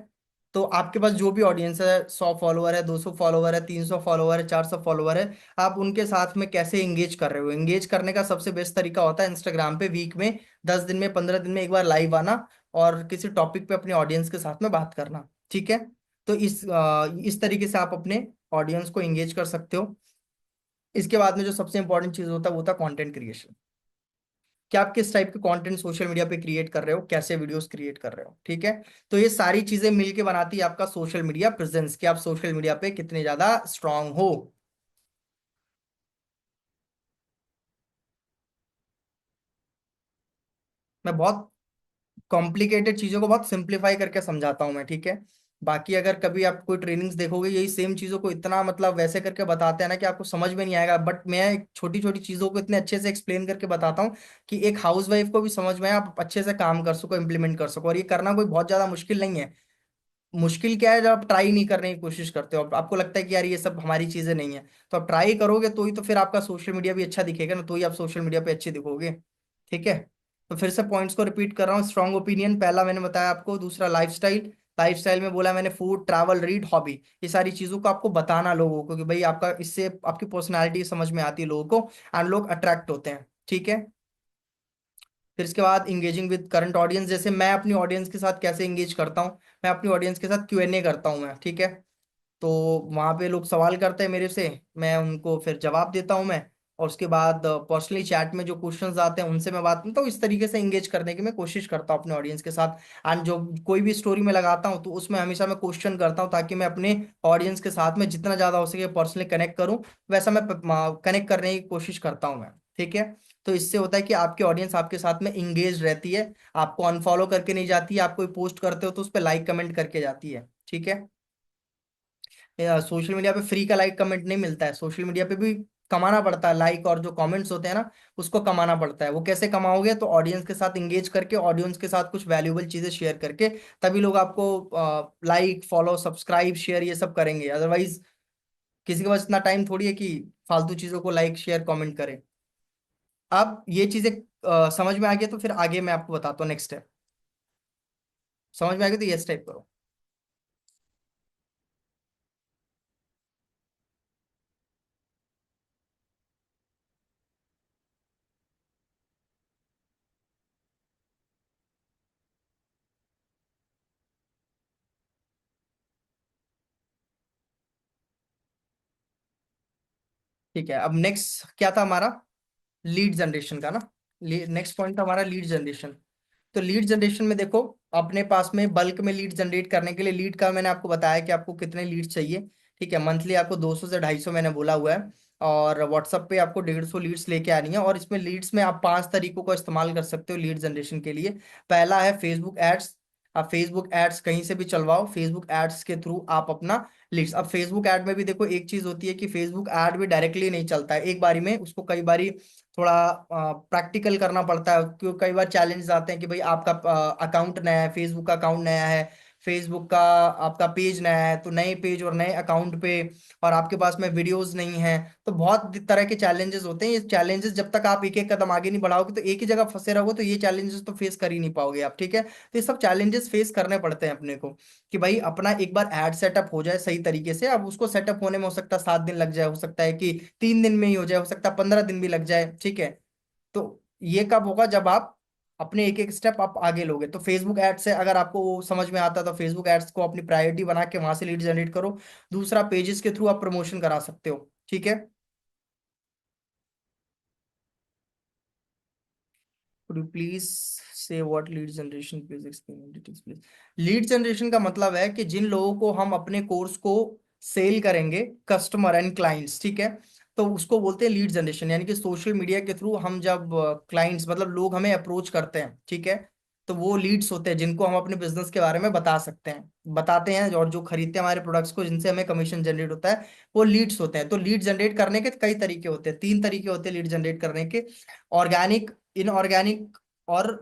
तो आपके पास जो भी ऑडियंस है, 100 फॉलोवर है, 200 फॉलोवर है, 300 फॉलोवर है, 400 फॉलोवर है, आप उनके साथ में कैसे एंगेज कर रहे हो। एंगेज करने का सबसे बेस्ट तरीका होता है इंस्टाग्राम पे वीक में 10 दिन में 15 दिन में एक बार लाइव आना और किसी टॉपिक पे अपने ऑडियंस के साथ में बात करना। ठीक है। तो इस तरीके से आप अपने ऑडियंस को एंगेज कर सकते हो। इसके बाद में जो सबसे इंपॉर्टेंट चीज होता है वो होता है कंटेंट क्रिएशन। कि आप किस टाइप के कंटेंट सोशल मीडिया पे क्रिएट कर रहे हो, कैसे वीडियोस क्रिएट कर रहे हो। ठीक है। तो ये सारी चीजें मिलके बनाती है आपका सोशल मीडिया प्रेजेंस, कि आप सोशल मीडिया पे कितने ज्यादा स्ट्रांग हो। मैं बहुत कॉम्प्लिकेटेड चीजों को बहुत सिंप्लीफाई करके समझाता हूँ मैं। ठीक है। बाकी अगर कभी आप कोई ट्रेनिंग्स देखोगे, यही सेम चीजों को इतना मतलब वैसे करके बताते हैं ना कि आपको समझ में नहीं आएगा, बट मैं छोटी छोटी चीजों को इतने अच्छे से एक्सप्लेन करके बताता हूँ कि एक हाउस वाइफ को भी समझ में आए, आप अच्छे से काम कर सको, इम्प्लीमेंट कर सको। और ये करना कोई बहुत ज्यादा मुश्किल नहीं है। मुश्किल क्या है, जब आप ट्राई नहीं करने की कोशिश करते हो, आपको लगता है कि यार ये सब हमारी चीजें नहीं है। तो आप ट्राई करोगे तो ही तो फिर आपका सोशल मीडिया भी अच्छा दिखेगा ना, तो ही आप सोशल मीडिया पे अच्छे दिखोगे। ठीक है। तो फिर से पॉइंट्स को रिपीट कर रहा हूँ। स्ट्रॉन्ग ओपिनियन पहला मैंने बताया आपको, दूसरा लाइफस्टाइल, लाइफस्टाइल में बोला मैंने फूड, ट्रैवल, रीड, हॉबी। ये सारी चीजों को आपको बताना लोगों को कि भाई आपका इससे आपकी पर्सनैलिटी समझ में आती है लोगों को, एंड लोग अट्रैक्ट होते हैं। ठीक है। फिर इसके बाद इंगेजिंग विद करंट ऑडियंस, जैसे मैं अपनी ऑडियंस के साथ कैसे इंगेज करता हूँ। मैं अपनी ऑडियंस के साथ Q&A करता हूँ मैं। ठीक है। तो वहाँ पे लोग सवाल करते हैं मेरे से, मैं उनको फिर जवाब देता हूँ मैं। और उसके बाद पर्सनली चैट में जो क्वेश्चंस आते हैं उनसे मैं बात करता हूँ। इस तरीके से इंगेज करने की मैं कोशिश करता हूँ अपने ऑडियंस के साथ। एंड जो कोई भी स्टोरी में लगाता हूँ तो उसमें हमेशा मैं क्वेश्चन करता हूँ, ताकि मैं अपने ऑडियंस के साथ में जितना ज़्यादा हो सके पर्सनली कनेक्ट करूँ। वैसा मैं कनेक्ट करने की कोशिश करता हूँ मैं। ठीक है। तो इससे होता है कि आपकी ऑडियंस आपके साथ में इंगेज रहती है, आपको अनफॉलो करके नहीं जाती है, आप कोई पोस्ट करते हो तो उस पर लाइक कमेंट करके जाती है। ठीक है। सोशल मीडिया पे फ्री का लाइक कमेंट नहीं मिलता है, सोशल मीडिया पे भी कमाना पड़ता है। लाइक और जो कमेंट्स होते हैं ना, उसको कमाना पड़ता है। वो कैसे कमाओगे, तो ऑडियंस के साथ इंगेज करके, ऑडियंस के साथ कुछ वैल्यूएबल चीजें शेयर करके, तभी लोग आपको लाइक, फॉलो, सब्सक्राइब, शेयर ये सब करेंगे। अदरवाइज किसी के पास इतना टाइम थोड़ी है कि फालतू चीजों को लाइक, शेयर, कमेंट करे। अब ये चीजें समझ में आ गया तो फिर आगे मैं आपको बताता हूँ नेक्स्ट स्टेप। समझ में आ गया तो ये स्टेप करो। ठीक है। अब नेक्स्ट क्या था हमारा, लीड जनरेशन का ना। नेक्स्ट पॉइंट था हमारा लीड जनरेशन। तो लीड जनरेशन में देखो, अपने पास में बल्क में लीड जनरेट करने के लिए, लीड का मैंने आपको बताया कि आपको कितने लीड चाहिए। ठीक है। मंथली आपको 200 से 250 मैंने बोला हुआ है। और व्हाट्सअप पे आपको 150 लीड्स लेके आनी है। और इसमें लीड्स में आप 5 तरीकों का इस्तेमाल कर सकते हो लीड जनरेशन के लिए। पहला है फेसबुक एड्स। आप फेसबुक एड्स कहीं से भी चलवाओ, फेसबुक एड्स के थ्रू आप अपना लीड्स। अब फेसबुक ऐड में भी देखो एक चीज होती है कि फेसबुक ऐड भी डायरेक्टली नहीं चलता है एक बारी में, उसको कई बारी थोड़ा प्रैक्टिकल करना पड़ता है। क्यों, कई बार चैलेंजेस आते हैं कि भाई आपका अकाउंट नया है, फेसबुक का अकाउंट नया है, फेसबुक का आपका पेज नया है, तो नए पेज और नए अकाउंट पे, और आपके पास में वीडियोस नहीं है। तो बहुत तरह के चैलेंजेस होते हैं। ये चैलेंजेस जब तक आप एक एक कदम आगे नहीं बढ़ाओगे, तो एक ही जगह फंसे रहोगे, तो ये चैलेंजेस तो फेस कर ही नहीं पाओगे आप। ठीक है। तो ये सब चैलेंजेस फेस करने पड़ते हैं अपने को, कि भाई अपना एक बार एड सेटअप हो जाए सही तरीके से। अब उसको सेटअप होने में हो सकता है 7 दिन लग जाए, हो सकता है कि 3 दिन में ही हो जाए, हो सकता है 15 दिन भी लग जाए। ठीक है। तो ये कब होगा, जब आप अपने एक एक स्टेप आप आगे लोगे। तो फेसबुक एड्स से अगर आपको वो समझ में आता है, तो फेसबुक एड्स को अपनी प्रायोरिटी बना के वहां से लीड जनरेट करो। दूसरा, पेजेस के थ्रू आप प्रमोशन करा सकते हो। ठीक है। Could you please say what lead generation please explain in details please। Lead generation का मतलब है कि जिन लोगों को हम अपने कोर्स को सेल करेंगे, कस्टमर एंड क्लाइंट्स। ठीक है। तो उसको बोलते हैं लीड जनरेशन। यानी कि सोशल मीडिया के थ्रू हम जब क्लाइंट्स मतलब लोग हमें अप्रोच करते हैं, ठीक है, तो वो लीड्स होते हैं जिनको हम अपने बिजनेस के बारे में बता सकते हैं, बताते हैं, और जो खरीदते हैं हमारे प्रोडक्ट्स को, जिनसे हमें कमीशन जनरेट होता है, वो लीड्स होते हैं। तो लीड जनरेट करने के कई तरीके होते हैं, 3 तरीके होते हैं लीड जनरेट करने के। ऑर्गेनिक, इनऑर्गेनिक और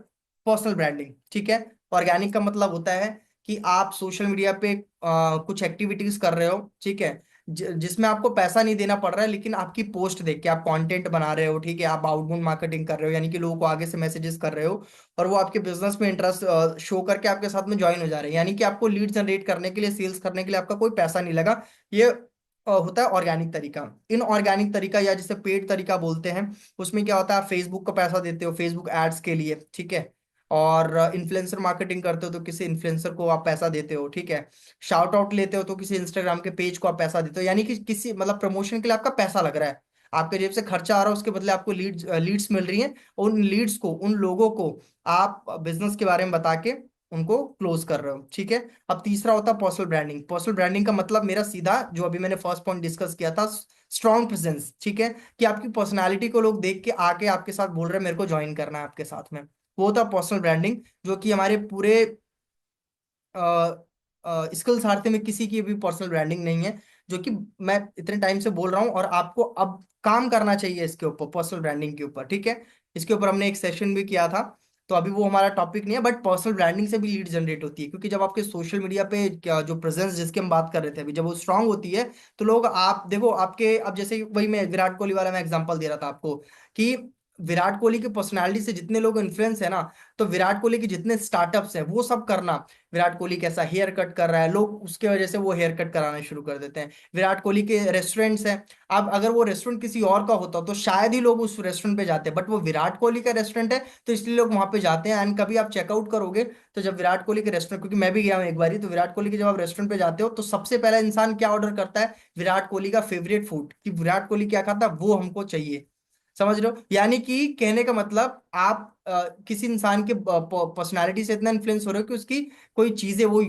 पर्सनल ब्रांडिंग। ठीक है। ऑर्गेनिक का मतलब होता है कि आप सोशल मीडिया पे कुछ एक्टिविटीज कर रहे हो, ठीक है, जिसमें आपको पैसा नहीं देना पड़ रहा है, लेकिन आपकी पोस्ट देख के आप कंटेंट बना रहे हो, ठीक है, आप आउटबाउंड मार्केटिंग कर रहे हो, यानी कि लोगों को आगे से मैसेजेस कर रहे हो, और वो आपके बिजनेस में इंटरेस्ट शो करके आपके साथ में ज्वाइन हो जा रहे हैं, यानी कि आपको लीड जनरेट करने के लिए, सेल्स करने के लिए आपका कोई पैसा नहीं लगा। ये होता है ऑर्गेनिक तरीका। इन ऑर्गेनिक तरीका या जिसे पेड तरीका बोलते हैं, उसमें क्या होता है, आप फेसबुक को पैसा देते हो फेसबुक एड्स के लिए, ठीक है, और इन्फ्लुएंसर मार्केटिंग करते हो तो किसी इन्फ्लुएंसर को आप पैसा देते हो, ठीक है, शाउट आउट लेते हो तो किसी इंस्टाग्राम के पेज को आप पैसा देते हो, यानी कि किसी मतलब प्रमोशन के लिए आपका पैसा लग रहा है, आपके जेब से खर्चा आ रहा है, उसके बदले आपको लीड्स मिल रही हैं, उन लीड्स को, उन लोगों को आप बिजनेस के बारे में बता के उनको क्लोज कर रहे हो, ठीक है। अब तीसरा होता है पर्सनल ब्रांडिंग। पर्सनल ब्रांडिंग का मतलब मेरा सीधा, जो अभी मैंने फर्स्ट पॉइंट डिस्कस किया था, स्ट्रॉन्ग प्रेजेंस, ठीक है, कि आपकी पर्सनालिटी को लोग देख के आके आपके साथ बोल रहे हैं मेरे को ज्वाइन करना है आपके साथ में, वो होता है पर्सनल ब्रांडिंग। जो कि हमारे पूरे स्किल सारथी में किसी की भी पर्सनल ब्रांडिंग नहीं है, जो कि मैं इतने टाइम से बोल रहा हूँ, और आपको अब काम करना चाहिए इसके ऊपर, पर्सनल ब्रांडिंग के ऊपर, ठीक है। इसके ऊपर हमने एक सेशन भी किया था, तो अभी वो हमारा टॉपिक नहीं है, बट पर्सनल ब्रांडिंग से भी लीड जनरेट होती है, क्योंकि जब आपके सोशल मीडिया पे क्या जो प्रेजेंस जिसकी हम बात कर रहे थे अभी, जब वो स्ट्रांग होती है, तो लोग, आप देखो आपके, अब जैसे वही मैं विराट कोहली वाला मैं एग्जांपल दे रहा था आपको, कि विराट कोहली की पर्सनालिटी से जितने लोग इन्फ्लुएंस है ना, तो विराट कोहली के जितने स्टार्टअप्स हैं वो सब करना, विराट कोहली कैसा हेयर कट कर रहा है, लोग उसके वजह से वो हेयर कट कराना शुरू कर देते हैं। विराट कोहली के रेस्टोरेंट्स हैं, अब अगर वो रेस्टोरेंट किसी और का होता तो शायद ही लोग उस रेस्टोरेंट पे जाते, बट वो विराट कोहली का रेस्टोरेंट है तो इसलिए लोग वहां पे जाते हैं। एंड कभी आप चेकआउट करोगे तो जब विराट कोहली के रेस्टोरेंट, क्योंकि मैं भी गया हूँ एक बारी, तो विराट कोहली के जब आप रेस्टोरेंट पे जाते हो तो सबसे पहला इंसान क्या ऑर्डर करता है, विराट कोहली का फेवरेट फूड, कि विराट कोहली क्या खाता है वो हमको चाहिए। समझ रहे हो, यानी कि कहने का मतलब आप किसी इंसान के पर्सनालिटी से इतना इन्फ्लुएंस हो रहे हो कि उसकी कोई चीजें, वो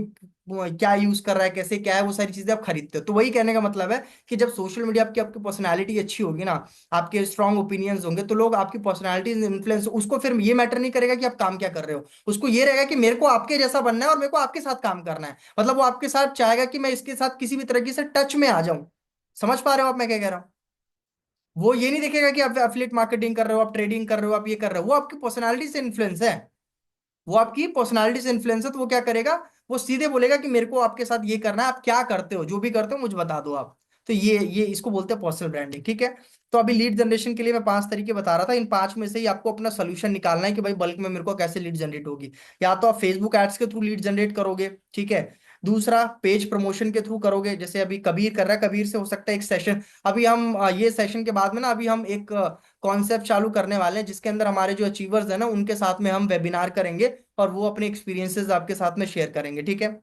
क्या यूज कर रहा है, कैसे क्या है, वो सारी चीजें आप खरीदते हो। तो वही कहने का मतलब है कि जब सोशल मीडिया आपकी आपकी पर्सनालिटी अच्छी होगी ना, आपके स्ट्रांग ओपिनियंस होंगे, तो लोग आपकी पर्सनालिटी इन्फ्लुएंस, उसको फिर ये मैटर नहीं करेगा कि आप काम क्या कर रहे हो, उसको ये रहेगा कि मेरे को आपके जैसा बनना है और मेरे को आपके साथ काम करना है, मतलब वो आपके साथ चाहेगा कि मैं इसके साथ किसी भी तरीके से टच में आ जाऊं। समझ पा रहे हो आप मैं क्या कह रहा हूँ? वो ये नहीं देखेगा कि आप एफिलिएट मार्केटिंग कर रहे हो, आप ट्रेडिंग कर रहे हो, आप ये कर रहे हो, वो आपकी पर्सनालिटी से इन्फ्लुएंस है, वो आपकी पर्सनालिटी से इन्फ्लुएंस है, तो वो क्या करेगा, वो सीधे बोलेगा कि मेरे को आपके साथ ये करना है, आप क्या करते हो, जो भी करते हो मुझे बता दो आप। तो ये इसको बोलते हैं पर्सनल ब्रांडिंग, ठीक है। तो अभी लीड जनरेशन के लिए मैं 5 तरीके बता रहा था, इन 5 में से ही आपको अपना सोल्यूशन निकालना है कि भाई बल्क में मेरे को कैसे लीड जनरेट होगी। या तो आप फेसबुक एड्स के थ्रू लीड जनरेट करोगे, ठीक है। दूसरा, पेज प्रमोशन के थ्रू करोगे, जैसे अभी कबीर कर रहा है, कबीर से हो सकता है एक सेशन, अभी हम ये सेशन के बाद में ना, अभी हम एक कॉन्सेप्ट चालू करने वाले हैं, जिसके अंदर हमारे जो अचीवर्स हैं ना, उनके साथ में हम वेबिनार करेंगे, और वो अपने एक्सपीरियंसेस आपके साथ में शेयर करेंगे, ठीक है।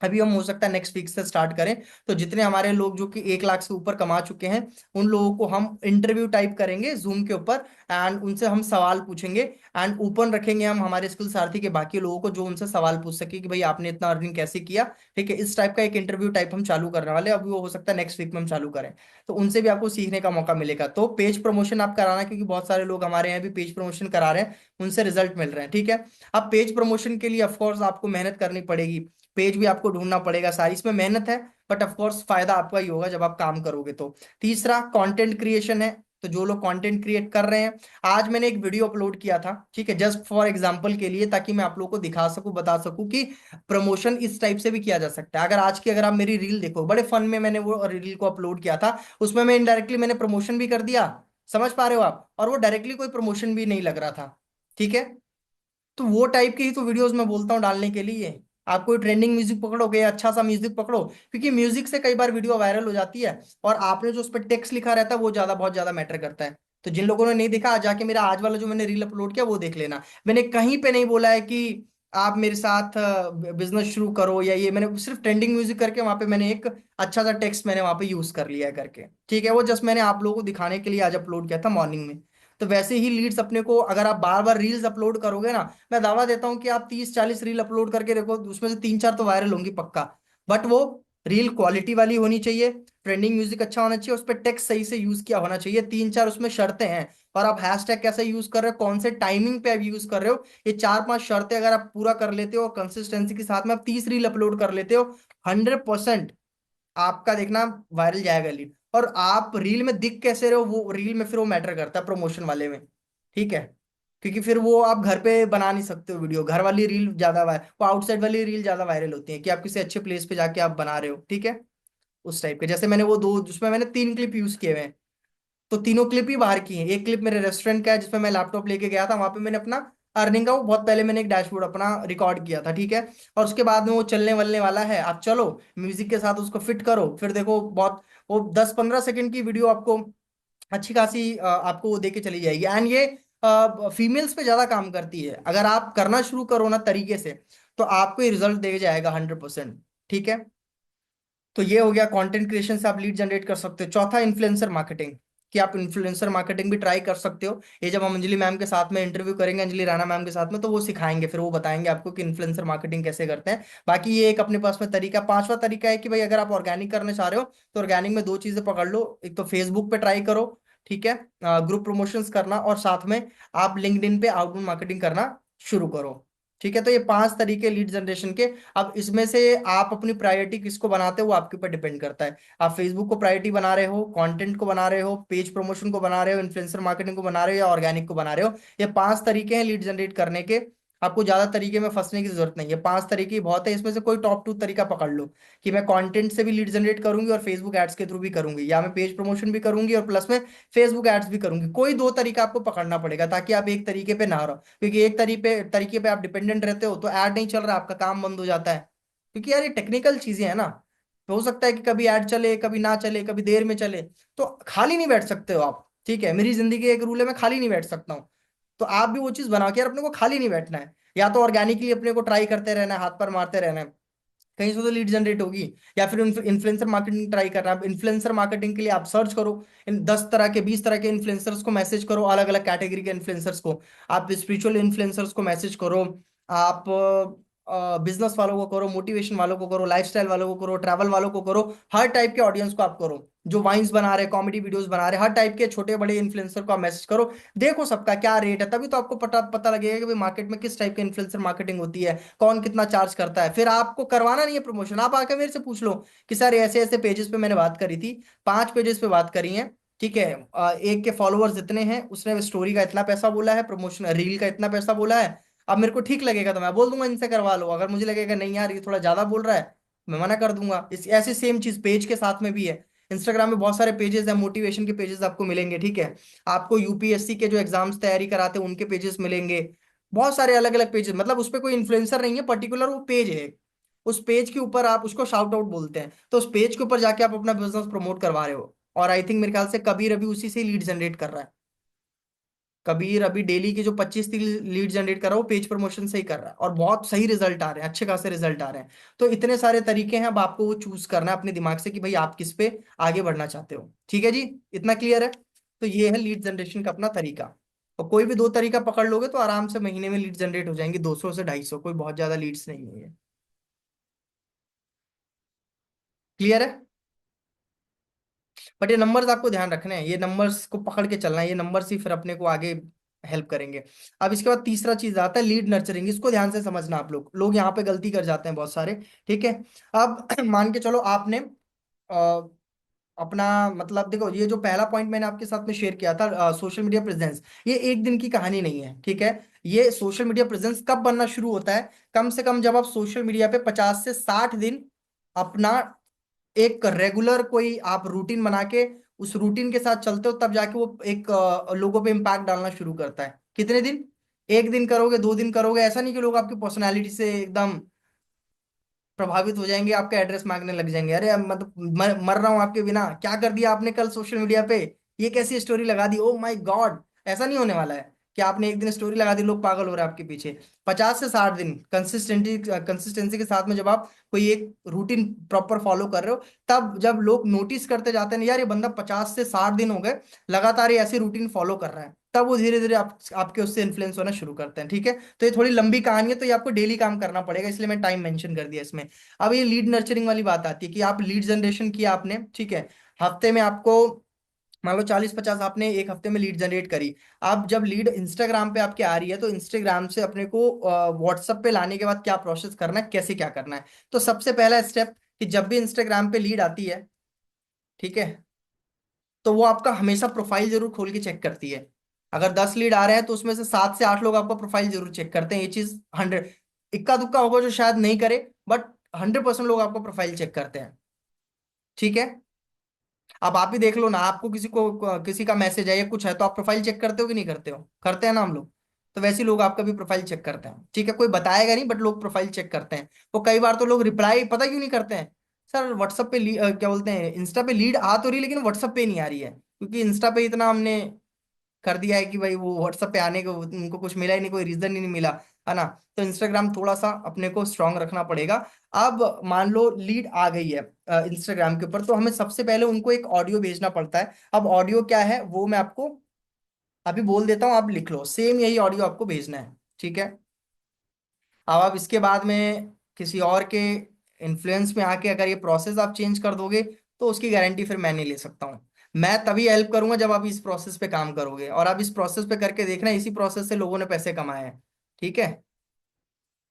अभी हम हो सकता है नेक्स्ट वीक से स्टार्ट करें। तो जितने हमारे लोग जो कि 1 लाख से ऊपर कमा चुके हैं, उन लोगों को हम इंटरव्यू टाइप करेंगे जूम के ऊपर, एंड उनसे हम सवाल पूछेंगे, एंड ओपन रखेंगे हम हमारे स्किल सारथी के बाकी लोगों को, जो उनसे सवाल पूछ सके कि भाई आपने इतना अर्निंग कैसे किया, ठीक है। इस टाइप का एक इंटरव्यू टाइप हम चालू करने वाले हैं, अभी वो हो सकता है नेक्स्ट वीक में हम चालू करें। तो उनसे भी आपको सीखने का मौका मिलेगा। तो पेज प्रमोशन आप कराना, क्योंकि बहुत सारे लोग हमारे यहाँ भी पेज प्रमोशन करा रहे हैं, उनसे रिजल्ट मिल रहे हैं, ठीक है। अब पेज प्रमोशन के लिए ऑफकोर्स आपको मेहनत करनी पड़ेगी, पेज भी आपको ढूंढना पड़ेगा, सारी इसमें मेहनत है, बट ऑफ कोर्स फायदा आपका ही होगा जब आप काम करोगे तो। तीसरा, कंटेंट क्रिएशन है। तो जो लोग कंटेंट क्रिएट कर रहे हैं, आज मैंने एक वीडियो अपलोड किया था, ठीक है, जस्ट फॉर एग्जांपल के लिए, ताकि मैं आप लोगों को दिखा सकूं, बता सकूं कि प्रमोशन इस टाइप से भी किया जा सकता है। अगर आज की अगर आप मेरी रील देखो, बड़े फन में मैंने वो रील को अपलोड किया था, उसमें मैं इनडायरेक्टली मैंने प्रमोशन भी कर दिया, समझ पा रहे हो आप, और वो डायरेक्टली कोई प्रमोशन भी नहीं लग रहा था, ठीक है। तो वो टाइप के ही तो वीडियोस मैं बोलता हूँ डालने के लिए। आप कोई ट्रेंडिंग म्यूजिक पकड़ोगे, अच्छा सा म्यूजिक पकड़ो, क्योंकि म्यूजिक से कई बार वीडियो वायरल हो जाती है, और आपने जो उस पर टेक्स्ट लिखा रहता है वो ज्यादा, बहुत ज्यादा मैटर करता है। तो जिन लोगों ने नहीं देखा, आज जाके मेरा आज वाला जो मैंने रील अपलोड किया वो देख लेना। मैंने कहीं पे नहीं बोला है कि आप मेरे साथ बिजनेस शुरू करो, या ये मैंने सिर्फ ट्रेंडिंग म्यूजिक करके वहां पे मैंने एक अच्छा सा टेक्स्ट मैंने वहां पे यूज कर लिया है करके, ठीक है। वो जस्ट मैंने आप लोगों को दिखाने के लिए आज अपलोड किया था मॉर्निंग में। तो वैसे ही लीड्स अपने को, अगर आप बार बार रील्स अपलोड करोगे ना, मैं दावा देता हूं कि आप 30-40 रील अपलोड करके देखो, उसमें से 3-4 तो वायरल होंगी पक्का। बट वो रील क्वालिटी वाली होनी चाहिए, ट्रेंडिंग म्यूजिक अच्छा होना चाहिए, उस पर टेक्स्ट सही से यूज किया होना चाहिए, 3-4 उसमें शर्तें हैं। और आप हैशटैग कैसे यूज कर रहे हो, कौन से टाइमिंग पे आप यूज कर रहे हो, ये 4-5 शर्तें अगर आप पूरा कर लेते हो, और कंसिस्टेंसी के साथ में आप 30 रील अपलोड कर लेते हो, 100% आपका देखना वायरल जाएगा लीड। और आप रील में दिख कैसे रहे हो, वो रील में फिर वो मैटर करता है प्रमोशन वाले में, ठीक है। क्योंकि फिर वो आप घर पे बना नहीं सकते हो वीडियो, घर वाली रील ज्यादा वो आउटसाइड वाली रील ज्यादा वायरल होती है, कि आप किसी अच्छे प्लेस पे जाके आप बना रहे हो, ठीक है। उस टाइप के। जैसे मैंने वो दो, जिसमें मैंने 3 क्लिप यूज किए हुए हैं, तो तीनों क्लिप ही बाहर की हैं। एक क्लिप मेरे रेस्टोरेंट का है, जिसमें मैं लैपटॉप लेके गया था, वहां पे मैंने अपना अर्निंग का वो बहुत पहले मैंने एक डैशबोर्ड अपना रिकॉर्ड किया था, ठीक है। और उसके बाद में वो चलने वलने वाला है, आप चलो म्यूजिक के साथ उसको फिट करो, फिर देखो बहुत, वो 10-15 सेकंड की वीडियो आपको अच्छी खासी आपको वो देके चली जाएगी। एंड ये फीमेल्स पे ज्यादा काम करती है। अगर आप करना शुरू करो ना तरीके से, तो आपको ये रिजल्ट दे जाएगा 100%। ठीक है, तो ये हो गया कंटेंट क्रिएशन से आप लीड जनरेट कर सकते हो। चौथा, इन्फ्लुएंसर मार्केटिंग, कि आप इन्फ्लुएंसर मार्केटिंग भी ट्राई कर सकते हो। ये जब हम अंजलि मैम के साथ में इंटरव्यू करेंगे, अंजलि राणा मैम के साथ में, तो वो सिखाएंगे, फिर वो बताएंगे आपको कि इन्फ्लुएंसर मार्केटिंग कैसे करते हैं। बाकी ये एक अपने पास में तरीका। पांचवा तरीका है कि भाई अगर आप ऑर्गेनिक करना चाह रहे हो, तो ऑर्गेनिक में दो चीजें पकड़ लो। एक तो फेसबुक पे ट्राई करो, ठीक है, ग्रुप प्रमोशंस करना, और साथ में आप लिंक्डइन पे आउटबाउंड मार्केटिंग करना शुरू करो। ठीक है, तो ये 5 तरीके लीड जनरेशन के। अब इसमें से आप अपनी प्रायोरिटी किसको बनाते हो वो आपके ऊपर डिपेंड करता है। आप फेसबुक को प्रायोरिटी बना रहे हो, कंटेंट को बना रहे हो, पेज प्रमोशन को बना रहे हो, इन्फ्लुएंसर मार्केटिंग को बना रहे हो, या ऑर्गेनिक को बना रहे हो। ये 5 तरीके हैं लीड जनरेट करने के। आपको ज्यादा तरीके में फंसने की जरूरत नहीं है, 5 तरीके ही बहुत है। इसमें से कोई टॉप 2 तरीका पकड़ लो, कि मैं कंटेंट से भी लीड जनरेट करूंगी और फेसबुक एड्स के थ्रू भी करूंगी, या मैं पेज प्रमोशन भी करूंगी और प्लस में फेसबुक एड्स भी करूंगी। कोई 2 तरीका आपको पकड़ना पड़ेगा, ताकि आप एक तरीके पे ना रहो। क्योंकि एक तरीके पे आप डिपेंडेंट रहते हो, तो ऐड नहीं चल रहा, आपका काम बंद हो जाता है। क्योंकि यार ये टेक्निकल चीजें हैं ना, तो हो सकता है कि कभी ऐड चले, कभी ना चले, कभी देर में चले। तो खाली नहीं बैठ सकते हो आप, ठीक है। मेरी जिंदगी एक रूल है, मैं खाली नहीं बैठ सकता हूँ। तो आप भी वो चीज बनाओ कि यार अपने को खाली नहीं बैठना है। या तो ऑर्गेनिकली अपने को ट्राई करते रहना है, हाथ पर मारते रहना है, कहीं से तो लीड जनरेट होगी। या फिर इन्फ्लुएंसर मार्केटिंग ट्राई करना है। इन्फ्लुएंसर मार्केटिंग के लिए आप सर्च करो, इन 10 तरह के 20 तरह के इन्फ्लुएंसर्स को मैसेज करो, अलग अलग कैटेगरी के इन्फ्लुएंसर्स को। आप स्पिरिचुअल इन्फ्लुएंसर्स को मैसेज करो, आप बिजनेस वालों को करो, मोटिवेशन वालों को करो, लाइफस्टाइल वालों को करो, ट्रैवल वालों को करो। हर टाइप के ऑडियंस को आप करो, जो वाइन्स बना रहे, कॉमेडी वीडियोस बना रहे, हर टाइप के छोटे बड़े इन्फ्लुएंसर को आप मैसेज करो। देखो सबका क्या रेट है, तभी तो आपको पता पता लगेगा कि भाई मार्केट में किस टाइप के इन्फ्लुएंसर मार्केटिंग होती है, कौन कितना चार्ज करता है। फिर आपको करवाना नहीं है प्रमोशन, आप आके मेरे से पूछ लो कि सर ऐसे ऐसे पेजेस पे मैंने बात करी थी, 5 पेजेस पे बात करी है, ठीक है, एक के फॉलोअर्स इतने हैं, उसने स्टोरी का इतना पैसा बोला है, प्रमोशन रील का इतना पैसा बोला है। अब मेरे को ठीक लगेगा तो मैं बोल दूंगा इनसे करवा लो, अगर मुझे लगेगा नहीं यार ये थोड़ा ज्यादा बोल रहा है, मैं मना कर दूंगा। इस ऐसे सेम चीज पेज के साथ में भी है। इंस्टाग्राम में बहुत सारे पेजेस हैं, मोटिवेशन के पेजेस आपको मिलेंगे, ठीक है। आपको यूपीएससी के जो एग्जाम्स तैयारी कराते हैं उनके पेजेस मिलेंगे। बहुत सारे अलग अलग पेजेस, मतलब उस पर कोई इन्फ्लुएंसर नहीं है पर्टिकुलर, वो पेज है। उस पेज के ऊपर आप उसको शाउट आउट बोलते हैं, तो उस पेज के ऊपर जाके आप अपना बिजनेस प्रमोट करवा रहे हो। और आई थिंक मेरे ख्याल से कबीर अभी उसी से लीड जनरेट कर रहा है। कबीर अभी डेली के जो 25-30 लीड जनरेट कर रहा है, वो पेज प्रमोशन से ही कर रहा है, और बहुत सही रिजल्ट आ रहे हैं, अच्छे खासे रिजल्ट आ रहे हैं। तो इतने सारे तरीके हैं, अब आपको वो चूज करना है अपने दिमाग से कि भाई आप किस पे आगे बढ़ना चाहते हो। ठीक है जी, इतना क्लियर है। तो ये है लीड जनरेशन का अपना तरीका। और कोई भी 2 तरीका पकड़ लोगे तो आराम से महीने में लीड जनरेट हो जाएंगे 200 से 250, कोई बहुत ज्यादा लीड्स नहीं है ये। क्लियर है। बट ये नंबर्स आपको ध्यान रखने हैं, ये नंबर्स को पकड़ के चलना है, ये नंबर्स ही फिर अपने को आगे हेल्प करेंगे। अब इसके बाद तीसरा चीज आता है लीड नर्चरिंग। इसको ध्यान से समझना, आप लोग लोग यहाँ पे गलती कर जाते हैं बहुत सारे। ठीक है, अब मान के चलो आपने अ, अपना, मतलब देखो ये जो पहला पॉइंट मैंने आपके साथ में शेयर किया था, सोशल मीडिया प्रेजेंस, ये एक दिन की कहानी नहीं है, ठीक है। ये सोशल मीडिया प्रेजेंस कब बनना शुरू होता है? कम से कम जब आप सोशल मीडिया पे 50 से 60 दिन अपना एक रेगुलर कोई आप रूटीन बना के उस रूटीन के साथ चलते हो, तब जाके वो एक लोगों पे इम्पैक्ट डालना शुरू करता है। कितने दिन? एक दिन करोगे, 2 दिन करोगे, ऐसा नहीं कि लोग आपकी पर्सनैलिटी से एकदम प्रभावित हो जाएंगे, आपका एड्रेस मांगने लग जाएंगे, अरे अब मतलब मर रहा हूं आपके बिना, क्या कर दिया आपने कल सोशल मीडिया पे, ये कैसी स्टोरी लगा दी, ओ माय गॉड। ऐसा नहीं होने वाला है कि आपने एक दिन स्टोरी लगा दी लोग पागल हो रहे हैं आपके पीछे। 50 से 60 दिन कंसिस्टेंसी के साथ में जब आप कोई एक रूटीन प्रॉपर फॉलो कर रहे हो, तब जब लोग नोटिस करते जाते हैं यार ये बंदा 50 से 60 दिन हो गए लगातार ये ऐसी रूटीन फॉलो कर रहा है, तब वो धीरे धीरे आपके उससे इन्फ्लुएंस होना शुरू करते हैं। ठीक है, तो ये थोड़ी लंबी कहानी है, तो ये आपको डेली काम करना पड़ेगा, इसलिए मैं टाइम मेंशन कर दिया इसमें। अब ये लीड नर्चरिंग वाली बात आती है कि आप लीड जनरेशन किया आपने, ठीक है, हफ्ते में आपको मान लो 40-50 आपने एक हफ्ते में लीड जनरेट करी। अब जब लीड इंस्टाग्राम पे आपके आ रही है, तो इंस्टाग्राम से अपने को व्हाट्सएप पे लाने के बाद क्या प्रोसेस करना है, कैसे क्या करना है। तो सबसे पहला स्टेप, कि जब भी इंस्टाग्राम पे लीड आती है, ठीक है, तो वो आपका हमेशा प्रोफाइल जरूर खोल के चेक करती है। अगर 10 लीड आ रहे हैं तो उसमें से 7 से 8 लोग आपका प्रोफाइल जरूर चेक करते हैं, ये चीज 100, इक्का दुक्का होगा जो शायद नहीं करे, बट 100% लोग आपका प्रोफाइल चेक करते हैं। ठीक है। अब आप ही देख लो ना, आपको किसी का मैसेज है या कुछ है तो आप प्रोफाइल चेक करते हो कि नहीं करते हो? करते हैं ना हम लोग। तो वैसे ही लोग आपका भी प्रोफाइल चेक करते हैं, ठीक है, कोई बताएगा नहीं बट लोग प्रोफाइल चेक करते हैं। वो कई बार तो लोग रिप्लाई पता क्यों नहीं करते हैं? सर व्हाट्सएप पे क्या बोलते हैं, इंस्टा पे लीड आ तो रही है लेकिन व्हाट्सएप पे नहीं आ रही है, क्योंकि इंस्टा पे इतना हमने कर दिया है कि भाई वो व्हाट्सएप पे आने को उनको कुछ मिला ही नहीं, कोई रीजन ही नहीं मिला, है ना। तो इंस्टाग्राम थोड़ा सा अपने को स्ट्रांग रखना पड़ेगा। अब मान लो लीड आ गई है इंस्टाग्राम के ऊपर, तो हमें सबसे पहले उनको एक ऑडियो भेजना पड़ता है। अब ऑडियो क्या है वो मैं आपको अभी बोल देता हूँ, आप लिख लो, सेम यही ऑडियो आपको भेजना है, ठीक है। अब आप इसके बाद में किसी और के इन्फ्लुएंस में आके अगर ये प्रोसेस आप चेंज कर दोगे तो उसकी गारंटी फिर मैं नहीं ले सकता हूँ। मैं तभी हेल्प करूंगा जब आप इस प्रोसेस पे काम करोगे, और आप इस प्रोसेस पे करके देखना, इसी प्रोसेस से लोगों ने पैसे कमाए हैं, ठीक है।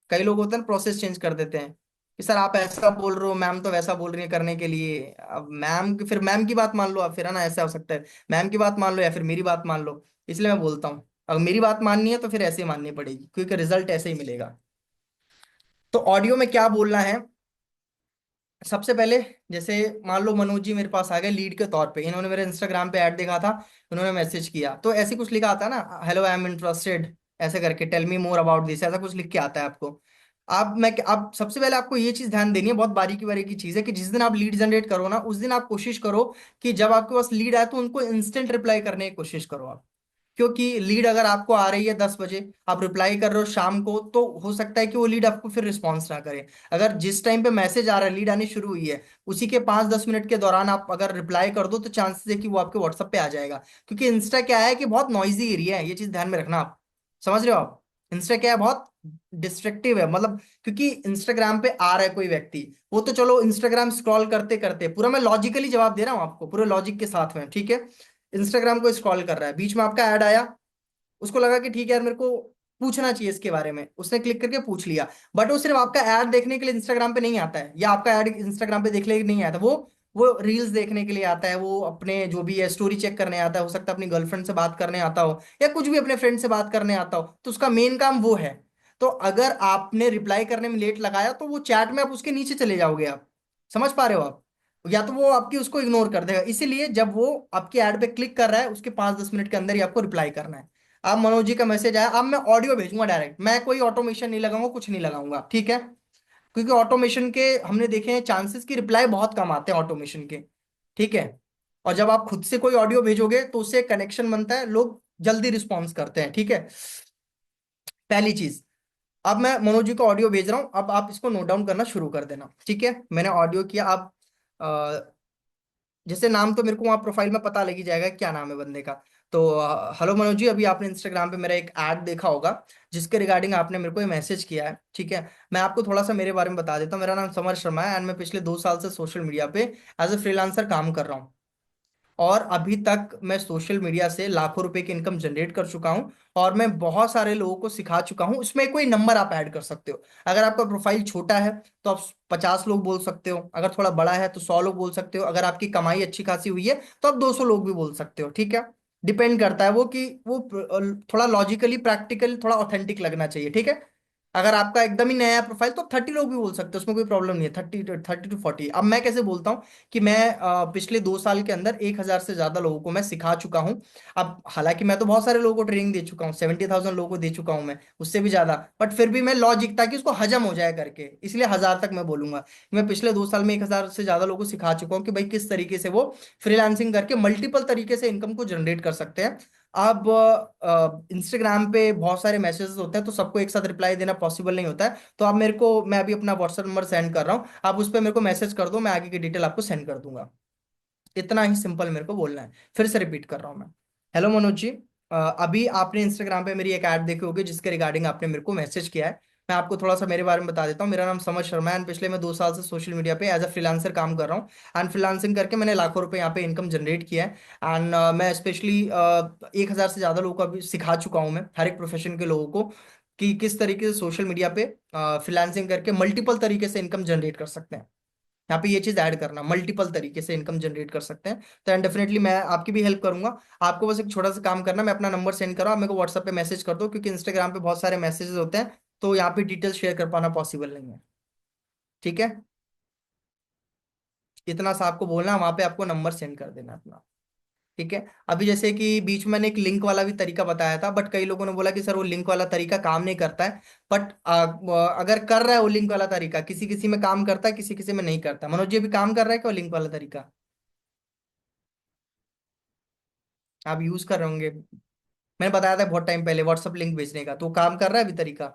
कई लोग होते हैं प्रोसेस चेंज कर देते हैं कि सर आप ऐसा बोल रहे हो, मैम तो वैसा बोल रही है करने के लिए। अब मैम की, फिर मैम की बात मान लो आप, फिर है ना, ऐसा हो सकता है मैम की बात मान लो या फिर मेरी बात मान लो। इसलिए मैं बोलता हूँ अगर मेरी बात माननी है तो फिर ऐसे ही माननी पड़ेगी, क्योंकि रिजल्ट ऐसे ही मिलेगा। तो ऑडियो में क्या बोलना है, सबसे पहले जैसे मान लो मनोज जी मेरे पास आ गए लीड के तौर पे, इन्होंने मेरे इंस्टाग्राम पे ऐड देखा था, इन्होंने मैसेज किया, तो ऐसे कुछ लिखा आता है ना, हेलो आई एम इंटरेस्टेड, ऐसे करके tell me more about this, ऐसा कुछ लिख के आता है आपको। अब सबसे पहले आपको ये चीज ध्यान देनी है, बहुत बारीकी बारीकी चीज है, कि जिस दिन आप लीड जनरेट करो ना उस दिन आप कोशिश करो कि जब आपके पास लीड आए तो उनको इंस्टेंट रिप्लाई करने की कोशिश करो आप। क्योंकि लीड अगर आपको आ रही है 10 बजे, आप रिप्लाई कर रहे हो शाम को, तो हो सकता है कि वो लीड आपको फिर रिस्पॉन्स ना करे। अगर जिस टाइम पे मैसेज आ रहा है, लीड आनी शुरू हुई है, उसी के 5-10 मिनट के दौरान आप अगर रिप्लाई कर दो तो चांसेस है कि वो आपके व्हाट्सएप पे आ जाएगा। क्योंकि इंस्टा क्या है कि बहुत नॉइजी एरिया है, ये चीज ध्यान में रखना आप। समझ रहे हो आप? इंस्टा क्या है, बहुत डिस्ट्रक्टिव है, मतलब क्योंकि इंस्टाग्राम पे आ रहा है कोई व्यक्ति, वो तो चलो इंस्टाग्राम स्क्रॉल करते करते, पूरा मैं लॉजिकली जवाब दे रहा हूँ आपको, पूरे लॉजिक के साथ में, ठीक है। इंस्टाग्राम को स्क्रॉल कर रहा है, बीच में आपका ऐड आया, उसको लगा कि ठीक है यार मेरे को पूछना चाहिए इसके बारे में, उसने क्लिक करके पूछ लिया। बट वो सिर्फ आपका ऐड देखने के लिए इंस्टाग्राम पे नहीं आता है, या आपका ऐड इंस्टाग्राम पे देखने के लिए नहीं आता, वो रील्स देखने के लिए आता है, वो अपने जो भी है स्टोरी चेक करने आता है, हो सकता है अपनी गर्लफ्रेंड से बात करने आता हो या कुछ भी अपने फ्रेंड से बात करने आता हो, तो उसका मेन काम वो है। तो अगर आपने रिप्लाई करने में लेट लगाया तो वो चैट में आप उसके नीचे चले जाओगे आप। समझ पा रहे हो आप? या तो वो आपकी उसको इग्नोर कर देगा, इसीलिए जब वो आपकी ऐड पे क्लिक कर रहा है उसके 5-10 मिनट के अंदर ही आपको रिप्लाई करना है। अब मनोज जी का मैसेज आया, अब मैं ऑडियो भेजूंगा डायरेक्ट, मैं कोई ऑटोमेशन नहीं लगाऊंगा, कुछ नहीं लगाऊंगा, ठीक है। क्योंकि ऑटोमेशन के हमने देखे हैं चांसेस की रिप्लाई बहुत कम आते हैं ऑटोमेशन के, ठीक है। और जब आप खुद से कोई ऑडियो भेजोगे तो उससे कनेक्शन बनता है, लोग जल्दी रिस्पॉन्स करते हैं, ठीक है। पहली चीज, अब मैं मनोज जी को ऑडियो भेज रहा हूं, अब आप इसको नोट डाउन करना शुरू कर देना, ठीक है। मैंने ऑडियो किया, अब जैसे नाम तो मेरे को वहाँ प्रोफाइल में पता लग ही जाएगा क्या नाम है बंदे का। तो हेलो मनोज जी, अभी आपने इंस्टाग्राम पे मेरा एक ऐड देखा होगा जिसके रिगार्डिंग आपने मेरे को ये मैसेज किया है, ठीक है। मैं आपको थोड़ा सा मेरे बारे में बता देता हूँ, मेरा नाम समर शर्मा है एंड मैं पिछले 2 साल से सोशल मीडिया पे एज ए फ्रीलांसर काम कर रहा हूँ। और अभी तक मैं सोशल मीडिया से लाखों रुपए की इनकम जनरेट कर चुका हूं, और मैं बहुत सारे लोगों को सिखा चुका हूं। उसमें कोई नंबर आप ऐड कर सकते हो, अगर आपका प्रोफाइल छोटा है तो आप 50 लोग बोल सकते हो, अगर थोड़ा बड़ा है तो 100 लोग बोल सकते हो, अगर आपकी कमाई अच्छी खासी हुई है तो आप 200 लोग भी बोल सकते हो, ठीक है। डिपेंड करता है वो कि वो थोड़ा लॉजिकली प्रैक्टिकल थोड़ा ऑथेंटिक लगना चाहिए, ठीक है। अगर आपका एकदम ही नया प्रोफाइल तो 30 लोग भी बोल सकते हो, उसमें कोई प्रॉब्लम नहीं है, 30 टू 40। अब मैं कैसे बोलता हूँ कि मैं पिछले 2 साल के अंदर 1,000 से ज्यादा लोगों को मैं सिखा चुका हूँ। अब हालांकि मैं तो बहुत सारे लोगों को ट्रेनिंग दे चुका हूँ, 70,000 लोगों को दे चुका हूँ मैं, उससे भी ज्यादा, बट फिर भी मैं लॉजिक ताकि उसको हजम हो जाए करके, इसलिए 1,000 तक मैं बोलूंगा। मैं पिछले 2 साल में 1,000 से ज्यादा लोगों को सिखा चुका हूँ कि भाई किस तरीके से वो फ्रीलांसिंग करके मल्टीपल तरीके से इनकम को जनरेट कर सकते हैं। अब इंस्टाग्राम पे बहुत सारे मैसेजेस होते हैं तो सबको एक साथ रिप्लाई देना पॉसिबल नहीं होता है, तो आप मेरे को, मैं अभी अपना व्हाट्सएप नंबर सेंड कर रहा हूँ, आप उस पर मेरे को मैसेज कर दो, मैं आगे की डिटेल आपको सेंड कर दूंगा। इतना ही सिंपल मेरे को बोलना है। फिर से रिपीट कर रहा हूँ मैं। हेलो मनोज जी, अभी आपने इंस्टाग्राम पे मेरी एक ऐड देखी होगी जिसके रिगार्डिंग आपने मेरे को मैसेज किया है। मैं आपको थोड़ा सा मेरे बारे में बता देता हूँ, मेरा नाम समर शर्मा है एंड पिछले मैं 2 साल से सोशल मीडिया पे एज अ फ्रीलांसर काम कर रहा हूँ। एंड फ्रीलांसिंग करके मैंने लाखों रुपए यहाँ पे इनकम जनरेट किया है। एंड मैं स्पेशली 1,000 से ज़्यादा लोगों को अभी सिखा चुका हूँ मैं, हर एक प्रोफेशन के लोगों को, कि किस तरीके से सोशल मीडिया पे फ्रीलांसिंग करके मल्टीपल तरीके से इनकम जनरेट कर सकते हैं। यहाँ पे ये चीज ऐड करना, मल्टीपल तरीके से इनकम जनरेट कर सकते हैं। तो एंड डेफिनेटली मैं आपकी भी हेल्प करूंगा। आपको बस एक छोटा सा काम करना, मैं अपना नंबर सेंड करो, आप मेरे को व्हाट्सएप पे मैसेज कर दो, क्योंकि इंस्टाग्राम पे बहुत सारे मैसेजेस होते हैं तो यहाँ पे डिटेल्स शेयर कर पाना पॉसिबल नहीं है, ठीक है। इतना सा आपको बोलना, वहां पे आपको नंबर सेंड कर देना अपना। ठीक है। अभी जैसे कि बीच में मैंने एक लिंक वाला भी तरीका बताया था, बट कई लोगों ने बोला कि सर वो लिंक वाला तरीका काम नहीं करता है। बट अगर कर रहा है वो लिंक वाला तरीका, किसी किसी में काम करता है, किसी किसी में नहीं करता। मनोज जी, अभी काम कर रहा है क्या वो लिंक वाला तरीका? आप यूज कर रहे होंगे। मैंने बताया था बहुत टाइम पहले व्हाट्सअप लिंक भेजने का, तो वो काम कर रहा है अभी तरीका?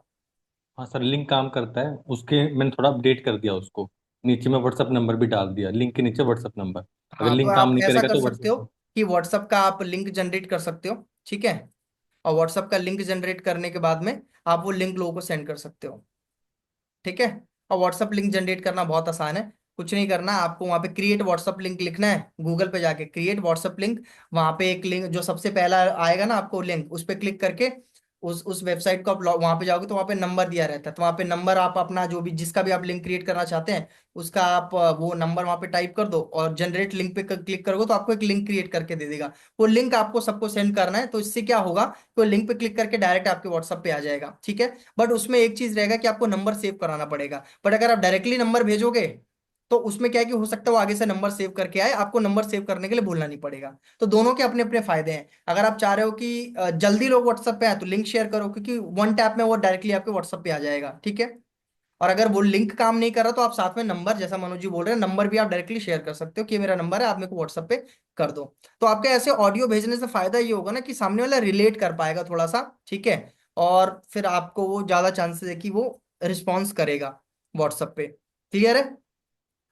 हाँ सर, लिंक काम करता है उसके, मैंने थोड़ा अपडेट कर दिया उसको। नीचे में व्हाट्सअप नंबर भी डाल दिया, लिंक के नीचे व्हाट्सअप नंबर। अगर हाँ, तो लिंक काम आप नहीं ऐसा करेगा कर तो सकते हो व्हाट्सएप। कि व्हाट्सअप का आप लिंक जनरेट कर सकते हो। ठीक है। और व्हाट्सअप का लिंक जनरेट करने के बाद में आप वो लिंक लोगों को सेंड कर सकते हो। ठीक है। और व्हाट्सअप लिंक जनरेट करना बहुत आसान है। कुछ नहीं करना, आपको वहां पे क्रिएट व्हाट्सअप लिंक लिखना है, गूगल पे जाके क्रिएट व्हाट्सअप लिंक। वहां पे एक लिंक जो सबसे पहला आएगा ना आपको लिंक, उस पर क्लिक करके उस वेबसाइट को आप वहां पे जाओगे तो वहां पे नंबर दिया रहता है। तो वहां पे नंबर आप अपना जो भी जिसका भी आप लिंक क्रिएट करना चाहते हैं उसका आप वो नंबर वहां पे टाइप कर दो और जनरेट लिंक पे क्लिक करोगे तो आपको एक लिंक क्रिएट करके दे देगा। वो लिंक आपको सबको सेंड करना है। तो इससे क्या होगा कि वो लिंक पे क्लिक करके डायरेक्ट आपके व्हाट्सएप पे आ जाएगा। ठीक है। बट उसमें एक चीज रहेगा कि आपको नंबर सेव कराना पड़ेगा। बट अगर आप डायरेक्टली नंबर भेजोगे तो उसमें क्या है कि हो सकता है वो आगे से नंबर सेव करके आए, आपको नंबर सेव करने के लिए भूलना नहीं पड़ेगा। तो दोनों के अपने अपने फायदे हैं। अगर आप चाह रहे हो कि जल्दी लोग व्हाट्सएप पे आए तो लिंक शेयर करो, क्योंकि वन टैप में वो डायरेक्टली आपके व्हाट्सएप पे आ जाएगा। ठीक है। और अगर वो लिंक काम नहीं कर रहा तो आप साथ में नंबर, जैसा मनोज जी बोल रहे हैं, नंबर भी आप डायरेक्टली शेयर कर सकते हो कि ये मेरा नंबर है, आप मेरे को व्हाट्सएप पे कर दो। तो आपके ऐसे ऑडियो भेजने से फायदा ये होगा ना कि सामने वाला रिलेट कर पाएगा थोड़ा सा। ठीक है। और फिर आपको वो ज्यादा चांसेस है कि वो रिस्पॉन्स करेगा व्हाट्सएप पे। क्लियर है?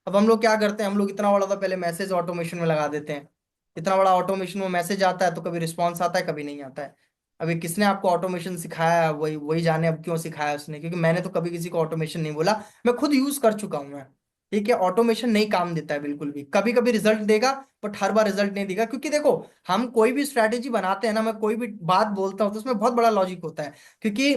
अब हम लोग क्या करते हैं, हम लोग इतना बड़ा तो पहले मैसेज ऑटोमेशन में लगा देते हैं। इतना बड़ा ऑटोमेशन में मैसेज आता है तो कभी रिस्पॉन्स आता है, कभी नहीं आता है। अभी किसने आपको ऑटोमेशन सिखाया है, वही वही जाने अब क्यों सिखाया उसने, क्योंकि मैंने तो कभी किसी को ऑटोमेशन नहीं बोला। मैं खुद यूज कर चुका हूं मैं। ठीक है। ऑटोमेशन नहीं काम देता है बिल्कुल भी, कभी कभी रिजल्ट देगा बट हर बार रिजल्ट नहीं देगा। क्योंकि देखो, हम कोई भी स्ट्रैटेजी बनाते हैं ना, मैं कोई भी बात बोलता हूँ तो उसमें बहुत बड़ा लॉजिक होता है। क्योंकि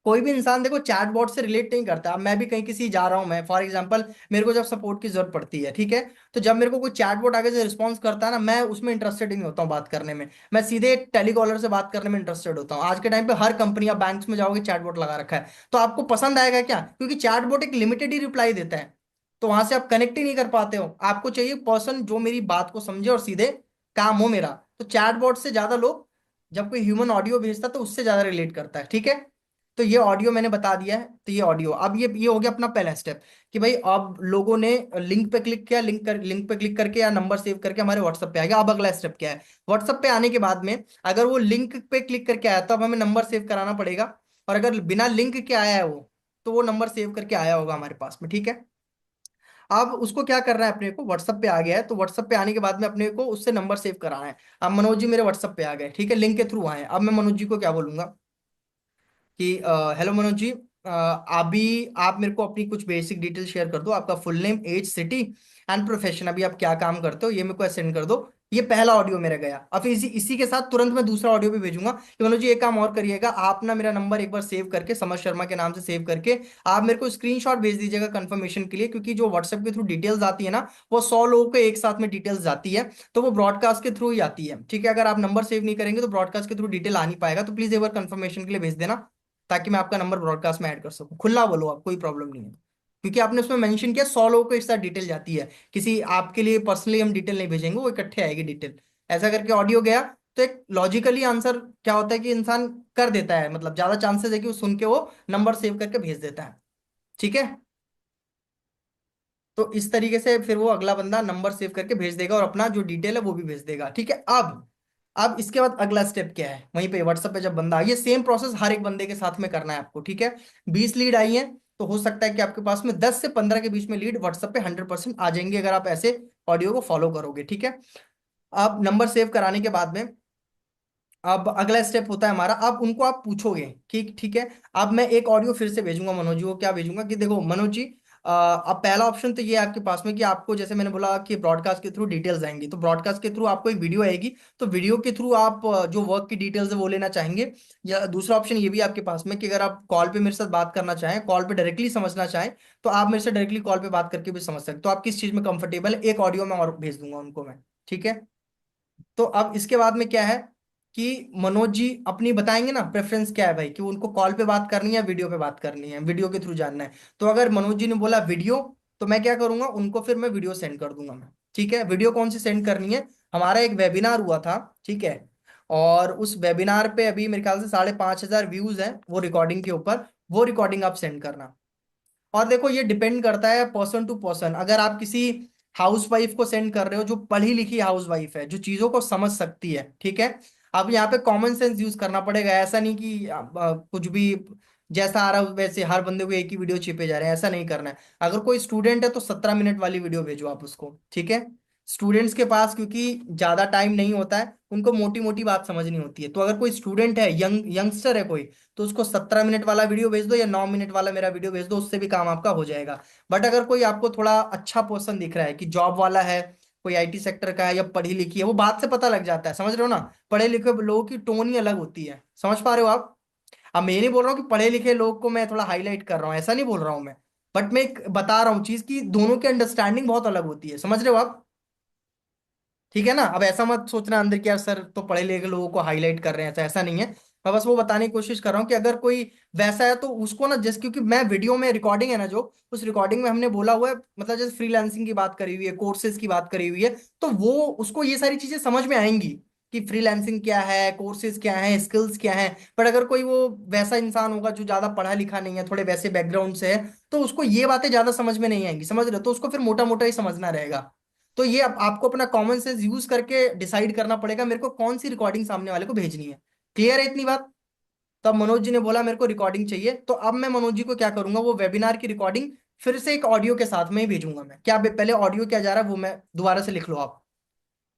कोई भी इंसान देखो चैटबॉट से रिलेट नहीं करता। अब मैं भी कहीं किसी जा रहा हूँ, मैं फॉर एग्जांपल मेरे को जब सपोर्ट की जरूरत पड़ती है, ठीक है, तो जब मेरे को कोई चैटबॉट आगे से रिस्पॉन्स करता है ना, मैं उसमें इंटरेस्टेड नहीं होता हूँ बात करने में। मैं सीधे टेलीकॉलर से बात करने में इंटरेस्टेड होता हूँ। आज के टाइम पे हर कंपनी, आप बैंक्स में जाओगे चैटबॉट लगा रखा है। तो आपको पसंद आएगा क्या? क्योंकि चैटबॉट एक लिमिटेड ही रिप्लाई देता है। तो वहां से आप कनेक्ट ही नहीं कर पाते हो। आपको चाहिए पर्सन जो मेरी बात को समझे और सीधे काम हो मेरा। तो चैटबॉट से ज्यादा लोग, जब कोई ह्यूमन ऑडियो भेजता है तो उससे ज्यादा रिलेट करता है। ठीक है। तो ये ऑडियो मैंने बता दिया है। तो ये ऑडियो, अब ये हो गया अपना पहला स्टेप कि भाई अब लोगों ने लिंक पे क्लिक किया, लिंक पे क्लिक करके या नंबर सेव करके हमारे व्हाट्सएप पे आ गया। अब अगला स्टेप क्या है? व्हाट्सएप पे आने के बाद में अगर वो लिंक पे क्लिक करके आया तो अब हमें नंबर सेव कराना पड़ेगा। और अगर बिना लिंक के आया है वो, तो वो नंबर सेव करके आया होगा हमारे पास में। ठीक है। अब उसको क्या करना है, अपने को व्हाट्सएप पे आ गया है तो व्हाट्सएप पे आने के बाद में अपने को उससे नंबर सेव कराना है। अब मनोज जी मेरे व्हाट्सएप पे आ गए, ठीक है, लिंक के थ्रू आए। अब मैं मनोज जी को क्या बोलूंगा कि हेलो मनोज जी, अभी आप मेरे को अपनी कुछ बेसिक डिटेल शेयर कर दो, आपका full name, age, city and profession, अभी आप क्या काम करते हो, ये मेरे को सेंड कर दो। ये पहला ऑडियो मेरा गया। अब इसी इसी के साथ तुरंत मैं दूसरा ऑडियो भी भेजूंगा कि मनोज जी एक काम और करिएगा, आप ना मेरा नंबर एक बार सेव करके, समर शर्मा के नाम से सेव करके, आप मेरे को स्क्रीनशॉट भेज दीजिएगा कंफर्मेशन के लिए। क्योंकि जो व्हाट्सएप के थ्रू डिटेल्स आती है ना, वो 100 लोगों को एक साथ में डिटेल्स जाती है। तो वो ब्रॉडकास्ट के थ्रू ही आती है। ठीक है। अगर आप नंबर सेव नहीं करेंगे तो ब्रॉडकास्ट के थ्रू डिटेल आ नहीं पाएगा। तो प्लीज एक बार कंफर्मेशन के लिए भेज देना, ताकि मैं आपका नंबर ब्रॉडकास्ट में ऐड कर सकूं। खुला बोलो आप, कोई प्रॉब्लम नहीं है। क्योंकि आपने उसमें मेंशन किया 100 लोगों को एक साथ डिटेल जाती है। किसी आपके लिए पर्सनली हम डिटेल नहीं भेजेंगे, वो इकट्ठे आएगी डिटेल। ऐसा करके ऑडियो गया। तो एक लॉजिकली आंसर क्या होता है कि इंसान कर देता है, मतलब ज्यादा चांसेस है कि वो सुन के वो नंबर सेव करके भेज देता है। ठीक है। तो इस तरीके से फिर वो अगला बंदा नंबर सेव करके भेज देगा और अपना जो डिटेल है वो भी भेज देगा। ठीक है। अब इसके बाद अगला स्टेप क्या है, वहीं पे व्हाट्सएप पे जब बंदा, ये सेम प्रोसेस हर एक बंदे के साथ में करना है आपको। ठीक है। 20 लीड आई है तो हो सकता है कि आपके पास में 10 से 15 के बीच में लीड व्हाट्सएप पे 100% आ जाएंगे, अगर आप ऐसे ऑडियो को फॉलो करोगे। ठीक है। अब नंबर सेव कराने के बाद में अब अगला स्टेप होता है हमारा, अब उनको आप पूछोगे कि ठीक है। अब मैं एक ऑडियो फिर से भेजूंगा मनोज जी को, क्या भेजूंगा कि देखो मनोज जी, अब पहला ऑप्शन तो ये है आपके पास में कि आपको, जैसे मैंने बोला कि ब्रॉडकास्ट के थ्रू डिटेल्स आएंगी, तो ब्रॉडकास्ट के थ्रू आपको एक वीडियो आएगी। तो वीडियो के थ्रू आप जो वर्क की डिटेल्स है वो लेना चाहेंगे। या दूसरा ऑप्शन ये भी है आपके पास में कि अगर आप कॉल पे मेरे साथ बात करना चाहें, कॉल पे डायरेक्टली समझना चाहें, तो आप मेरे से डायरेक्टली कॉल पे बात करके भी समझ सकते हो। तो आप किस चीज में कंफर्टेबल है, एक ऑडियो में और भेज दूंगा उनको मैं। ठीक है। तो अब इसके बाद में क्या है कि मनोज जी अपनी बताएंगे ना प्रेफरेंस क्या है भाई, कि उनको कॉल पे बात करनी है, वीडियो पे बात करनी है, वीडियो के थ्रू जानना है। तो अगर मनोज जी ने बोला वीडियो, तो मैं क्या करूंगा, उनको फिर मैं वीडियो सेंड कर दूंगा मैं। ठीक है, वीडियो कौन सी सेंड करनी है? हमारा एक वेबिनार हुआ था, ठीक है, और उस वेबिनार पे अभी मेरे ख्याल से 5,500 व्यूज हैं वो रिकॉर्डिंग के ऊपर। वो रिकॉर्डिंग आप सेंड करना। और देखो ये डिपेंड करता है पर्सन टू पर्सन। अगर आप किसी हाउस वाइफ को सेंड कर रहे हो जो पढ़ी लिखी हाउस वाइफ है, जो चीजों को समझ सकती है, ठीक है, अब यहाँ पे कॉमन सेंस यूज करना पड़ेगा। ऐसा नहीं कि कुछ भी जैसा आ रहा है वैसे हर बंदे को एक ही वीडियो छिपे जा रहे हैं, ऐसा नहीं करना है। अगर कोई स्टूडेंट है तो 17 मिनट वाली वीडियो भेजो आप उसको, ठीक है। स्टूडेंट्स के पास क्योंकि ज्यादा टाइम नहीं होता है, उनको मोटी मोटी बात समझनी होती है। तो अगर कोई स्टूडेंट है, यंगस्टर है कोई, तो उसको 17 मिनट वाला वीडियो भेज दो या 9 मिनट वाला मेरा वीडियो भेज दो, उससे भी काम आपका हो जाएगा। बट अगर कोई आपको थोड़ा अच्छा पर्सन दिख रहा है कि जॉब वाला है, कोई आईटी सेक्टर का है या पढ़ी लिखी है, वो बात से पता लग जाता है, समझ रहे हो ना। पढ़े लिखे लोगों की टोन ही अलग होती है, समझ पा रहे हो आप। अब मैं नहीं बोल रहा हूँ कि पढ़े लिखे लोग को मैं थोड़ा हाईलाइट कर रहा हूँ, ऐसा नहीं बोल रहा हूँ मैं। बट मैं एक बता रहा हूँ चीज की दोनों की अंडरस्टैंडिंग बहुत अलग होती है, समझ रहे हो आप। ठीक है ना। अब ऐसा मत सोचना अंदर कि यार सर तो पढ़े लिखे लोगों को हाईलाइट कर रहे हैं, ऐसा ऐसा नहीं है। मैं बस वो बताने की कोशिश कर रहा हूँ कि अगर कोई वैसा है तो उसको ना, जैसे क्योंकि मैं वीडियो में रिकॉर्डिंग है ना, जो उस रिकॉर्डिंग में हमने बोला हुआ है, मतलब जैसे फ्रीलांसिंग की बात करी हुई है, कोर्सेज की बात करी हुई है, तो वो उसको ये सारी चीजें समझ में आएंगी कि फ्रीलांसिंग क्या है, कोर्सेज क्या है, स्किल्स क्या है। पर अगर कोई वो वैसा इंसान होगा जो ज्यादा पढ़ा लिखा नहीं है, थोड़े वैसे बैकग्राउंड से है, तो उसको ये बातें ज्यादा समझ में नहीं आएंगी, समझ रहे हो, तो उसको फिर मोटा मोटा ही समझना रहेगा। तो ये आपको अपना कॉमन सेंस यूज करके डिसाइड करना पड़ेगा मेरे को कौन सी रिकॉर्डिंग सामने वाले को भेजनी है। क्लियर है इतनी बात? तब मनोज जी ने बोला मेरे को रिकॉर्डिंग चाहिए, तो अब मैं मनोज जी को क्या करूंगा, वो वेबिनार की रिकॉर्डिंग फिर से एक ऑडियो के साथ में ही भेजूंगा मैं। क्या पहले ऑडियो क्या जा रहा है वो मैं दोबारा से लिख लो आप।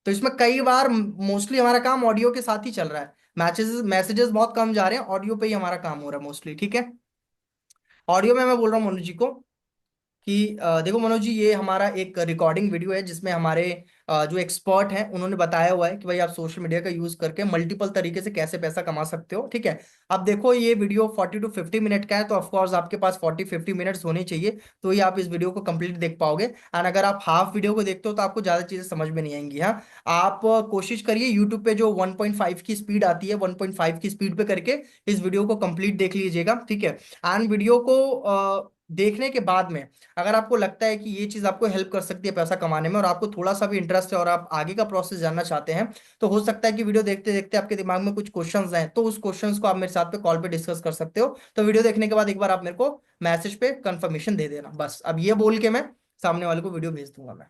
तो इसमें कई बार मोस्टली हमारा काम ऑडियो के साथ ही चल रहा है। मैसेजेस बहुत कम जा रहे हैं, ऑडियो पे ही हमारा काम हो रहा है मोस्टली, ठीक है। ऑडियो में मैं बोल रहा हूँ मनोज जी को कि देखो मनोज जी, ये हमारा एक रिकॉर्डिंग वीडियो है जिसमें हमारे जो एक्सपर्ट हैं उन्होंने बताया हुआ है कि भाई आप सोशल मीडिया का यूज करके मल्टीपल तरीके से कैसे पैसा कमा सकते हो, ठीक है। अब देखो ये वीडियो 40 to 50 मिनट का है, तो ऑफकोर्स आपके पास 40-50 मिनट्स होने चाहिए, तो ही आप इस वीडियो को कंप्लीट देख पाओगे। एंड अगर आप हाफ वीडियो को देखते हो तो आपको ज्यादा चीजें समझ में नहीं आएंगी। हाँ, आप कोशिश करिए यूट्यूब पे जो 1.5 की स्पीड आती है, 1.5 की स्पीड पे करके इस वीडियो को कंप्लीट देख लीजिएगा, ठीक है। एंड वीडियो को देखने के बाद में अगर आपको लगता है कि ये चीज आपको हेल्प कर सकती है पैसा कमाने में, और आपको थोड़ा सा भी इंटरेस्ट है और आप आगे का प्रोसेस जानना चाहते हैं, तो हो सकता है कि वीडियो देखते देखते आपके दिमाग में कुछ क्वेश्चंस आए, तो उस क्वेश्चंस को आप मेरे साथ पे कॉल पे डिस्कस कर सकते हो। तो वीडियो देखने के बाद एक बार आप मेरे को मैसेज पे कंफर्मेशन दे देना, बस। अब ये बोल के मैं सामने वाले को वीडियो भेज दूंगा मैं,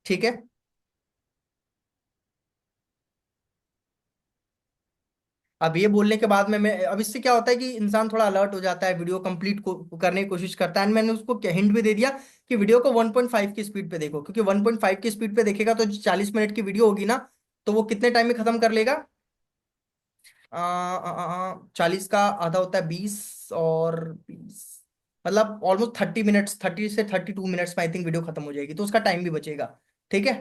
ठीक है। अब ये बोलने के बाद में मैं, अब इससे क्या होता है कि इंसान थोड़ा अलर्ट हो जाता है, वीडियो कंप्लीट करने की कोशिश करता है। एंड मैंने उसको हिंट भी दे दिया कि वीडियो को 1.5 की स्पीड पे देखो, क्योंकि 1.5 की स्पीड पे देखेगा तो 40 मिनट की वीडियो होगी ना, तो वो कितने टाइम में खत्म कर लेगा? 40 का आधा होता है 20, और 20 मतलब ऑलमोस्ट 30 मिनट्स, 30 से 32 मिनट्स में आई थिंक वीडियो खत्म हो जाएगी, तो उसका टाइम भी बचेगा, ठीक है।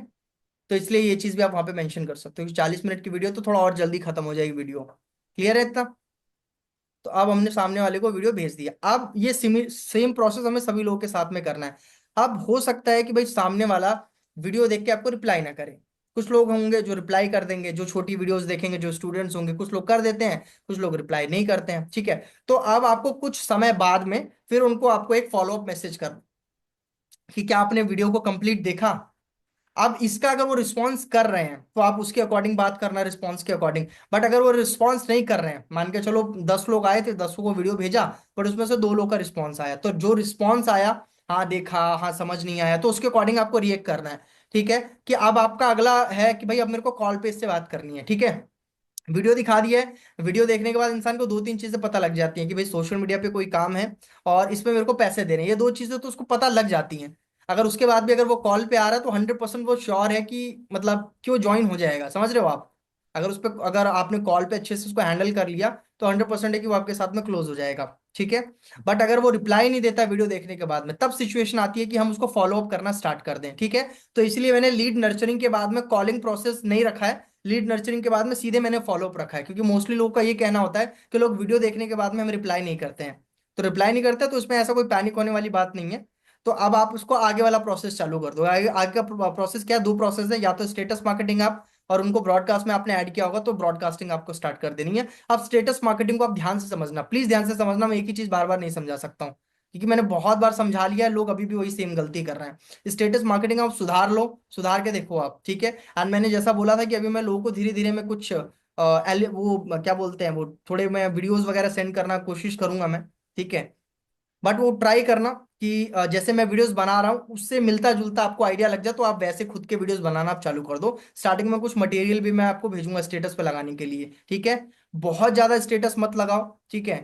तो इसलिए ये चीज भी आप वहां पे मेंशन कर सकते हो कि 40 मिनट की वीडियो तो थोड़ा और जल्दी खत्म हो जाएगी वीडियो। क्लियर है इतना? तो अब हमने सामने वाले को वीडियो भेज दिया। अब ये सेम प्रोसेस हमें सभी लोगों के साथ में करना है। अब हो सकता है कि भाई सामने वाला वीडियो देख के आपको रिप्लाई ना करे। कुछ लोग होंगे जो रिप्लाई कर देंगे, जो छोटी वीडियोस देखेंगे, जो स्टूडेंट्स होंगे, कुछ लोग कर देते हैं, कुछ लोग रिप्लाई नहीं करते हैं, ठीक है। तो अब आपको कुछ समय बाद में फिर उनको आपको एक फॉलोअप मैसेज कर कि क्या आपने वीडियो को कंप्लीट देखा। अब इसका अगर वो रिस्पॉन्स कर रहे हैं तो आप उसके अकॉर्डिंग बात करना, रिस्पॉन्स के अकॉर्डिंग। बट अगर वो रिस्पॉन्स नहीं कर रहे हैं, मान के चलो 10 लोग आए थे, 10 को वीडियो भेजा, बट उसमें से 2 लोग का रिस्पॉन्स आया, तो जो रिस्पॉन्स आया, हाँ देखा, हाँ समझ नहीं आया, तो उसके अकॉर्डिंग आपको रिएक्ट करना है, ठीक है। कि अब आपका अगला है कि भाई अब मेरे को कॉल पे इससे बात करनी है, ठीक है। वीडियो दिखा दिया है, वीडियो देखने के बाद इंसान को 2-3 चीजें पता लग जाती हैं कि भाई सोशल मीडिया पे कोई काम है और इसमें मेरे को पैसे देने हैं, ये 2 चीजें तो उसको पता लग जाती हैं। अगर उसके बाद भी अगर वो कॉल पे आ रहा है तो 100% वो श्योर है कि मतलब क्यों ज्वाइन हो जाएगा, समझ रहे हो आप। अगर उस पर, अगर आपने कॉल पे अच्छे से उसको हैंडल कर लिया तो 100% है कि वो आपके साथ में क्लोज हो जाएगा, ठीक है। बट अगर वो रिप्लाई नहीं देता वीडियो देखने के बाद में, तब सिचुएशन आती है कि हम उसको फॉलो अप करना स्टार्ट कर दें, ठीक है। तो इसलिए मैंने लीड नर्चरिंग के बाद में कॉलिंग प्रोसेस नहीं रखा है, लीड नर्चरिंग के बाद में सीधे मैंने फॉलोअप रखा है, क्योंकि मोस्टली लोगों का ये कहना होता है कि लोग वीडियो देखने के बाद में हम रिप्लाई नहीं करते हैं। तो रिप्लाई नहीं करते तो उसमें ऐसा कोई पैनिक होने वाली बात नहीं है। तो अब आप उसको आगे वाला प्रोसेस चालू कर दो। आगे आगे का प्रोसेस क्या है? 2 प्रोसेस है, या तो स्टेटस मार्केटिंग आप, और उनको ब्रॉडकास्ट में आपने ऐड किया होगा तो ब्रॉडकास्टिंग आपको स्टार्ट कर देनी है। अब स्टेटस मार्केटिंग को आप ध्यान से समझना, प्लीज ध्यान से समझना, मैं एक ही चीज बार बार नहीं समझा सकता हूँ। क्योंकि मैंने बहुत बार समझा लिया है, लोग अभी भी वही सेम गलती कर रहे हैं। स्टेटस मार्केटिंग आप सुधार लो, सुधार के देखो आप, ठीक है। एंड मैंने जैसा बोला था कि अभी मैं लोगों को धीरे धीरे मैं कुछ वो क्या बोलते हैं, वो थोड़े मैं वीडियोस वगैरह सेंड करना कोशिश करूंगा मैं, ठीक है। बट वो ट्राई करना कि जैसे मैं वीडियोस बना रहा हूँ उससे मिलता जुलता आपको आइडिया लग जाए, तो आप वैसे खुद के वीडियोस बनाना आप चालू कर दो। स्टार्टिंग में कुछ मटेरियल भी मैं आपको भेजूंगा स्टेटस पे लगाने के लिए, ठीक है। बहुत ज्यादा स्टेटस मत लगाओ, ठीक है।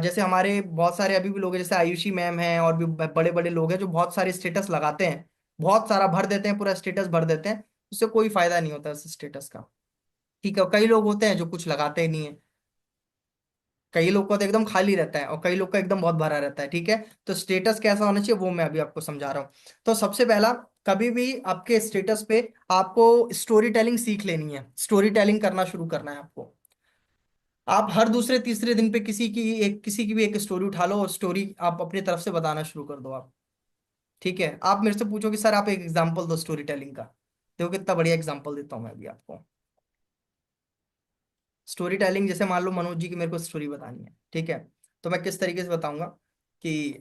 जैसे हमारे बहुत सारे अभी भी लोग हैं, जैसे आयुषी मैम हैं और भी बड़े बड़े लोग हैं जो बहुत सारे स्टेटस लगाते हैं, बहुत सारा भर देते हैं, पूरा स्टेटस भर देते हैं। उससे कोई फायदा नहीं होता इस स्टेटस का, ठीक है। और कई लोग होते हैं जो कुछ लगाते ही नहीं है, कई लोग का तो एकदम खाली रहता है और कई लोग का एकदम बहुत भरा रहता है, ठीक है। तो स्टेटस कैसा होना चाहिए वो मैं अभी आपको समझा रहा हूँ। तो सबसे पहला, कभी भी आपके स्टेटस पे आपको स्टोरी टेलिंग सीख लेनी है, स्टोरी टेलिंग करना शुरू करना है आपको। आप हर दूसरे तीसरे दिन पे किसी की भी एक स्टोरी उठा लो और स्टोरी आप अपनी तरफ से बताना शुरू कर दो आप, ठीक है। आप मेरे से पूछो कि सर आप एक एग्जांपल दो स्टोरी टेलिंग का, देखो कितना बढ़िया एग्जांपल देता हूँ मैं अभी आपको। स्टोरी टेलिंग जैसे मान लो मनोज जी की मेरे को स्टोरी बतानी है, ठीक है। तो मैं किस तरीके से बताऊंगा कि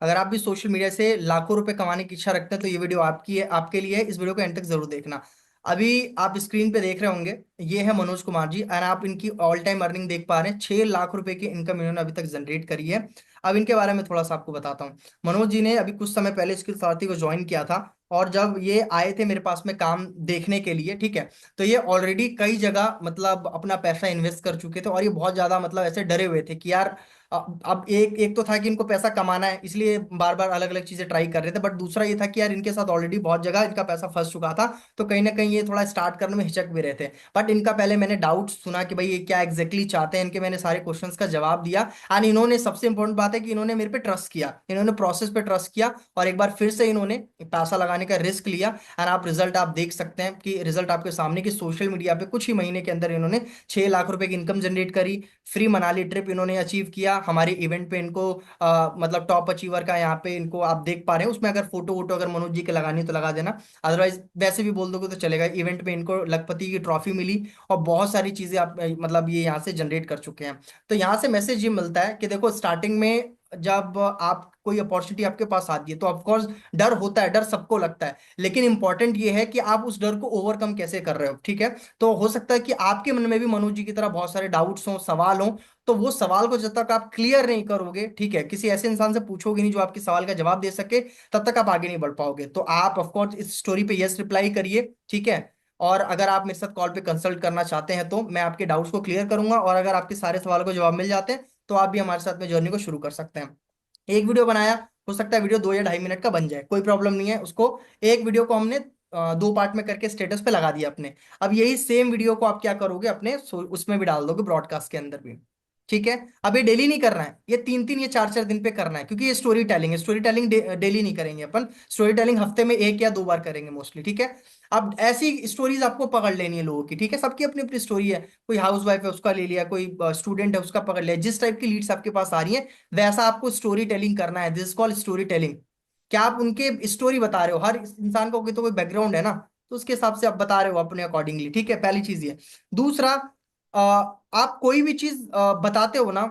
अगर आप भी सोशल मीडिया से लाखों रुपए कमाने की इच्छा रखते हैं तो ये वीडियो आपकी है, आपके लिए है। इस वीडियो को एंड तक जरूर देखना। अभी आप स्क्रीन पे देख रहे होंगे, ये है मनोज कुमार जी, और आप इनकी ऑल टाइम अर्निंग देख पा रहे हैं। 6 लाख रुपए की इनकम इन्होंने अभी तक जनरेट करी है। अब इनके बारे में थोड़ा सा आपको बताता हूँ। मनोज जी ने अभी कुछ समय पहले स्किल सारथी को ज्वाइन किया था, और जब ये आए थे मेरे पास में काम देखने के लिए, ठीक है, तो ये ऑलरेडी कई जगह मतलब अपना पैसा इन्वेस्ट कर चुके थे, और ये बहुत ज्यादा मतलब ऐसे डरे हुए थे कि यार अब एक एक तो था कि इनको पैसा कमाना है, इसलिए बार बार अलग अलग चीजें ट्राई कर रहे थे। बट दूसरा ये था कि यार इनके साथ ऑलरेडी बहुत जगह इनका पैसा फंस चुका था, तो कहीं ना कहीं ये थोड़ा स्टार्ट करने में हिचक भी रहे थे। बट इनका पहले मैंने डाउट सुना कि भाई ये क्या एग्जैक्टली चाहते हैं, इनके मैंने सारे क्वेश्चंस का जवाब दिया। एंड इन्होंने, सबसे इंपॉर्टेंट बात है कि इन्होंने मेरे पे ट्रस्ट किया, इन्होंने प्रोसेस पे ट्रस्ट किया, और एक बार फिर से इन्होंने पैसा लगाने का रिस्क लिया। एंड आप रिजल्ट आप देख सकते हैं कि रिजल्ट आपके सामने, कि सोशल मीडिया पे कुछ ही महीने के अंदर इन्होंने 6 लाख रुपए की इनकम जनरेट करी। फ्री मनाली ट्रिप इन्होंने अचीव किया हमारे इवेंट पे इनको, मतलब टॉप अचीवर का यहाँ पे इनको आप देख पा रहे हैं। उसमें अगर फोटो वोटो अगर मनोज जी के लगानी है तो लगा देना, अदरवाइज वैसे भी बोल दोगे तो चलेगा। इवेंट पे इनको लखपति की ट्रॉफी मिली, और बहुत सारी चीजें आप मतलब ये यहाँ से जनरेट कर चुके हैं। तो यहाँ से मैसेज ये मिलता है कि देखो, स्टार्टिंग में जब आप कोई अपॉर्चुनिटी आपके पास आती है तो ऑफकोर्स डर होता है, डर सबको लगता है, लेकिन इंपॉर्टेंट ये है कि आप उस डर को ओवरकम कैसे कर रहे हो, ठीक है। तो हो सकता है कि आपके मन में भी मनोज जी की तरह बहुत सारे डाउट्स हों, सवाल हों, तो वो सवाल को जब तक आप क्लियर नहीं करोगे, ठीक है, किसी ऐसे इंसान से पूछोगे नहीं जो आपके सवाल का जवाब दे सके, तब तक आप आगे नहीं बढ़ पाओगे। तो आप ऑफ कोर्स इस स्टोरी पे यस रिप्लाई करिए, ठीक है। और अगर आप मेरे साथ कॉल पे कंसल्ट करना चाहते हैं तो मैं आपके डाउट्स को क्लियर करूंगा, और अगर आपके सारे सवालों को जवाब मिल जाते हैं तो आप भी हमारे साथ में जर्नी को शुरू कर सकते हैं। एक वीडियो बनाया, हो सकता है वीडियो 2 या ढाई मिनट का बन जाए, कोई प्रॉब्लम नहीं है उसको। एक वीडियो को हमने 2 पार्ट में करके स्टेटस पे लगा दिया अपने। अब यही सेम वीडियो को आप क्या करोगे, अपने उसमें भी डाल दोगे, ब्रॉडकास्ट के अंदर भी, ठीक है। अब ये डेली नहीं करना है, ये 3 3 या 4 4 दिन पे करना है, क्योंकि ये स्टोरी टेलिंग है। स्टोरी टेलिंग डेली नहीं करेंगे अपन, स्टोरी टेलिंग हफ्ते में 1 या 2 बार करेंगे मोस्टली, ठीक है। अब ऐसी स्टोरीज आपको पकड़ लेनी है लोगों की, ठीक है। सबकी अपनी अपनी स्टोरी है, कोई हाउस वाइफ है उसका ले लिया, कोई स्टूडेंट है उसका पकड़ लिया। जिस टाइप की लीड्स आपके पास आ रही है वैसा आपको स्टोरी टेलिंग करना है। This call story telling. क्या आप उनके स्टोरी बता रहे हो, हर इंसान का कोई तो कोई बैकग्राउंड है ना, तो उसके हिसाब से आप बता रहे हो अपने अकॉर्डिंगली, ठीक है। पहली चीज ये। दूसरा, आप कोई भी चीज बताते हो ना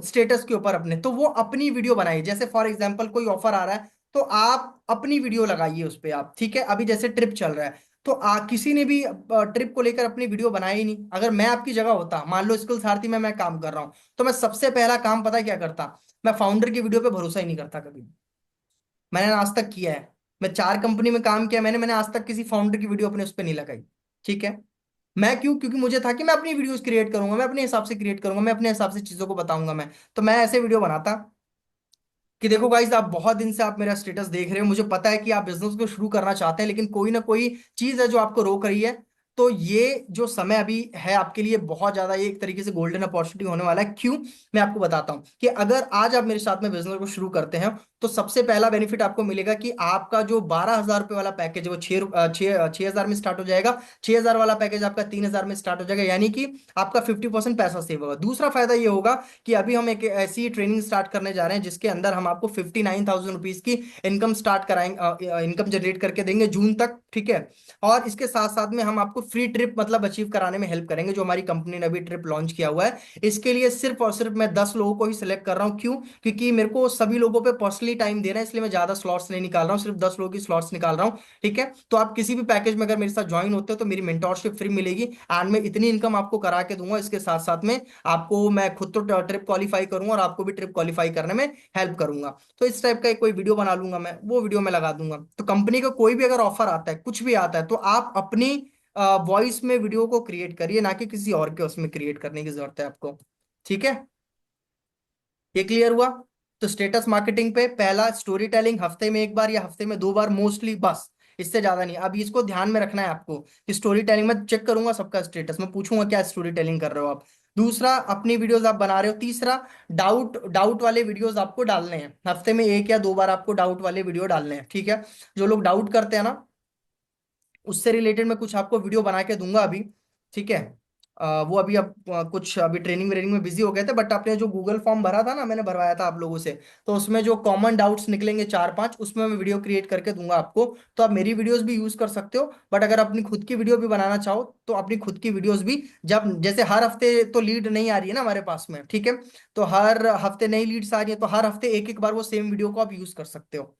स्टेटस के ऊपर अपने, तो वो अपनी वीडियो बनाइए। जैसे फॉर एग्जांपल कोई ऑफर आ रहा है तो आप अपनी वीडियो लगाइए उस पे आप, ठीक है। अभी जैसे ट्रिप चल रहा है, तो किसी ने भी ट्रिप को लेकर अपनी वीडियो बनाई ही नहीं। अगर मैं आपकी जगह होता, मान लो स्किल सारथी में मैं काम कर रहा हूं, तो मैं सबसे पहला काम पता क्या करता, मैं फाउंडर की वीडियो पे भरोसा ही नहीं करता कभी। मैंने आज तक किया है, मैं 4 कंपनी में काम किया मैंने, मैंने आज तक किसी फाउंडर की वीडियो अपने उस पर नहीं लगाई, ठीक है। मैं क्यों, क्योंकि मुझे था कि मैं अपनी वीडियोस क्रिएट करूंगा, मैं अपने हिसाब से क्रिएट करूंगा, मैं अपने हिसाब से चीजों को बताऊंगा मैं। तो मैं ऐसे वीडियो बनाता कि देखो गाइस, आप बहुत दिन से आप मेरा स्टेटस देख रहे हो, मुझे पता है कि आप बिजनेस को शुरू करना चाहते हैं, लेकिन कोई ना कोई चीज है जो आपको रोक रही है। तो ये जो समय अभी है आपके लिए बहुत ज्यादा, ये एक तरीके से गोल्डन अपॉर्चुनिटी होने वाला है। क्यों, मैं आपको बताता हूं कि अगर आज आप मेरे साथ में बिजनेस को शुरू करते हैं तो सबसे पहला बेनिफिट आपको मिलेगा कि आपका जो 12,000 रुपये वाला पैकेज है वो 6,000 में स्टार्ट हो जाएगा। 6,000 वाला पैकेज आपका 3,000 में स्टार्ट हो जाएगा, यानी कि आपका 50% पैसा सेव होगा। दूसरा फायदा ये होगा कि अभी हम एक ऐसी ट्रेनिंग स्टार्ट करने जा रहे हैं जिसके अंदर हम आपको 59,000 रुपीज की इनकम स्टार्ट कराएंगे, इनकम जनरेट करके देंगे जून तक, ठीक है। और इसके साथ साथ में हम आपको फ्री ट्रिप मतलब अचीव कराने में हेल्प करेंगे, जो हमारी कंपनी ने अभी ट्रिप लॉन्च किया हुआ है। इसके लिए सिर्फ और सिर्फ मैं 10 लोगों को ही सिलेक्ट कर रहा हूँ। क्यों? क्योंकि मेरे को सभी लोगों पे पर्सनली टाइम देना है, इसलिए मैं ज्यादा स्लॉट्स नहीं निकाल रहा हूँ, सिर्फ 10 लोगों की स्लॉट्स निकाल रहा हूँ। ठीक है, तो आप किसी भी पैकेज में अगर मेरे साथ ज्वाइन होते हो तो मेरी मेंटोरशिप फ्री मिलेगी, एंड मैं इतनी इनकम आपको करा के दूंगा। इसके साथ साथ में आपको मैं खुद तो ट्रिप क्वालिफाई करूंगा और आपको भी ट्रिप क्वालिफाई करने में हेल्प करूंगा। तो इस टाइप का एक कोई वीडियो बना लूंगा मैं, वो वीडियो में लगा दूंगा। तो कंपनी का कोई भी अगर ऑफर आता है, कुछ भी आता है, तो आप अपनी वॉइस में वीडियो को क्रिएट करिए, ना कि किसी और के उसमें क्रिएट करने की जरूरत है आपको। ठीक है, ये क्लियर हुआ? तो स्टेटस मार्केटिंग पे पहला स्टोरी टेलिंग, हफ्ते में एक बार या हफ्ते में 2 बार मोस्टली, बस इससे ज्यादा नहीं। अब इसको ध्यान में रखना है आपको कि स्टोरी टेलिंग में चेक करूंगा सबका स्टेटस, मैं पूछूंगा क्या स्टोरी टेलिंग कर रहे हो आप। दूसरा, अपनी वीडियोस आप बना रहे हो। तीसरा, डाउट डाउट वाले वीडियोस आपको डालने हैं, हफ्ते में 1 या 2 बार आपको डाउट वाले वीडियो डालने हैं। ठीक है, जो लोग डाउट करते हैं ना, उससे रिलेटेड मैं कुछ आपको वीडियो बना के दूंगा अभी। ठीक है, वो अभी अब कुछ अभी ट्रेनिंग व्रेनिंग में बिजी हो गए थे, बट आपने जो गूगल फॉर्म भरा था ना, मैंने भरवाया था आप लोगों से, तो उसमें जो कॉमन डाउट्स निकलेंगे 4-5, उसमें मैं वीडियो क्रिएट करके दूंगा आपको। तो आप मेरी वीडियोस भी यूज कर सकते हो, बट अगर अपनी खुद की वीडियो भी बनाना चाहो तो अपनी खुद की वीडियोस भी, जब जैसे हर हफ्ते तो लीड नहीं आ रही है ना हमारे पास में, ठीक है, तो हर हफ्ते नई लीड्स आ रही है, तो हर हफ्ते एक एक बार वो सेम वीडियो को आप यूज कर सकते हो।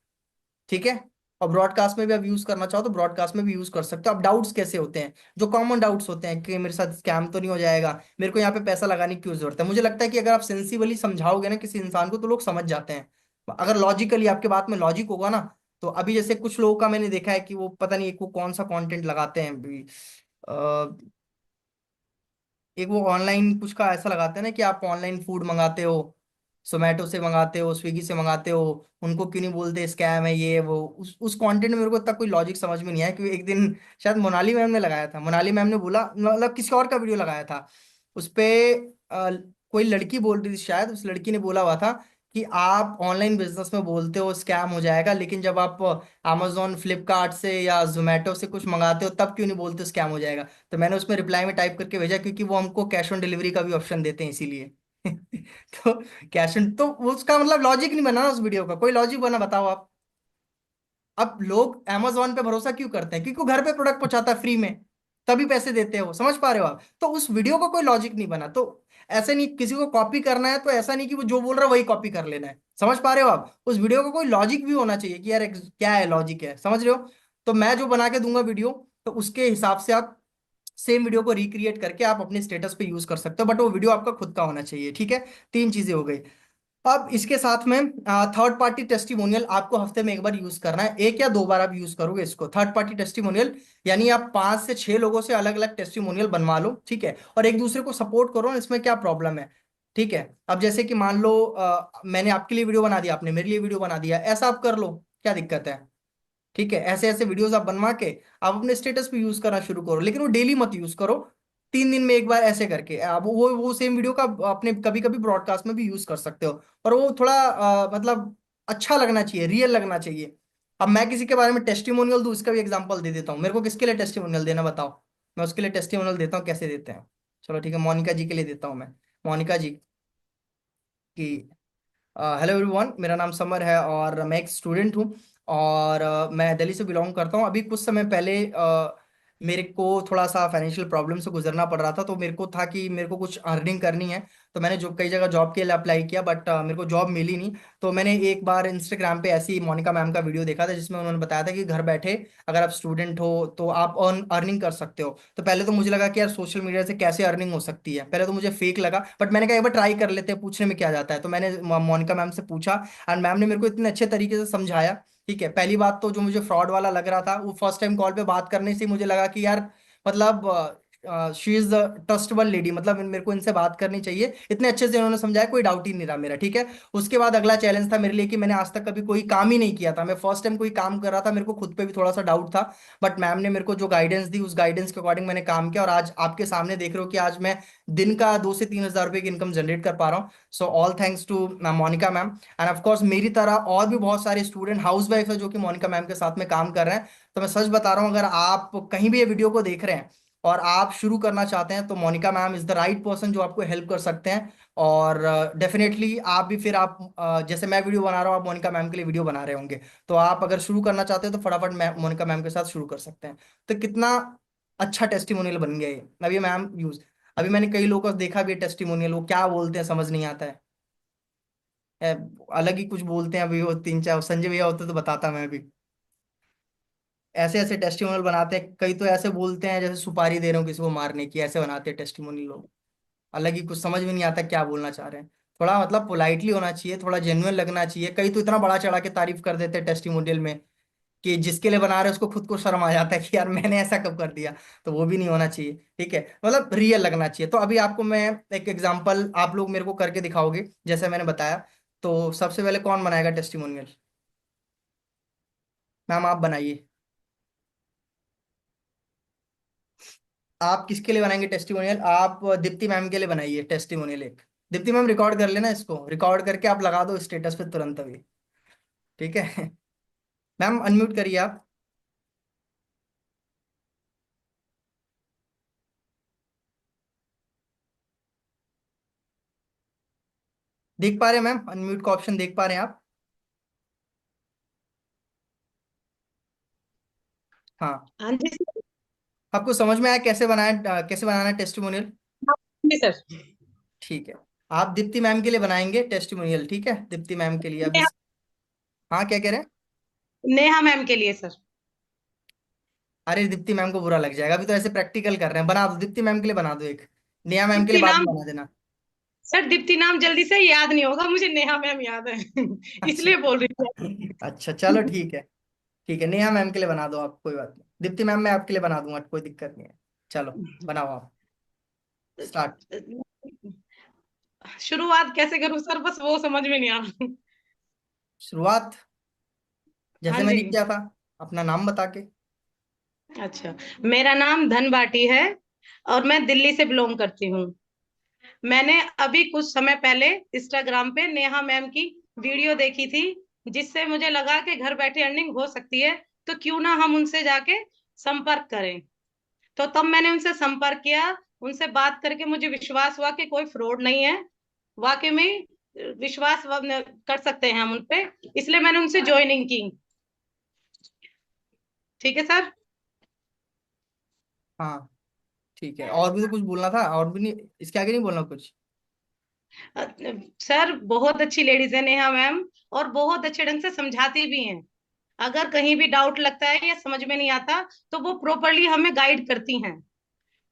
ठीक है, और ब्रॉडकास्ट में भी आप यूज करना चाहो तो ब्रॉडकास्ट में भी यूज कर सकते हो। अब डाउट्स कैसे होते हैं, जो कॉमन डाउट्स होते हैं कि मेरे साथ स्कैम तो नहीं हो जाएगा, मेरे को यहाँ पे पैसा लगाने की क्यों जरूरत है, मुझे लगता है कि अगर आप सेंसिबली समझाओगे ना किसी इंसान को तो लोग समझ जाते हैं। अगर लॉजिकली आपके बात में लॉजिक होगा ना, तो अभी जैसे कुछ लोगों का मैंने देखा है कि वो पता नहीं एक वो कौन सा कंटेंट लगाते हैं अभी, एक वो ऑनलाइन कुछ का ऐसा लगाते हैं ना कि आप ऑनलाइन फूड मंगाते हो, जोमेटो से मंगाते हो, स्विगी से मंगाते हो, उनको क्यों नहीं बोलते स्कैम है ये वो। उस कंटेंट में मेरे को इतना कोई लॉजिक समझ में नहीं आया, क्योंकि एक दिन शायद मोनाली मैम ने लगाया था, मोनाली मैम ने बोला, मतलब किसी और का वीडियो लगाया था उस पे, कोई लड़की बोल रही थी शायद, उस लड़की ने बोला हुआ था कि आप ऑनलाइन बिजनेस में बोलते हो स्कैम हो जाएगा, लेकिन जब आप अमेजोन फ्लिपकार्ट से या जोमेटो से कुछ मंगाते हो तब क्यों नहीं बोलते स्कैम हो जाएगा। तो मैंने उसमें रिप्लाई में टाइप करके भेजा, क्योंकि वो हमको कैश ऑन डिलीवरी का भी ऑप्शन देते हैं इसीलिए। तो कैश ऑन, तो उसका मतलब लॉजिक नहीं बना ना उस वीडियो का, कोई लॉजिक बना बताओ आप। अब लोग अमेजोन पे भरोसा क्यों करते हैं? क्योंकि वो घर पे प्रोडक्ट पहुंचाता है फ्री में, तभी पैसे देते हैं वो, समझ पा रहे हो आप? तो उस वीडियो का कोई लॉजिक नहीं बना। तो ऐसे नहीं, किसी को कॉपी करना है तो ऐसा नहीं कि वो जो बोल रहा है वही कॉपी कर लेना है, समझ पा रहे हो आप? उस वीडियो का कोई लॉजिक भी होना चाहिए कि यार क्या है, लॉजिक है, समझ रहे हो? तो मैं जो बना के दूंगा वीडियो, तो उसके हिसाब से आप सेम वीडियो को रिक्रिएट करके आप अपने स्टेटस पे यूज कर सकते हो, बट वो वीडियो आपका खुद का होना चाहिए। ठीक है, 3 चीजें हो गई। अब इसके साथ में थर्ड पार्टी टेस्टिमोनियल आपको हफ्ते में एक बार यूज करना है, 1 या 2 बार आप यूज करोगे इसको, थर्ड पार्टी टेस्टिमोनियल। यानी आप 5 से 6 लोगों से अलग अलग टेस्टिमोनियल बनवा लो, ठीक है, और एक दूसरे को सपोर्ट करो, इसमें क्या प्रॉब्लम है? ठीक है, अब जैसे कि मान लो मैंने आपके लिए वीडियो बना दिया, आपने मेरे लिए वीडियो बना दिया, ऐसा आप कर लो, क्या दिक्कत है? ठीक है, ऐसे ऐसे वीडियोस आप बनवा के आप अपने स्टेटस पे यूज करना शुरू करो, लेकिन वो डेली मत यूज करो, 3 दिन में एक बार ऐसे करके आप वो सेम वीडियो का अपने कभी कभी ब्रॉडकास्ट में भी यूज कर सकते हो। और वो थोड़ा मतलब अच्छा लगना चाहिए, रियल लगना चाहिए। अब मैं किसी के बारे में टेस्टिमोनियल दूं, इसका भी एग्जांपल दे देता हूँ। मेरे को किसके लिए टेस्टिमोनियल देना बताओ? मैं उसके लिए टेस्टिमोनियल देता हूँ, कैसे देते हैं? चलो ठीक है, मोनिका जी के लिए देता हूँ मैं। मोनिका जी की, हेलो एवरीवन, मेरा नाम समर है और मैं एक स्टूडेंट हूँ, और मैं दिल्ली से बिलोंग करता हूँ। अभी कुछ समय पहले मेरे को थोड़ा सा फाइनेंशियल प्रॉब्लम से गुजरना पड़ रहा था, तो मेरे को था कि मेरे को कुछ अर्निंग करनी है। तो मैंने जो कई जगह जॉब के लिए अप्लाई किया, बट मेरे को जॉब मिली नहीं। तो मैंने एक बार इंस्टाग्राम पे ऐसी मोनिका मैम का वीडियो देखा था, जिसमें उन्होंने बताया था कि घर बैठे अगर आप स्टूडेंट हो तो आप अर्निंग कर सकते हो। तो पहले तो मुझे लगा कि यार सोशल मीडिया से कैसे अर्निंग हो सकती है, पहले तो मुझे फेक लगा, बट मैंने कहा एक बार ट्राई कर लेते हैं, पूछने में क्या जाता है। तो मैंने मोनिका मैम से पूछा, एंड मैम ने मेरे को इतने अच्छे तरीके से समझाया। ठीक है, पहली बात तो जो मुझे फ्रॉड वाला लग रहा था, वो फर्स्ट टाइम कॉल पे बात करने से ही मुझे लगा कि यार मतलब she is the trustable lady, मतलब मेरे को इनसे बात करनी चाहिए, इतने अच्छे से उन्होंने समझाया, कोई डाउट ही नहीं रहा मेरा। ठीक है, उसके बाद अगला चैलेंज था मेरे लिए कि मैंने आज तक कभी कोई काम ही नहीं किया था, मैं फर्स्ट टाइम कोई काम कर रहा था, मेरे को खुद पे भी थोड़ा सा डाउट था। बट मैम ने मेरे को जो गाइडेंस दी, उस गाइडेंस के अकॉर्डिंग मैंने काम किया, और आज आपके सामने देख रहे हो कि आज मैं दिन का 2 से 3 हज़ार रुपए की इनकम जनरेट कर पा रहा हूँ। So all thanks to Monika ma'am. And of course मेरी तरह और भी बहुत सारे स्टूडेंट हाउस वाइफ है जो कि मोनिका मैम के साथ में काम कर रहे हैं। तो मैं सच बता रहा हूँ, अगर आप कहीं भी ये वीडियो को देख रहे हैं और आप शुरू करना चाहते हैं, तो Monika ma'am is the right person जो आपको हेल्प कर सकते हैं। और डेफिनेटली आप भी फिर आप जैसे मैं वीडियो बना रहा हूँ, आप मोनिका मैम के लिए वीडियो बना रहे होंगे, तो आप अगर शुरू करना चाहते हैं तो फटाफट मोनिका मैम के साथ शुरू कर सकते हैं। तो कितना अच्छा टेस्टिमोनियल बन गया ये। अभी मैम यूज, अभी मैंने कई लोगों को देखा भी टेस्टिमोनियल, वो क्या बोलते हैं समझ नहीं आता है। ए, अलग ही कुछ बोलते हैं। अभी वो तीन चार संजय भैया होते तो बताता मैं भी। ऐसे ऐसे टेस्टिमोनियल बनाते हैं, कई तो ऐसे बोलते हैं जैसे सुपारी दे रहे हो किसी को मारने की, ऐसे बनाते हैं टेस्टिमोनियल लोग। अलग ही कुछ समझ में नहीं आता क्या बोलना चाह रहे हैं। थोड़ा मतलब पोलाइटली होना चाहिए, थोड़ा जेन्युइन लगना चाहिए। कई तो इतना बड़ा चढ़ा के तारीफ कर देते हैं टेस्टिमोनियल में कि जिसके लिए बना रहे हैं उसको खुद को शर्म आ जाता है कि यार मैंने ऐसा कब कर दिया। तो वो भी नहीं होना चाहिए, ठीक है। मतलब रियल लगना चाहिए। तो अभी आपको मैं एक एग्जांपल, आप लोग मेरे को करके दिखाओगे जैसे मैंने बताया। तो सबसे पहले कौन बनाएगा टेस्टिमोनियल? मैम आप बनाइए। आप किसके लिए बनाएंगे टेस्टिमोनियल? आप दीप्ति मैम के लिए बनाइए टेस्टिमोनियल एक। दीप्ति मैम रिकॉर्ड कर लेना, इसको रिकॉर्ड करके आप लगा दो स्टेटस पे तुरंत अभी, ठीक है। मैम अनम्यूट करिए आप। देख पा रहे हैं मैम? अनम्यूट का ऑप्शन देख पा रहे हैं आप? हाँ। हाँ जी सर। आपको समझ में आया कैसे बनाया, कैसे बनाना है टेस्टिमोनियल? जी सर। ठीक है। आप दीप्ति मैम के लिए बनाएंगे टेस्टिमोनियल, ठीक है। दीप्ति मैम के लिए अभी। नेहा, हाँ क्या कह रहे हैं? नेहा मैम के लिए सर। अरे दीप्ति मैम को बुरा लग जाएगा, अभी तो ऐसे प्रैक्टिकल कर रहे हैं। बना दो दीप्ति मैम के लिए, बना दो एक। नेहा मैम के लिए दीप्ति बाद नाम, में बना देना। सर दीप्ति नाम जल्दी से याद नहीं होगा मुझे, नेहा मैम याद है। अच्छा। इसलिए बोल रही थी। अच्छा चलो ठीक है। ठीक है, नेहा मैम के लिए बना दो आप, कोई बात नहीं। दीप्ति मैम मैं आपके लिए बना दूंगा, कोई दिक्कत नहीं है। चलो बनाओ आप, स्टार्ट। शुरुआत कैसे करूं सर, बस वो समझ में नहीं आ रहा। शुरुआत हाँ जैसे जी। मैंने किया था, अपना नाम बता के। अच्छा, मेरा नाम धन भाटी है और मैं दिल्ली से बिलोंग करती हूँ। मैंने अभी कुछ समय पहले इंस्टाग्राम पे नेहा मैम की वीडियो देखी थी, जिससे मुझे लगा कि घर बैठे अर्निंग हो सकती है, तो क्यों ना हम उनसे जाके संपर्क करें। तो तब मैंने उनसे संपर्क किया। उनसे बात करके मुझे विश्वास हुआ कि कोई फ्रॉड नहीं है, वाकई में विश्वास कर सकते हैं हम उनपे, इसलिए मैंने उनसे ज्वाइनिंग की। ठीक है सर। हाँ ठीक है, और भी तो कुछ बोलना था? और भी नहीं, इसके आगे नहीं बोलना कुछ? अ, सर बहुत अच्छी लेडीज है नेहा मैम, और बहुत अच्छे ढंग से समझाती भी हैं। अगर कहीं भी डाउट लगता है या समझ में नहीं आता तो वो प्रॉपरली हमें गाइड करती हैं।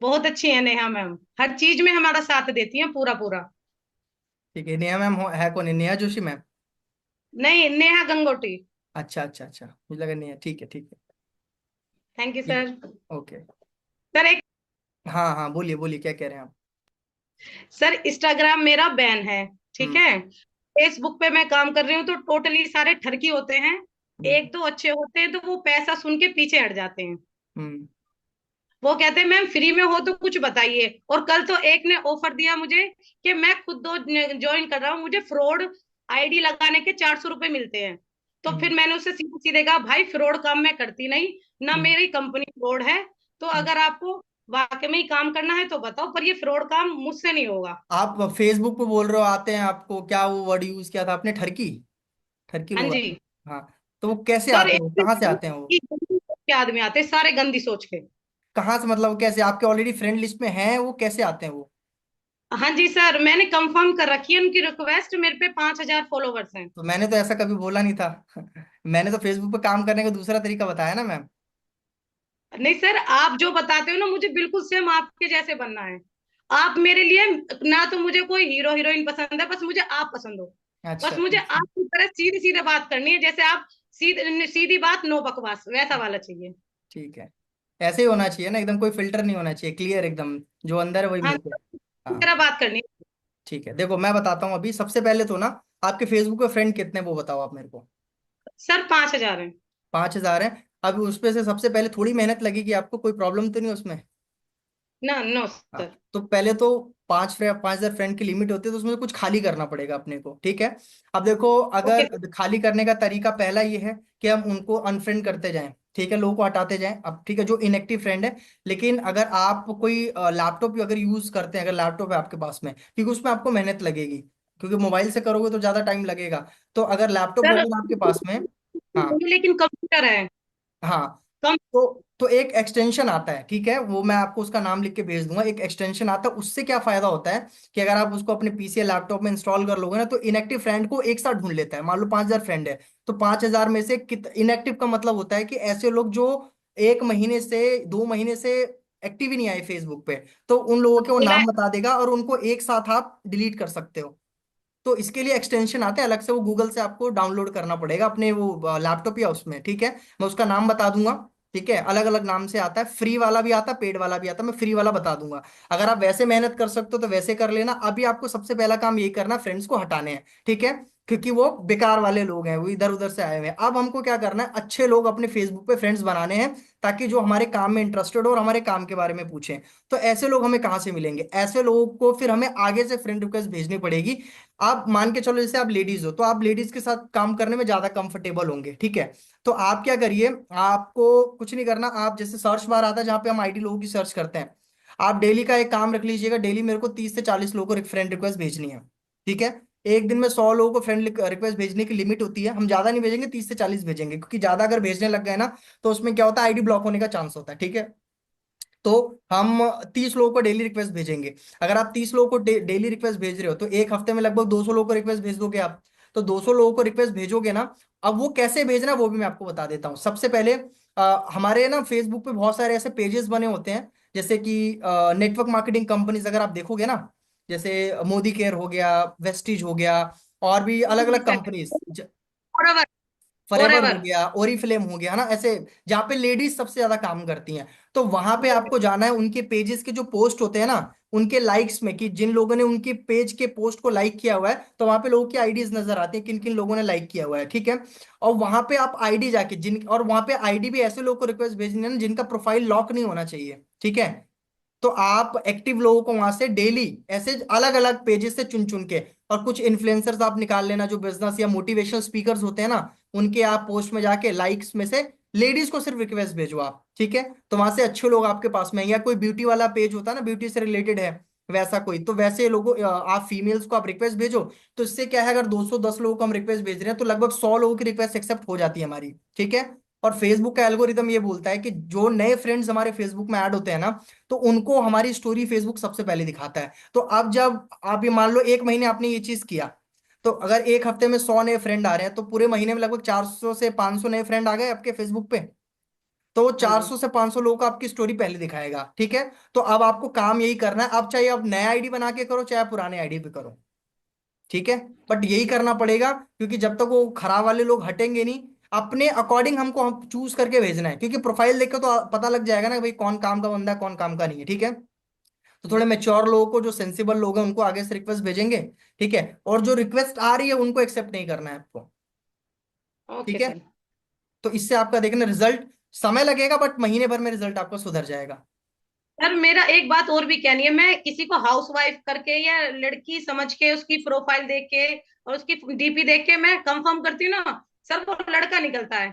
बहुत अच्छी है नेहा मैम, हर चीज में हमारा साथ देती हैं पूरा पूरा। ठीक है। नेहा मैम है कौन है? नेहा जोशी मैम? नहीं, नेहा गंगोटी। अच्छा अच्छा अच्छा, मुझे लगा नेहा। ठीक है ठीक है। थैंक यू ठीक सर। है ओके। सर एक, हाँ हाँ बोलिए बोलिए, क्या कह रहे हैं आप? सर इंस्टाग्राम मेरा बैन है, ठीक हम्म। है। फेसबुक पे मैं काम कर रही हूँ तो टोटली सारे ठरकी होते हैं। हम्म। एक दो अच्छे होते हैं तो वो पैसा सुन के पीछे हट जाते हैं। हम्म। वो कहते हैं मैम फ्री में हो तो कुछ बताइए। और कल तो एक ने ऑफर दिया मुझे कि मैं खुद दो ज्वाइन कर रहा हूँ, मुझे फ्रॉड आईडी लगाने के 400 रुपए मिलते हैं। तो हम्म। फिर मैंने उससे सीधे सीधे कहा भाई फ्रॉड काम मैं करती नहीं, ना हम्म। मेरी कंपनी फ्रॉड है। तो हम्म। अगर आपको वाकई में ही काम करना है तो बताओ, पर ये फ्रॉड काम मुझसे नहीं होगा। आप फेसबुक पे बोल रहे हो आते हैं आपको, क्या वो वर्ड यूज किया था आपने, ठरकी? ठरकी हाँ लोग जी। आते हैं, हाँ। तो वो कैसे सर आते हैं, वो एक कहाँ से आते हैं वो? के आदमी आते हैं सारे गंदी सोच के। कहाँ से मतलब, वो कैसे आपके ऑलरेडी फ्रेंड लिस्ट में हैं, वो कैसे आते हैं वो? हाँ जी सर, मैंने कंफर्म कर रखी है उनकी रिक्वेस्ट, मेरे पे 5,000 फॉलोवर्स हैं। तो मैंने तो ऐसा कभी बोला नहीं था। मैंने तो फेसबुक पे काम करने का दूसरा तरीका बताया ना मैम। नहीं सर, आप जो बताते हो ना मुझे बिल्कुल सेम आपके जैसे बनना है। आप मेरे लिए, ना तो मुझे कोई हीरो हीरोइन पसंद है, बस मुझे आप पसंद हो। अच्छा बस मुझे ठीक है। आपकी तरह सीधी सीधे बात करनी है, जैसे आप सीधी सीधी बात नो बकवास वैसा वाला चाहिए। ठीक है, ऐसे ही होना चाहिए ना, एकदम कोई फिल्टर नहीं होना चाहिए, क्लियर एकदम। जो अंदर है वही हाँ, मुंह पे। इस हाँ तरह बात करनी है। ठीक है, देखो मैं बताता हूँ अभी। सबसे पहले तो ना, आपके फेसबुक पे फ्रेंड कितने हैं, वो बताओ आप मेरे को। सर 5,000 है। 5,000 है। अब उस पे से सबसे पहले थोड़ी मेहनत लगेगी आपको, कोई प्रॉब्लम तो नहीं उसमें? ना नो हाँ। सर। तो पहले तो 5,000 फ्रेंड की लिमिट होती है, तो उसमें कुछ खाली करना पड़ेगा अपने को, ठीक है। अब देखो, ओके अगर खाली करने का तरीका पहला ये है कि हम उनको अनफ्रेंड करते जाएं, ठीक है, लोगों को हटाते जाएं। अब ठीक है, जो इनएक्टिव फ्रेंड है। लेकिन अगर आप कोई लैपटॉप अगर यूज करते हैं, अगर लैपटॉप है आपके पास में, क्योंकि उसमें आपको मेहनत लगेगी, क्योंकि मोबाइल से करोगे तो ज्यादा टाइम लगेगा। तो अगर लैपटॉप सर, होगा ना आपके पास में। हाँ। लेकिन कंप्यूटर है। हाँ। कम। तो एक एक्सटेंशन आता है, ठीक है, वो मैं आपको उसका नाम लिख के भेज दूंगा। एक एक्सटेंशन आता है, उससे क्या फायदा होता है कि अगर आप उसको अपने पीसी या लैपटॉप में इंस्टॉल कर लोगे ना, तो इनएक्टिव फ्रेंड को एक साथ ढूंढ लेता है। मान लो 5,000 फ्रेंड है, तो 5,000 में से कित इनएक्टिव का मतलब होता है कि ऐसे लोग जो 1 महीने से 2 महीने से एक्टिव ही नहीं आए फेसबुक पे, तो उन लोगों के वो बोला है। नाम बता देगा और उनको एक साथ आप डिलीट कर सकते हो। तो इसके लिए एक्सटेंशन आते हैं अलग से, वो गूगल से आपको डाउनलोड करना पड़ेगा अपने वो लैपटॉप या उसमें, ठीक है। मैं उसका नाम बता दूंगा, ठीक है। अलग अलग नाम से आता है, फ्री वाला भी आता है, पेड वाला भी आता है। मैं फ्री वाला बता दूंगा। अगर आप वैसे मेहनत कर सकते हो तो वैसे कर लेना। अभी आपको सबसे पहला काम यही करना, फ्रेंड्स को हटाने हैं, ठीक है, क्योंकि वो बेकार वाले लोग हैं, वो इधर उधर से आए हुए हैं। अब हमको क्या करना है, अच्छे लोग अपने फेसबुक पे फ्रेंड्स बनाने हैं, ताकि जो हमारे काम में इंटरेस्टेड हो और हमारे काम के बारे में पूछें। तो ऐसे लोग हमें कहाँ से मिलेंगे? ऐसे लोगों को फिर हमें आगे से फ्रेंड रिक्वेस्ट भेजनी पड़ेगी। आप मान के चलो जैसे आप लेडीज हो, तो आप लेडीज के साथ काम करने में ज्यादा कंफर्टेबल होंगे, ठीक है। तो आप क्या करिए, आपको कुछ नहीं करना। आप जैसे सर्च बार आता है जहां पे हम आईडी लोगों की सर्च करते हैं, आप डेली का एक काम रख लीजिएगा, डेली मेरे को 30 से 40 लोगों को फ्रेंड रिक्वेस्ट भेजनी है, ठीक है। एक दिन में 100 लोगों को फ्रेंड रिक्वेस्ट भेजने की लिमिट होती है। हम ज्यादा नहीं भेजेंगे, 30 से 40 भेजेंगे, क्योंकि ज्यादा अगर भेजने लग गए ना, तो उसमें क्या होता है, आईडी ब्लॉक होने का चांस होता है, ठीक है। तो हम 30 लोगों को डेली रिक्वेस्ट भेजेंगे। अगर आप 30 लोगों को डेली रिक्वेस्ट भेज रहे हो, तो एक हफ्ते में लगभग 200 लोगों को रिक्वेस्ट भेज दोगे आप। तो 200 लोगों को रिक्वेस्ट भेजोगे ना, अब वो कैसे भेजना वो भी मैं आपको बता देता हूँ। सबसे पहले हमारे ना फेसबुक पे बहुत सारे ऐसे पेजेस बने होते हैं, जैसे कि नेटवर्क मार्केटिंग कंपनीज अगर आप देखोगे ना, जैसे मोदी केयर हो गया, वेस्टीज हो गया, और भी अलग अलग कंपनीज, फॉरएवर। फॉरएवर हो फॉरएवर। गया, ओरिफ्लेम हो गया, है ना, ऐसे जहाँ पे लेडीज सबसे ज्यादा काम करती हैं। तो वहां पे आपको जाना है, उनके पेजेस के जो पोस्ट होते हैं ना, उनके लाइक्स में, कि जिन लोगों ने उनके पेज के पोस्ट को लाइक किया हुआ है, तो वहां पे लोगों की आईडीज नजर आती हैं, किन किन लोगों ने लाइक किया हुआ है, ठीक है। और वहां पे आप आईडी जाके जिन, और वहां पे आईडी भी ऐसे लोगों को रिक्वेस्ट भेजनी है ना जिनका प्रोफाइल लॉक नहीं होना चाहिए, ठीक है। तो आप एक्टिव लोगों को वहां से डेली ऐसे अलग अलग पेजेस से चुन चुन के, और कुछ इन्फ्लुएंसर्स आप निकाल लेना जो बिजनेस या मोटिवेशनल स्पीकर्स होते हैं ना, उनके आप पोस्ट में जाके लाइक्स में से लेडीज को सिर्फ रिक्वेस्ट भेजो आप, ठीक है। तो वहां से अच्छे लोग आपके पास में हैं। या कोई ब्यूटी वाला पेज होता है ना, ब्यूटी से रिलेटेड है वैसा कोई, तो वैसे लोगों आप फीमेल्स को आप रिक्वेस्ट भेजो। तो इससे क्या है, अगर 210 लोगों को हम रिक्वेस्ट भेज रहे हैं, तो लगभग 100 लोगों की रिक्वेस्ट एक्सेप्ट हो जाती है हमारी, ठीक है। और फेसबुक का एल्गोरिदम ये बोलता है कि जो नए फ्रेंड्स हमारे फेसबुक में ऐड होते हैं ना, तो उनको हमारी स्टोरी फेसबुक सबसे पहले दिखाता है। तो अब जब आप ये मान लो 1 महीने आपने ये चीज किया, तो अगर एक हफ्ते में 100 नए फ्रेंड आ रहे हैं, तो पूरे महीने में लगभग 400 से 500 नए फ्रेंड आ गए आपके फेसबुक पे। तो हाँ जी। 400 से 500 लोगों को आपकी स्टोरी पहले दिखाएगा, ठीक है। तो अब आपको काम यही करना है, अब चाहे आप नया आईडी बना के करो, चाहे आप पुराने आईडी पे करो, ठीक है। बट यही करना पड़ेगा, क्योंकि जब तक वो खराब वाले लोग हटेंगे नहीं, अपने अकॉर्डिंग हमको हम चूज करके भेजना है, क्योंकि प्रोफाइल देख के तो पता लग जाएगा ना कि भाई कौन काम का बंदा है, कौन काम का नहीं है, ठीक है। तो थोड़े मेच्योर लोगों को, जो सेंसिबल लोग हैं, उनको आगे से रिक्वेस्ट भेजेंगे, ठीक है। और जो रिक्वेस्ट आ रही है उनको एक्सेप्ट नहीं करना है आपको, ओके ठीक है। सर। तो इससे आपका देखना रिजल्ट समय लगेगा, बट महीने भर में रिजल्ट आपका सुधर जाएगा। सर मेरा एक बात और भी कहनी है, मैं किसी को हाउसवाइफ करके या लड़की समझ के उसकी प्रोफाइल देख के और उसकी डीपी देख के मैं कंफर्म करती हूँ ना, सर वो लड़का निकलता है।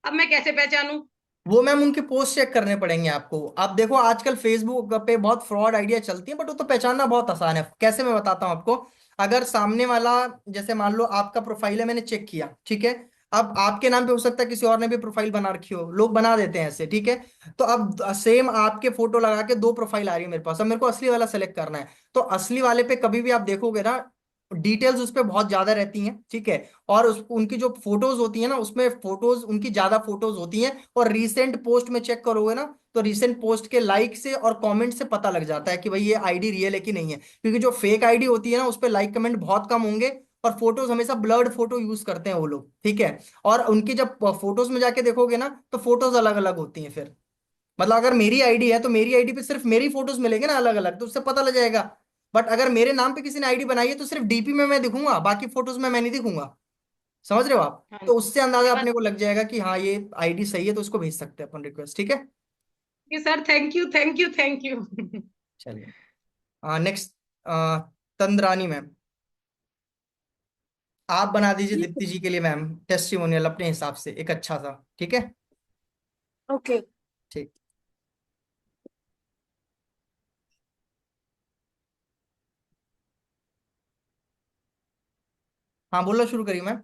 अब मैं कैसे पहचानूं? वो मैम उनके पोस्ट चेक करने पड़ेंगे आपको। आप देखो आजकल फेसबुक पे बहुत फ्रॉड आइडिया चलती है, बट वो तो पहचानना बहुत आसान है। कैसे, मैं बताता हूँ आपको। अगर सामने वाला, जैसे मान लो आपका प्रोफाइल है, मैंने चेक किया, ठीक है। अब आपके नाम पे हो सकता है किसी और ने भी प्रोफाइल बना रखी हो, लोग बना देते हैं ऐसे, ठीक है। तो अब सेम आपके फोटो लगा के दो प्रोफाइल आ रही है मेरे पास, अब मेरे को असली वाला सेलेक्ट करना है। तो असली वाले पे कभी भी आप देखोगे ना, डिटेल्स उस पे बहुत ज्यादा रहती हैं, ठीक है। और उस उनकी जो फोटोज होती है ना, उसमें फोटोज उनकी ज्यादा फोटोज होती हैं। और रीसेंट पोस्ट में चेक करोगे ना, तो रीसेंट पोस्ट के लाइक से और कमेंट से पता लग जाता है कि भाई ये आईडी रियल है कि नहीं है। क्योंकि जो फेक आईडी होती है ना, उस पर लाइक कमेंट बहुत कम होंगे, और फोटोज हमेशा ब्लर्ड फोटो यूज करते हैं वो लोग, ठीक है। और उनकी जब फोटोज में जाके देखोगे ना, तो फोटोज अलग अलग होती हैं फिर। मतलब अगर मेरी आईडी है, तो मेरी आईडी पे सिर्फ मेरी फोटोज मिलेंगे ना अलग अलग, तो उससे पता लग जाएगा। बट अगर मेरे नाम पे किसी ने आईडी बनाई है, तो सिर्फ डीपी में मैं दिखूंगा, बाकी फोटोज में मैं नहीं दिखूंगा। समझ रहे हो आप? हाँ तो उससे जी अंदाजा बस। अपने को लग जाएगा कि हाँ ये आईडी सही है, तो उसको भेज सकते हैं अपन रिक्वेस्ट, ठीक है। Sir thank you thank you thank you. चलिए, नेक्स्ट, तंद्रानी मैम, आप बना दीजिए दीप्ति जी के लिए मैम टेस्टिमोनियल अपने हिसाब से एक अच्छा सा, ठीक है। ओके। ठीक। हाँ, बोलना शुरू करिए मैम।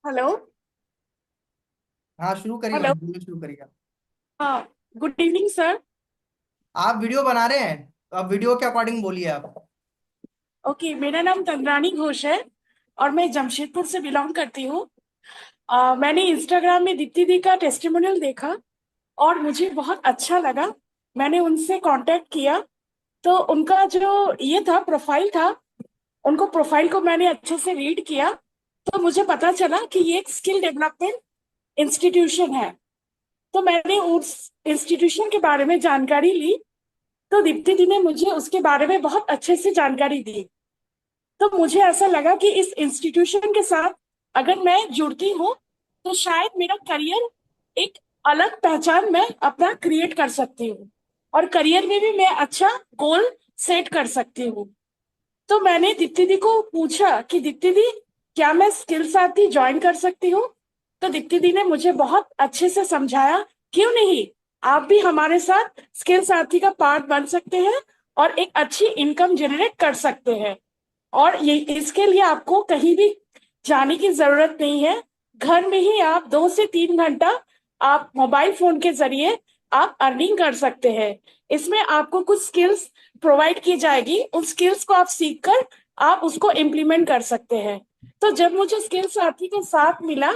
हेलो। हाँ शुरू करिए हेलो। मैम, वीडियो शुरू करिए आप। हाँ, गुड इवनिंग सर। आप वीडियो बना रहे हैं तो आप वीडियो के अकॉर्डिंग बोलिए आप। ओके, मेरा नाम तंद्रानी घोष है और मैं जमशेदपुर से बिलोंग करती हूँ। मैंने इंस्टाग्राम में दीप्ति दी का टेस्टिमोनियल देखा और मुझे बहुत अच्छा लगा। मैंने उनसे कांटेक्ट किया, तो उनका जो ये था प्रोफाइल था, उनको प्रोफाइल को मैंने अच्छे से रीड किया, तो मुझे पता चला कि ये एक स्किल डेवलपमेंट इंस्टीट्यूशन है। तो मैंने उस इंस्टीट्यूशन के बारे में जानकारी ली, तो दीप्ति दी ने मुझे उसके बारे में बहुत अच्छे से जानकारी दी। तो मुझे ऐसा लगा कि इस इंस्टीट्यूशन के साथ अगर मैं जुड़ती हूँ तो शायद मेरा करियर, एक अलग पहचान मैं अपना क्रिएट कर सकती हूँ और करियर में भी मैं अच्छा गोल सेट कर सकती हूँ। तो मैंने दीप्ति दी को पूछा कि दीप्ति दी, क्या मैं स्किल साथी ज्वाइन कर सकती हूँ? तो दीप्ति दी ने मुझे बहुत अच्छे से समझाया, क्यों नहीं, आप भी हमारे साथ स्किल साथी का पार्ट बन सकते हैं और एक अच्छी इनकम जनरेट कर सकते हैं। और ये इसके लिए आपको कहीं भी जाने की जरूरत नहीं है। घर में ही आप 2 से 3 घंटा आप मोबाइल फोन के जरिए आप अर्निंग कर सकते हैं। इसमें आपको कुछ स्किल्स प्रोवाइड की जाएगी, उन स्किल्स को आप सीख कर आप उसको इम्प्लीमेंट कर सकते हैं। तो जब मुझे स्किल साथी के साथ मिला,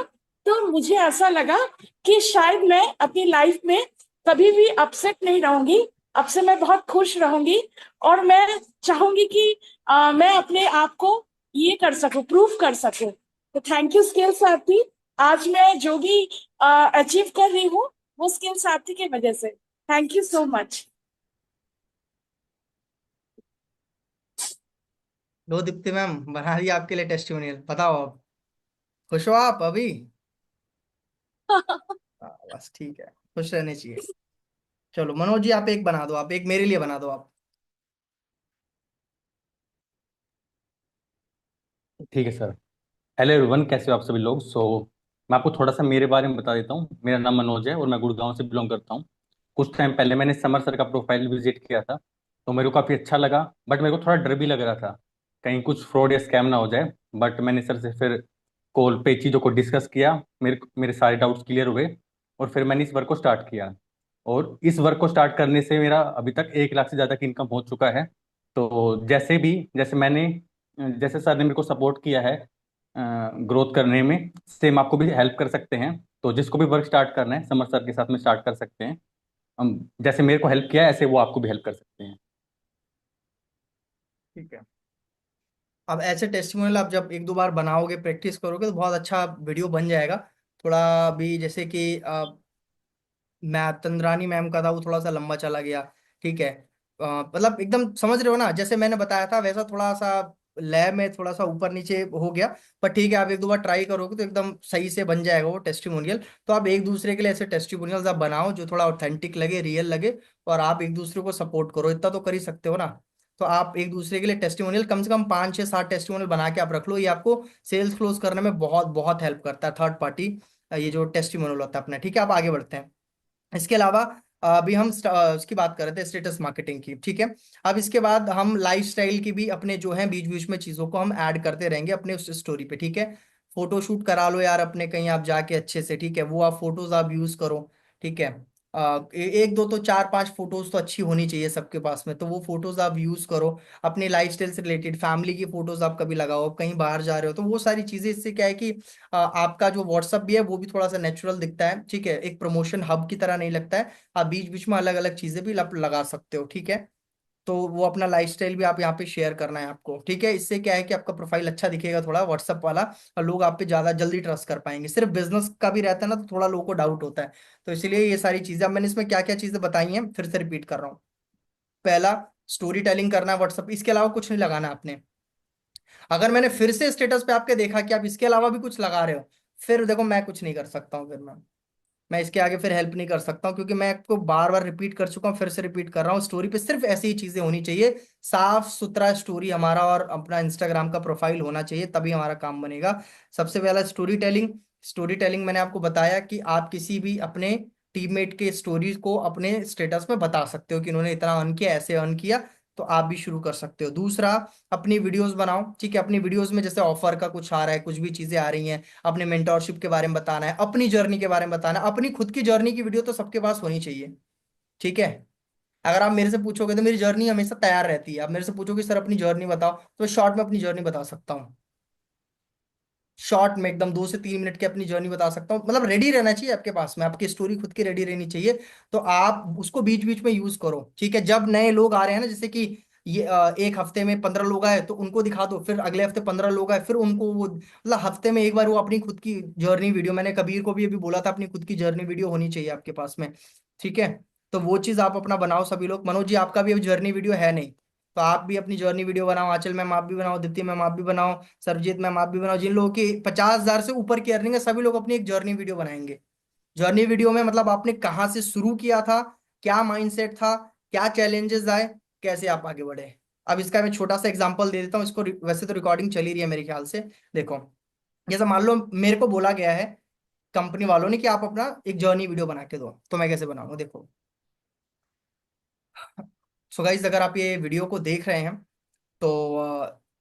तो मुझे ऐसा लगा कि शायद मैं अपनी लाइफ में कभी भी अपसेट नहीं रहूंगी। अब से मैं बहुत खुश रहूंगी और मैं चाहूंगी कि मैं अपने आप को ये कर सकूं, प्रूफ कर सकूं। तो थैंक यू स्किल साथी। आज मैं जो भी अचीव कर रही हूँ वो स्किल साथी की वजह से। Thank you so much. Low Deepti ma'am, बना दिया आपके लिए टेस्टिमोनियल। बताओ आप खुश हो आप अभी? हाँ बस ठीक है, खुश रहने चाहिए। चलो मनोज जी, आप एक बना दो, आप एक मेरे लिए बना दो आप। ठीक है सर। हेलो एवरीवन, कैसे हो आप सभी लोग? मैं आपको थोड़ा सा मेरे बारे में बता देता हूँ। मेरा नाम मनोज है और मैं गुड़गांव से बिलोंग करता हूँ। कुछ टाइम पहले मैंने समर सर का प्रोफाइल विजिट किया था, तो मेरे को काफ़ी अच्छा लगा। बट मेरे को थोड़ा डर भी लग रहा था कहीं कुछ फ्रॉड या स्कैम ना हो जाए। बट मैंने सर से फिर कॉल पे चीज़ों को डिस्कस किया, मेरे मेरे सारे डाउट्स क्लियर हुए और फिर मैंने इस वर्क को स्टार्ट किया। और इस वर्क को स्टार्ट करने से मेरा अभी तक 1 लाख से ज़्यादा की इनकम हो चुका है। तो जैसे सर ने मेरे को सपोर्ट किया है ग्रोथ करने में, सेम आपको भी हेल्प कर सकते हैं। तो जिसको भी वर्क स्टार्ट करना है समर सर के साथ में स्टार्ट कर सकते हैं। हम जैसे मेरे को हेल्प किया है ऐसे वो आपको भी हेल्प कर सकते हैं। ठीक है। अब ऐसे टेस्टिमोनियल आप जब एक दो बार बनाओगे, प्रैक्टिस करोगे, तो बहुत अच्छा वीडियो बन जाएगा। थोड़ा भी जैसे कि मैं तंद्रानी मैम का था वो थोड़ा सा लंबा चला गया। ठीक है। मतलब एकदम समझ रहे हो ना, जैसे मैंने बताया था वैसा थोड़ा सा लय में थोड़ा सा ऊपर नीचे हो गया। पर ठीक है, आप एक दो बार ट्राई करोगे तो एकदम सही से बन जाएगा वो टेस्टिमोनियल। तो आप एक दूसरे के लिए ऐसे टेस्टिमोनियल्स आप बनाओ जो थोड़ा ऑथेंटिक लगे, रियल लगे, और आप एक दूसरे को सपोर्ट करो। इतना तो कर ही सकते हो ना। तो आप एक दूसरे के लिए टेस्टिमोनियल कम से कम 5 6 7 टेस्टिमोनियल बना के आप रख लो। ये आपको सेल्स क्लोज करने में बहुत बहुत हेल्प करता है, थर्ड पार्टी ये जो टेस्टिमोनियल होता है अपना। ठीक है, आप आगे बढ़ते हैं। इसके अलावा अभी हम उसकी बात कर रहे थे स्टेटस मार्केटिंग की। ठीक है। अब इसके बाद हम लाइफस्टाइल की भी अपने जो है बीच बीच में चीजों को हम ऐड करते रहेंगे अपने उस स्टोरी पे। ठीक है। फोटो शूट करा लो यार अपने कहीं आप जाके अच्छे से। ठीक है, वो आप फोटोज आप यूज करो। ठीक है। एक दो तो 4 5 फोटोज तो अच्छी होनी चाहिए सबके पास में, तो वो फोटोज आप यूज करो। अपने लाइफस्टाइल से रिलेटेड फैमिली की फोटोज आप कभी लगाओ, आप कहीं बाहर जा रहे हो तो वो सारी चीजें। इससे क्या है कि आपका जो व्हाट्सअप भी है वो भी थोड़ा सा नेचुरल दिखता है। ठीक है, एक प्रमोशन हब की तरह नहीं लगता है। आप बीच बीच में अलग अलग चीजें भी लगा सकते हो। ठीक है। तो वो अपना लाइफस्टाइल भी आप यहाँ पे शेयर करना है आपको। ठीक है, इससे क्या है कि आपका प्रोफाइल अच्छा दिखेगा थोड़ा व्हाट्सअप वाला, और लोग आप पे ज्यादा जल्दी ट्रस्ट कर पाएंगे। सिर्फ बिजनेस का भी रहता है ना तो थोड़ा लोगों को डाउट होता है। तो इसलिए ये सारी चीजें, अब मैंने इसमें क्या क्या चीजें बताई हैं फिर से रिपीट कर रहा हूँ। पहला, स्टोरी टेलिंग करना है व्हाट्सअप, इसके अलावा कुछ नहीं लगाना आपने। अगर मैंने फिर से स्टेटस पे आपके देखा कि आप इसके अलावा भी कुछ लगा रहे हो, फिर देखो मैं कुछ नहीं कर सकता हूँ। फिर मैं इसके आगे फिर हेल्प नहीं कर सकता हूँ, क्योंकि मैं आपको बार बार रिपीट कर चुका हूँ, फिर से रिपीट कर रहा हूँ। स्टोरी पे सिर्फ ऐसी ही चीजें होनी चाहिए। साफ सुथरा स्टोरी हमारा और अपना इंस्टाग्राम का प्रोफाइल होना चाहिए, तभी हमारा काम बनेगा। सबसे पहला स्टोरी टेलिंग। स्टोरी टेलिंग मैंने आपको बताया कि आप किसी भी अपने टीममेट के स्टोरीज को अपने स्टेटस में बता सकते हो कि उन्होंने इतना अर्न किया, ऐसे अर्न किया। तो आप भी शुरू कर सकते हो। दूसरा, अपनी वीडियोस बनाओ, ठीक है। अपनी वीडियोस में जैसे ऑफर का कुछ आ रहा है, कुछ भी चीजें आ रही हैं, अपने मेंटोरशिप के बारे में बताना है, अपनी जर्नी के बारे में बताना है। अपनी खुद की जर्नी की वीडियो तो सबके पास होनी चाहिए, ठीक है। अगर आप मेरे से पूछोगे तो मेरी जर्नी हमेशा तैयार रहती है। आप मेरे से पूछोगे सर अपनी जर्नी बताओ, तो शॉर्ट में अपनी जर्नी बता सकता हूँ। शॉर्ट में एकदम 2 से 3 मिनट की अपनी जर्नी बता सकता हूँ। मतलब रेडी रहना चाहिए आपके पास में, आपकी स्टोरी खुद की रेडी रहनी चाहिए। तो आप उसको बीच बीच में यूज करो, ठीक है। जब नए लोग आ रहे हैं ना, जैसे कि ये एक हफ्ते में 15 लोग आए तो उनको दिखा दो, फिर अगले हफ्ते 15 लोग आए, फिर उनको वो, मतलब हफ्ते में एक बार वो अपनी खुद की जर्नी वीडियो, मैंने कबीर को भी अभी बोला था, अपनी खुद की जर्नी वीडियो होनी चाहिए आपके पास में, ठीक है। तो वो चीज आप अपना बनाओ सभी लोग। मनोज जी आपका भी अभी जर्नी वीडियो है नहीं, तो आप भी अपनी जर्नी वीडियो बनाओ। आंचल मैम आप भी बनाओ, दीप्ति मैम आप भी बनाओ, सरजीत मैम आप भी बनाओ। जिन लोगों की 50,000 से ऊपर की अर्निंग है, सभी लोग अपनी एक जर्नी वीडियो बनाएंगे। जर्नी वीडियो में मतलब आपने कहाँ से शुरू किया था, क्या माइंडसेट था, क्या चैलेंजेस आए, कैसे आप आगे बढ़े। अब इसका मैं छोटा सा एग्जांपल दे देता हूँ इसको। वैसे तो रिकॉर्डिंग चली रही है मेरे ख्याल से। देखो, जैसे मान लो मेरे को बोला गया है कंपनी वालों ने कि आप अपना एक जर्नी वीडियो बना के दो, तो मैं कैसे बनाऊंगा, देखो। सो गाइस, अगर आप ये वीडियो को देख रहे हैं तो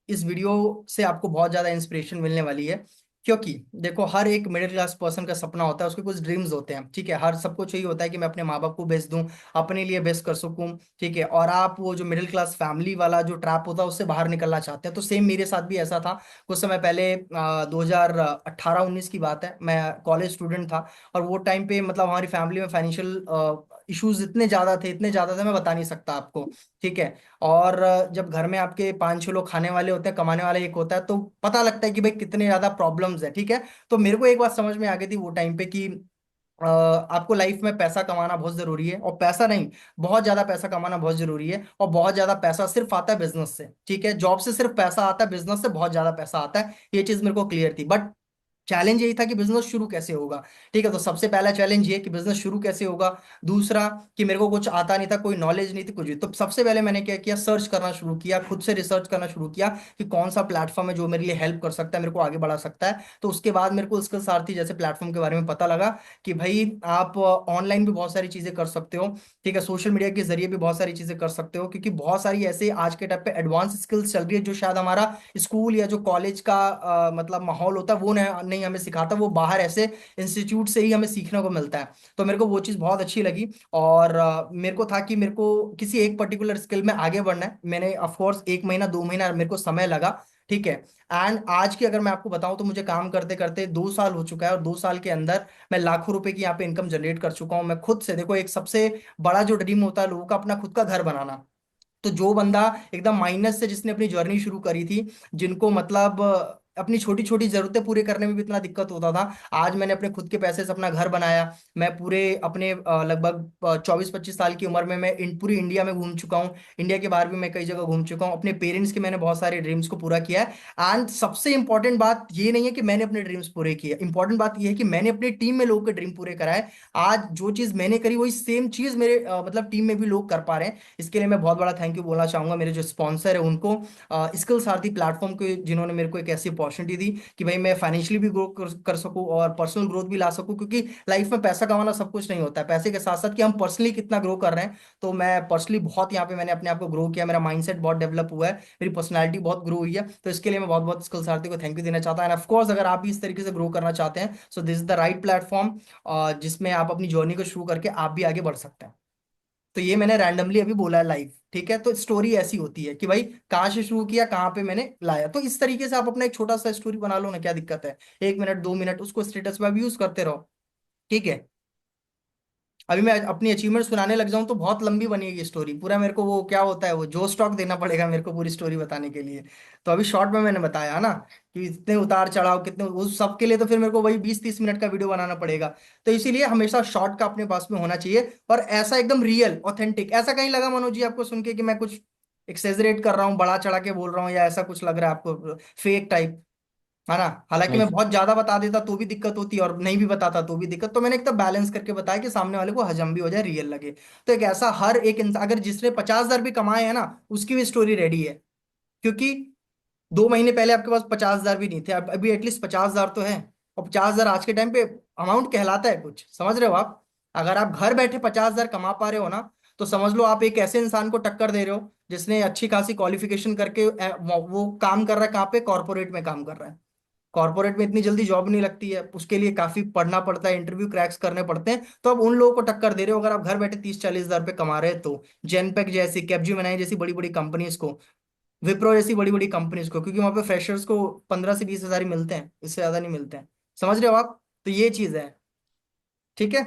इस वीडियो से आपको बहुत ज़्यादा इंस्पिरेशन मिलने वाली है। क्योंकि देखो, हर एक मिडिल क्लास पर्सन का सपना होता है, उसके कुछ ड्रीम्स होते हैं, ठीक है। हर सबको चाहिए होता है कि मैं अपने माँ बाप को बेस्ट दूं, अपने लिए बेस्ट कर सकूं, ठीक है। और आप वो जो मिडिल क्लास फैमिली वाला जो ट्रैप होता है उससे बाहर निकलना चाहते हैं। तो सेम मेरे साथ भी ऐसा था। कुछ समय पहले 2018-19 की बात है, मैं कॉलेज स्टूडेंट था। और वो टाइम पे मतलब हमारी फैमिली में फाइनेंशियल इश्यूज इतने ज़्यादा थे, इतने ज़्यादा थे, मैं बता नहीं सकता आपको, ठीक है। और जब घर में आपके 5-6 लोग खाने वाले होते हैं, कमाने वाला एक होता है, तो पता लगता है कि भाई कितने ज्यादा प्रॉब्लम्स है, ठीक है। तो मेरे को एक बात समझ में आ गई थी वो टाइम पे कि आपको लाइफ में पैसा कमाना बहुत जरूरी है। और पैसा नहीं, बहुत ज्यादा पैसा कमाना बहुत जरूरी है। और बहुत ज्यादा पैसा सिर्फ आता है बिजनेस से, ठीक है। जॉब से सिर्फ पैसा आता है, बिजनेस से बहुत ज्यादा पैसा आता है। ये चीज मेरे को क्लियर थी। बट चैलेंज यही था कि बिजनेस शुरू कैसे होगा, ठीक है। तो सबसे पहला चैलेंज ये कि बिजनेस शुरू कैसे होगा। दूसरा, कि मेरे को कुछ आता नहीं था, कोई नॉलेज नहीं थी, कुछ भी। तो सबसे पहले मैंने क्या किया, सर्च करना शुरू किया, खुद से रिसर्च करना शुरू किया कि कौन सा प्लेटफॉर्म है जो मेरे लिए हेल्प कर सकता है, मेरे को आगे बढ़ा सकता है। तो उसके बाद मेरे को इसके सारथी जैसे प्लेटफॉर्म के बारे में पता लगा कि भाई आप ऑनलाइन भी बहुत सारी चीजें कर सकते हो, ठीक है। सोशल मीडिया के जरिए भी बहुत सारी चीजें कर सकते हो, क्योंकि बहुत सारी ऐसे आज के टाइम पे एडवांस स्किल्स चल रही है जो शायद हमारा स्कूल या जो कॉलेज का मतलब माहौल होता है वो नहीं हमें सिखाता, वो बाहर ऐसे इंस्टीट्यूट से ही हमें सीखने को मिलता है। तो मेरे को वो चीज़ बहुत अच्छी लगी। और मेरे को था कि मेरे को किसी एक पर्टिकुलर स्किल में आगे बढ़ना है। मैंने ऑफ कोर्स 1 महीना 2 महीना मेरे को समय लगा, ठीक है। एंड आज की अगर मैं आपको बताऊं तो मुझे काम करते करते 2 साल हो चुका है, और 2 साल के अंदर मैं लाखों रुपए की यहाँ पे इनकम जनरेट कर चुका हूँ। मैं खुद से, देखो, एक सबसे बड़ा जो ड्रीम होता है लोगों का, अपना खुद का घर बनाना। तो जो बंदा एकदम माइनस से, जिसने अपनी जर्नी शुरू करी थी, जिनको मतलब अपनी छोटी छोटी जरूरतें पूरे करने में भी इतना दिक्कत होता था, आज मैंने अपने खुद के पैसे से अपना घर बनाया। मैं पूरे अपने लगभग 24-25 साल की उम्र में मैं पूरी इंडिया में घूम चुका हूँ। इंडिया के बाहर भी मैं कई जगह घूम चुका हूँ। अपने पेरेंट्स के मैंने बहुत सारे ड्रीम्स को पूरा किया है। एंड सबसे इंपॉर्टेंट बात ये नहीं है कि मैंने अपने ड्रीम्स पूरे किए, इंपॉर्टेंट बात ये है कि मैंने अपनी टीम में लोगों के ड्रीम पूरे कराए। आज जो चीज मैंने करी वही सेम चीज मेरे मतलब टीम में भी लोग कर पा रहे हैं। इसके लिए मैं बहुत बड़ा थैंक यू बोलना चाहूंगा मेरे जो स्पॉन्सर है उनको, स्किल सारथी प्लेटफॉर्म के, जिन्होंने मेरे को एक ऐसी अपॉर्चुनिटी दी कि भाई मैं फाइनेंशियली भी ग्रो कर सकूं और पर्सनल ग्रोथ भी ला सकूं। क्योंकि लाइफ में पैसा कमाना सब कुछ नहीं होता है, पैसे के साथ साथ कि हम पर्सनली कितना ग्रो कर रहे हैं। तो मैं पर्सनली बहुत यहाँ पे मैंने अपने आप को ग्रो किया, मेरा माइंडसेट बहुत डेवलप हुआ है, मेरी पर्सनैलिटी बहुत ग्रो हुई है। तो इसके लिए मैं बहुत बहुत स्किल सारथी को थैंक यू देना चाहता हूँ। एंड ऑफ कोर्स, अगर आप भी इस तरीके से ग्रो करना चाहते हैं, so this is the right platform जिसमें आप अपनी जर्नी को शुरू करके आप भी आगे बढ़ सकते हैं। तो ये मैंने रैंडमली अभी बोला है लाइव, ठीक है। तो स्टोरी ऐसी होती है कि भाई कहाँ से शुरू किया, कहाँ पे मैंने लाया। तो इस तरीके से आप अपना एक छोटा सा स्टोरी बना लो ना, क्या दिक्कत है। 1 मिनट 2 मिनट उसको स्टेटस पे भी यूज करते रहो, ठीक है। अभी मैं अपनी अचीवमेंट सुनाने लग जाऊं तो बहुत लंबी बनेगी स्टोरी, पूरा मेरे को वो क्या होता है, वो जो स्टॉक देना पड़ेगा मेरे को पूरी स्टोरी बताने के लिए। तो अभी शॉर्ट में मैंने बताया ना कि इतने उतार चढ़ाव कितने, उस सब के लिए तो फिर मेरे को वही 20-30 मिनट का वीडियो बनाना पड़ेगा। तो इसीलिए हमेशा शॉर्ट का अपने पास में होना चाहिए, और ऐसा एकदम रियल ऑथेंटिक। ऐसा कहीं लगा मनोज जी आपको सुन के कि मैं कुछ एक्सेजरेट कर रहा हूँ, बड़ा चढ़ा के बोल रहा हूँ, या ऐसा कुछ लग रहा है आपको फेक टाइप, है ना। हालांकि नहीं मैं सर। बहुत ज्यादा बता देता तो भी दिक्कत होती, और नहीं भी बताता तो भी दिक्कत। तो मैंने एकदम बैलेंस करके बताया कि सामने वाले को हजम भी हो जाए, रियल लगे। तो एक ऐसा हर एक इंसान, अगर जिसने 50,000 भी कमाए हैं ना, उसकी भी स्टोरी रेडी है। क्योंकि 2 महीने पहले आपके पास 50,000 भी नहीं थे, अब अभी एटलीस्ट 50,000 तो है। और 50,000 आज के टाइम पे अमाउंट कहलाता है कुछ, समझ रहे हो आप। अगर आप घर बैठे 50,000 कमा पा रहे हो ना, तो समझ लो आप एक ऐसे इंसान को टक्कर दे रहे हो जिसने अच्छी खासी क्वालिफिकेशन करके वो काम कर रहा है कहाँ पे, कॉर्पोरेट में काम कर रहा है। कॉर्पोरेट में इतनी जल्दी जॉब नहीं लगती है, उसके लिए काफी पढ़ना पड़ता है, इंटरव्यू क्रैक्स करने पड़ते हैं। तो अब उन लोगों को टक्कर दे रहे हो अगर आप घर बैठे 30-40 हज़ार रुपये कमा रहे हैं तो। जेनपेक जैसी, कैपजी जैसी बड़ी बड़ी कंपनीज को, विप्रो जैसी बड़ी बड़ी कंपनीज को, क्योंकि वहां पे फ्रेशर्स को 15 से 20 हज़ार ही मिलते हैं, इससे ज्यादा नहीं मिलते हैं। समझ रहे हो आप? तो ये चीज है। ठीक है।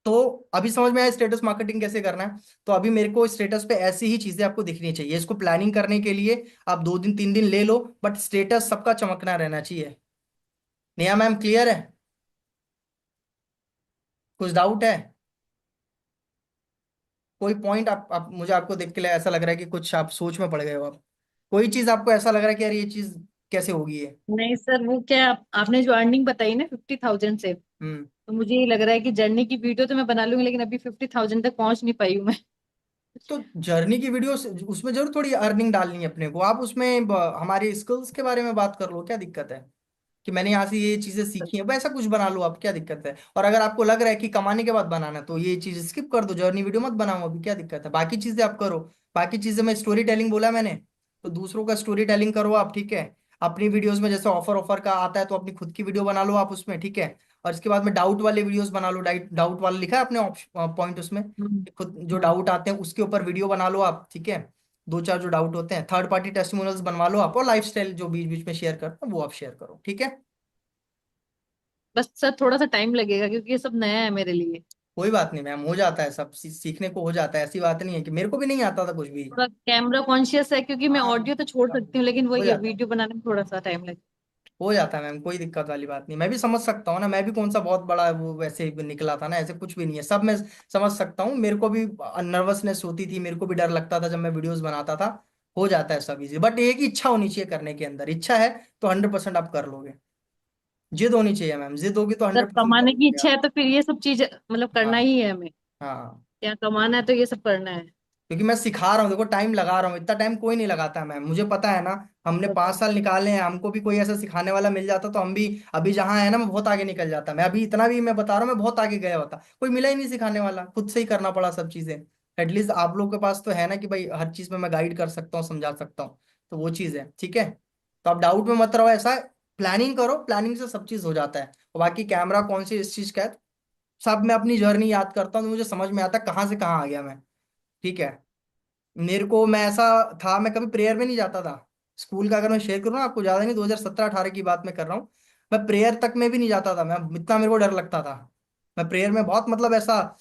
तो अभी समझ में आया स्टेटस मार्केटिंग कैसे करना है। तो अभी मेरे को स्टेटस पे ऐसी ही चीजें आपको दिखनी चाहिए। इसको प्लानिंग करने के लिए आप 2 दिन 3 दिन ले लो, बट स्टेटस सबका चमकना रहना चाहिए। नेहा मैम क्लियर है? कुछ डाउट है? कोई पॉइंट आप मुझे आपको देख के ऐसा लग रहा है कि कुछ आप सोच में पड़ गए हो आप? कोई चीज आपको ऐसा लग रहा है कि यार ये चीज कैसे होगी ये? नहीं सर, वो क्या आपने जो अर्निंग बताई ना 50,000 से, हम्म। तो मुझे ये लग रहा है कि जर्नी की वीडियो तो मैं बना लूंगी, लेकिन अभी 50,000 तक पहुंच नहीं पाई हूँ मैं। तो जर्नी की वीडियो उसमें जरूर थोड़ी अर्निंग डालनी है अपने को। आप उसमें हमारे स्किल्स के बारे में बात कर लो, क्या दिक्कत है? कि मैंने यहाँ से ये चीजें सीखी है, वैसा कुछ बना लो आप, क्या दिक्कत है? और अगर आपको लग रहा है कि कमाने के बाद बनाना है, तो ये चीज स्किप कर दो, जर्नी वीडियो मत बनाओ अभी, क्या दिक्कत है? बाकी चीजें आप करो। बाकी चीजें में स्टोरी टेलिंग बोला मैंने, तो दूसरों का स्टोरी टेलिंग करो आप। ठीक है। अपनी वीडियोस में जैसे ऑफर ऑफर का आता है तो अपनी खुद की वीडियो बना लो आप उसमें। ठीक है। और इसके बाद में डाउट वाले वीडियोस बना लो। डाउट वाला लिखा है अपने पॉइंट उसमें, हम्म। खुद जो हम्म। डाउट आते हैं उसके ऊपर वीडियो बना लो आप। ठीक है। दो चार जो डाउट होते हैं, थर्ड पार्टी टेस्टिमोनियल्स बनवा लो आप, और लाइफस्टाइल जो बीच बीच में शेयर करते हैं वो आप शेयर करो। ठीक है। बस सर थोड़ा सा टाइम लगेगा क्योंकि ये सब नया है मेरे लिए। कोई बात नहीं मैम, हो जाता है सब, सीखने को हो जाता है। ऐसी बात नहीं है कि मेरे को भी नहीं आता था कुछ भी। थोड़ा कैमरा कॉन्शियस है क्योंकि मैं हाँ, ऑडियो तो छोड़ सकती हूँ, लेकिन हो वही है, जाता है। वीडियो बनाने में थोड़ा सा टाइम लगेगा। हो जाता है मैम, कोई दिक्कत वाली बात नहीं। मैं भी समझ सकता हूँ ना, मैं भी कौन सा बहुत बड़ा वो वैसे ही निकला था ना, ऐसे कुछ भी नहीं है, सब मैं समझ सकता हूँ। मेरे को भी नर्वसनेस होती थी, मेरे को भी डर लगता था जब मैं वीडियोस बनाता था। हो जाता है सब इजी, बट एक ही इच्छा होनी चाहिए करने के अंदर। इच्छा है तो 100% आप कर लोगे। जिद होनी चाहिए मैम, जिद होगी तो जब 100% कर कमाने की लोगे इच्छा आप। है तो फिर ये सब चीज मतलब करना हाँ। ही है हमें। हाँ। क्या कमाना है तो ये सब करना है। क्योंकि मैं सिखा रहा हूँ, देखो टाइम लगा रहा हूँ, इतना टाइम कोई नहीं लगाता मैम, मुझे पता है ना। हमने 5 साल निकाले हैं, हमको भी कोई ऐसा सिखाने वाला मिल जाता तो हम भी अभी जहाँ है ना, मैं बहुत आगे निकल जाता। मैं अभी इतना भी मैं बता रहा हूँ, मैं बहुत आगे गया होता, कोई मिला ही नहीं सिखाने वाला, खुद से ही करना पड़ा सब चीजें। एटलीस्ट आप लोग के पास तो है ना कि भाई हर चीज में मैं गाइड कर सकता हूँ, समझा सकता हूँ। तो वो चीज है। ठीक है। तो आप डाउट में मत रहो, ऐसा प्लानिंग करो, प्लानिंग से सब चीज हो जाता है। और बाकी कैमरा कौन सी इस चीज का है, सब मैं अपनी जर्नी याद करता हूँ तो मुझे समझ में आता है कहाँ से कहाँ आ गया मैं। ठीक है। मेरे को, मैं ऐसा था, मैं कभी प्रेयर में नहीं जाता था। स्कूल का अगर मैं शेयर करूँ ना आपको, ज्यादा नहीं, 2017-18 की बात मैं कर रहा हूँ। मैं प्रेयर तक में भी नहीं जाता था, मैं इतना मेरे को डर लगता था। मैं प्रेयर में बहुत, मतलब ऐसा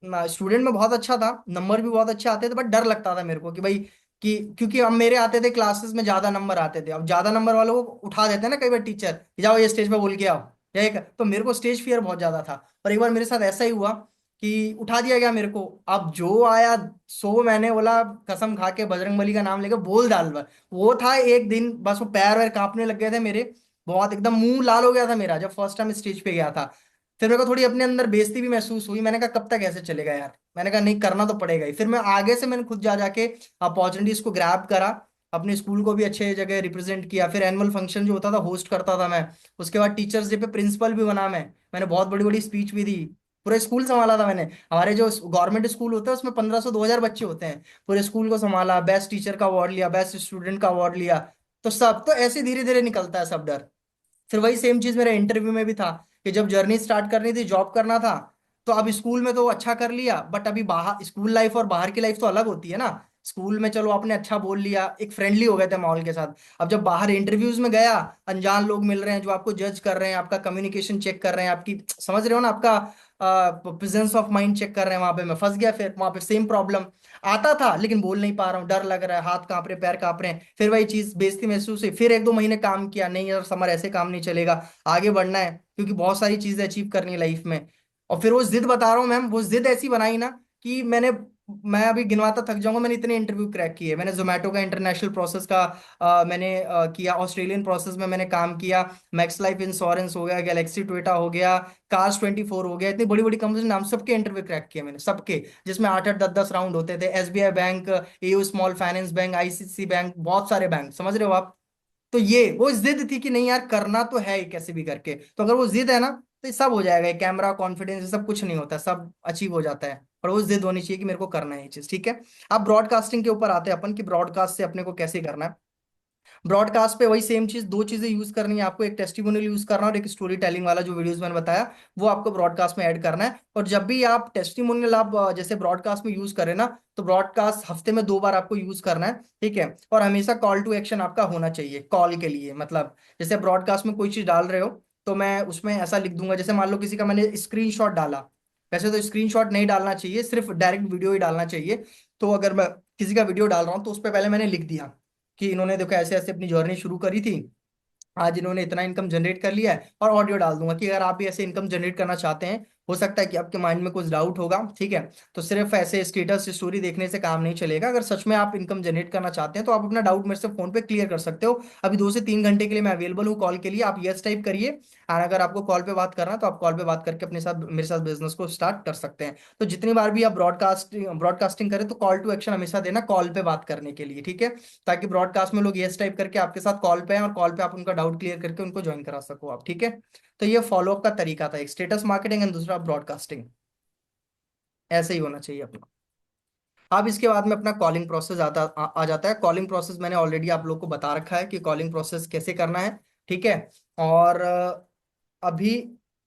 स्टूडेंट में बहुत अच्छा था, नंबर भी बहुत अच्छे आते थे, बट डर लगता था मेरे को कि भाई, कि क्योंकि अब मेरे आते थे क्लासेस में ज्यादा नंबर आते थे, अब ज्यादा नंबर वालों को उठा देते हैं ना कई बार टीचर, कि जाओ ये स्टेज पे बोल के आओ, या एक, तो मेरे को स्टेज फियर बहुत ज्यादा था। और एक बार मेरे साथ ऐसा ही हुआ कि उठा दिया गया मेरे को। अब जो आया सो, मैंने बोला कसम खा के बजरंगबली का नाम लेकर बोल डाल बस। वो था एक दिन, बस वो पैर वैर कांपने लग गए थे मेरे, बहुत एकदम मुंह लाल हो गया था मेरा जब फर्स्ट टाइम स्टेज पे गया था। फिर मेरे को थोड़ी अपने अंदर बेइज्जती भी महसूस हुई, मैंने कहा कब तक ऐसे चलेगा यार, मैंने कहा नहीं, करना तो पड़ेगा ही। फिर मैं आगे से मैंने खुद जा जाके अपॉर्चुनिटीज को ग्रैब करा, अपने स्कूल को भी अच्छे जगह रिप्रेजेंट किया। फिर एनुअल फंक्शन जो होता था होस्ट करता था मैं। उसके बाद टीचर्स डे पे प्रिंसिपल भी बना मैंने बहुत बड़ी बड़ी स्पीच भी दी। पूरे स्कूल संभाला था मैंने। हमारे जो गवर्नमेंट स्कूल होता है उसमें 1500-2000 बच्चे होते हैं, पूरे स्कूल को संभाला, बेस्ट टीचर का अवार्ड लिया, बेस्ट स्टूडेंट का अवार्ड लिया। तो सब तो ऐसे धीरे धीरे निकलता है सब डर। फिर वही सेम चीज मेरे इंटरव्यू में भी था, कि जब जर्नी स्टार्ट करनी थी, जॉब करना था। तो अब स्कूल में तो अच्छा कर लिया, बट अभी बाहर, स्कूल लाइफ और बाहर की लाइफ तो अलग होती है ना। स्कूल में चलो आपने अच्छा बोल लिया, एक फ्रेंडली हो गए थे माहौल के साथ। अब जब बाहर इंटरव्यूज में गया, अनजान लोग मिल रहे हैं जो आपको जज कर रहे हैं, आपका कम्युनिकेशन चेक कर रहे हैं, आपकी, समझ रहे हो ना, आपका प्रेजेंस ऑफ माइंड चेक कर रहे हैं, वहां पे मैं फंस गया। फिर वहां पे सेम प्रॉब्लम, आता था लेकिन बोल नहीं पा रहा हूँ, डर लग रहा है, हाथ कांप रहे, पैर कांप रहे हैं। फिर वही चीज, बेइज्जती महसूस हुई। फिर 1-2 महीने काम किया, नहीं यार समर ऐसे काम नहीं चलेगा, आगे बढ़ना है, क्योंकि बहुत सारी चीजें अचीव करनी है लाइफ में। और फिर वो जिद बता रहा हूँ मैम, वो जिद ऐसी बनाई ना कि मैं अभी गिनवाता थक जाऊंगा, मैंने इतने इंटरव्यू क्रैक किए। मैंने जोमेटो का इंटरनेशनल प्रोसेस का मैंने किया, ऑस्ट्रेलियन प्रोसेस में मैंने काम किया, मैक्स लाइफ इंश्योरेंस हो गया, गैलेक्सी टोयोटा हो गया, कार्स 24 हो गया, इतनी बड़ी बड़ी कंपनी नाम, सबके इंटरव्यू क्रैक किए मैंने, सबके। जिसमें 8-8 10-10 राउंड होते थे। SBI bank, AU small finance bank, ICC bank, बहुत सारे बैंक, समझ रहे हो आप? तो ये वो जिद थी कि नहीं यार, करना तो है ही कैसे भी करके। तो अगर वो जिद है ना, तो ये सब हो जाएगा। कैमरा कॉन्फिडेंस, सब कुछ नहीं होता, सब अचीव हो जाता है। और वो जिद होनी चाहिए कि मेरे को करना है ये चीज, ठीक है। अब ब्रॉडकास्टिंग के ऊपर आते हैं अपन कि ब्रॉडकास्ट से अपने को कैसे करना है। ब्रॉडकास्ट पे वही सेम चीज, दो चीजें यूज करनी है आपको, एक टेस्टिमोनियल यूज करना और एक स्टोरी टेलिंग वाला जो वीडियोस मैंने बताया वो आपको ब्रॉडकास्ट में ऐड करना है। और जब भी आप टेस्टिमोनियल आप जैसे ब्रॉडकास्ट में यूज करें ना, तो ब्रॉडकास्ट हफ्ते में 2 बार आपको यूज करना है, ठीक है। और हमेशा कॉल टू एक्शन आपका होना चाहिए कॉल के लिए, मतलब जैसे ब्रॉडकास्ट में कोई चीज डाल रहे हो तो मैं उसमें ऐसा लिख दूंगा, जैसे मान लो किसी का मैंने स्क्रीनशॉट डाला, वैसे तो स्क्रीनशॉट नहीं डालना चाहिए, सिर्फ डायरेक्ट वीडियो ही डालना चाहिए। तो अगर मैं किसी का वीडियो डाल रहा हूँ तो उस पर पहले मैंने लिख दिया कि इन्होंने देखो ऐसे ऐसे अपनी जर्नी शुरू करी थी, आज इन्होंने इतना इनकम जनरेट कर लिया है। और ऑडियो डाल दूंगा कि अगर आप भी ऐसे इनकम जनरेट करना चाहते हैं, हो सकता है कि आपके माइंड में कुछ डाउट होगा, ठीक है। तो सिर्फ ऐसे स्टेटस स्टोरी देखने से काम नहीं चलेगा, अगर सच में आप इनकम जनरेट करना चाहते हैं तो आप अपना डाउट मेरे से फोन पे क्लियर कर सकते हो। अभी 2 से 3 घंटे के लिए मैं अवेलेबल हूँ कॉल के लिए, आप यस टाइप करिए। और अगर आपको कॉल पे बात करना है तो आप कॉल पे बात करके अपने साथ मेरे साथ बिजनेस को स्टार्ट कर सकते हैं। तो जितनी बार भी आप ब्रॉडकास्टिंग करें तो कॉल टू एक्शन हमेशा देना कॉल पे बात करने के लिए, ठीक है। ताकि ब्रॉडकास्ट में लोग यस टाइप करके आपके साथ कॉल पे हैं और कॉल पे आप उनका डाउट क्लियर करके उनको ज्वाइन करा सको आप, ठीक है। तो ये फॉलोअप का तरीका था, एक स्टेटस मार्केटिंग एंड दूसरा ब्रॉडकास्टिंग, ऐसे ही होना चाहिए अपना। अब इसके बाद में अपना कॉलिंग प्रोसेस आ जाता है। कॉलिंग प्रोसेस मैंने ऑलरेडी आप लोग को बता रखा है कि कॉलिंग प्रोसेस कैसे करना है, ठीक है। और अभी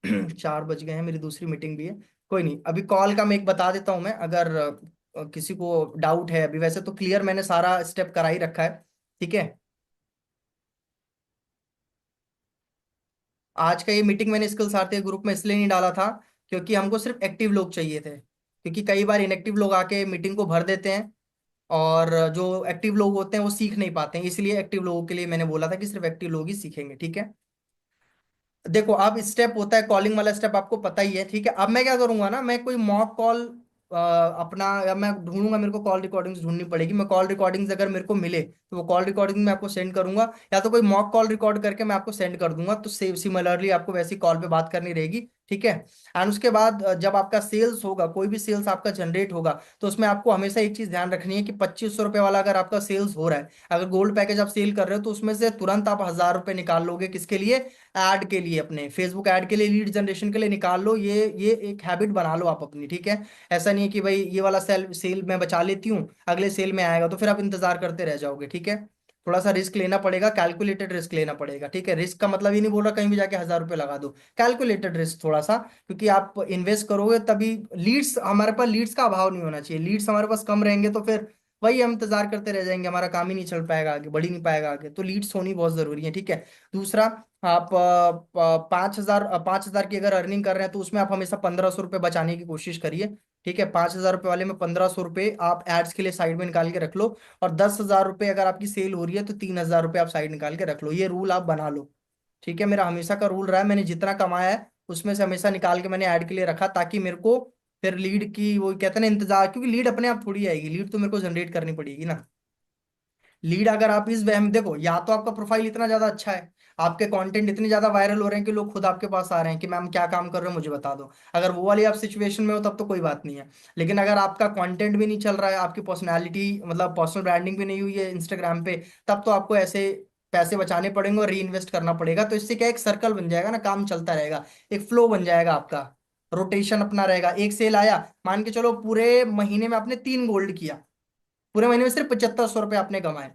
4 बज गए हैं, मेरी दूसरी मीटिंग भी है, कोई नहीं, अभी कॉल का मैं एक बता देता हूँ मैं, अगर किसी को डाउट है। अभी वैसे तो क्लियर मैंने सारा स्टेप करा ही रखा है, ठीक है। आज का ये मीटिंग मैंने स्किल्स आरती ग्रुप में इसलिए नहीं डाला था क्योंकि हमको सिर्फ एक्टिव लोग चाहिए थे, क्योंकि कई बार इनएक्टिव लोग आके मीटिंग को भर देते हैं और जो एक्टिव लोग होते हैं वो सीख नहीं पाते हैं, इसलिए एक्टिव लोगों के लिए मैंने बोला था कि सिर्फ एक्टिव लोग ही सीखेंगे, ठीक है। देखो अब स्टेप होता है कॉलिंग वाला स्टेप, आपको पता ही है, ठीक है। अब मैं क्या करूंगा ना, मैं कोई मॉक कॉल अपना, या मैं ढूंढूंगा, मेरे को कॉल रिकॉर्डिंग्स ढूंढनी पड़ेगी, मैं कॉल रिकॉर्डिंग्स अगर मेरे को मिले तो वो कॉल रिकॉर्डिंग मैं आपको सेंड करूंगा, या तो कोई मॉक कॉल रिकॉर्ड करके मैं आपको सेंड कर दूंगा, तो सिमिलरली आपको वैसी कॉल पे बात करनी रहेगी, ठीक है। एंड उसके बाद जब आपका सेल्स होगा, कोई भी सेल्स आपका जनरेट होगा, तो उसमें आपको हमेशा एक चीज ध्यान रखनी है कि 2500 रुपये वाला अगर आपका सेल्स हो रहा है, अगर गोल्ड पैकेज आप सेल कर रहे हो, तो उसमें से तुरंत आप 1000 रुपये निकाल लोगे, किसके लिए, ऐड के लिए, अपने फेसबुक ऐड के लिए, लीड जनरेशन के लिए निकाल लो। ये एक हैबिट बना लो आप अपनी, ठीक है। ऐसा नहीं है कि भाई ये वाला सेल सेल मैं बचा लेती हूँ, अगले सेल में आएगा तो फिर आप इंतजार करते रह जाओगे, ठीक है। थोड़ा सा रिस्क लेना पड़ेगा, कैलकुलेटेड रिस्क लेना पड़ेगा, ठीक है। रिस्क का मतलब ये नहीं बोल रहा कहीं भी जाके 1000 रुपये लगा दो, कैलकुलेटेड रिस्क थोड़ा सा, क्योंकि आप इन्वेस्ट करोगे तभी। लीड्स, हमारे पास लीड्स का अभाव नहीं होना चाहिए, लीड्स हमारे पास कम रहेंगे तो फिर वही हम इंतजार करते रह जाएंगे, हमारा काम ही नहीं चल पाएगा आगे, बढ़ ही नहीं पाएगा आगे, तो लीड्स होनी बहुत जरूरी है, ठीक है। दूसरा, आप 5,000 की अगर अर्निंग कर रहे हैं तो उसमें आप हमेशा 1500 रुपये बचाने की कोशिश करिए, ठीक है। 5,000 रुपये वाले में 1500 रुपये आप एड्स के लिए साइड में निकाल के रख लो, और 10,000 रुपये अगर आपकी सेल हो रही है तो 3,000 रुपये आप साइड निकाल के रख लो, ये रूल आप बना लो, ठीक है। मेरा हमेशा का रूल रहा है, मैंने जितना कमाया है उसमें से हमेशा निकाल के मैंने ऐड के लिए रखा, ताकि मेरे को फिर लीड की वो कहते हैं ना इंतजार, क्योंकि लीड अपने आप थोड़ी आएगी, लीड तो मेरे को जनरेट करनी पड़ेगी ना। लीड अगर आप इस वहम, देखो या तो आपका प्रोफाइल इतना ज्यादा अच्छा है, आपके कंटेंट इतने ज्यादा वायरल हो रहे हैं कि लोग खुद आपके पास आ रहे हैं कि मैम क्या काम कर रहे हो मुझे बता दो, अगर वो वाली आप सिचुएशन में हो तब तो कोई बात नहीं है। लेकिन अगर आपका कंटेंट भी नहीं चल रहा है, आपकी पर्सनैलिटी मतलब पर्सनल ब्रांडिंग भी नहीं हुई है इंस्टाग्राम पे, तब तो आपको ऐसे पैसे बचाने पड़ेंगे और री इन्वेस्ट करना पड़ेगा। तो इससे क्या, एक सर्कल बन जाएगा ना, काम चलता रहेगा, एक फ्लो बन जाएगा आपका, रोटेशन अपना रहेगा। एक सेल आया, मान के चलो पूरे महीने में आपने 3 गोल्ड किया, पूरे महीने में सिर्फ 7500 रुपये आपने कमाए,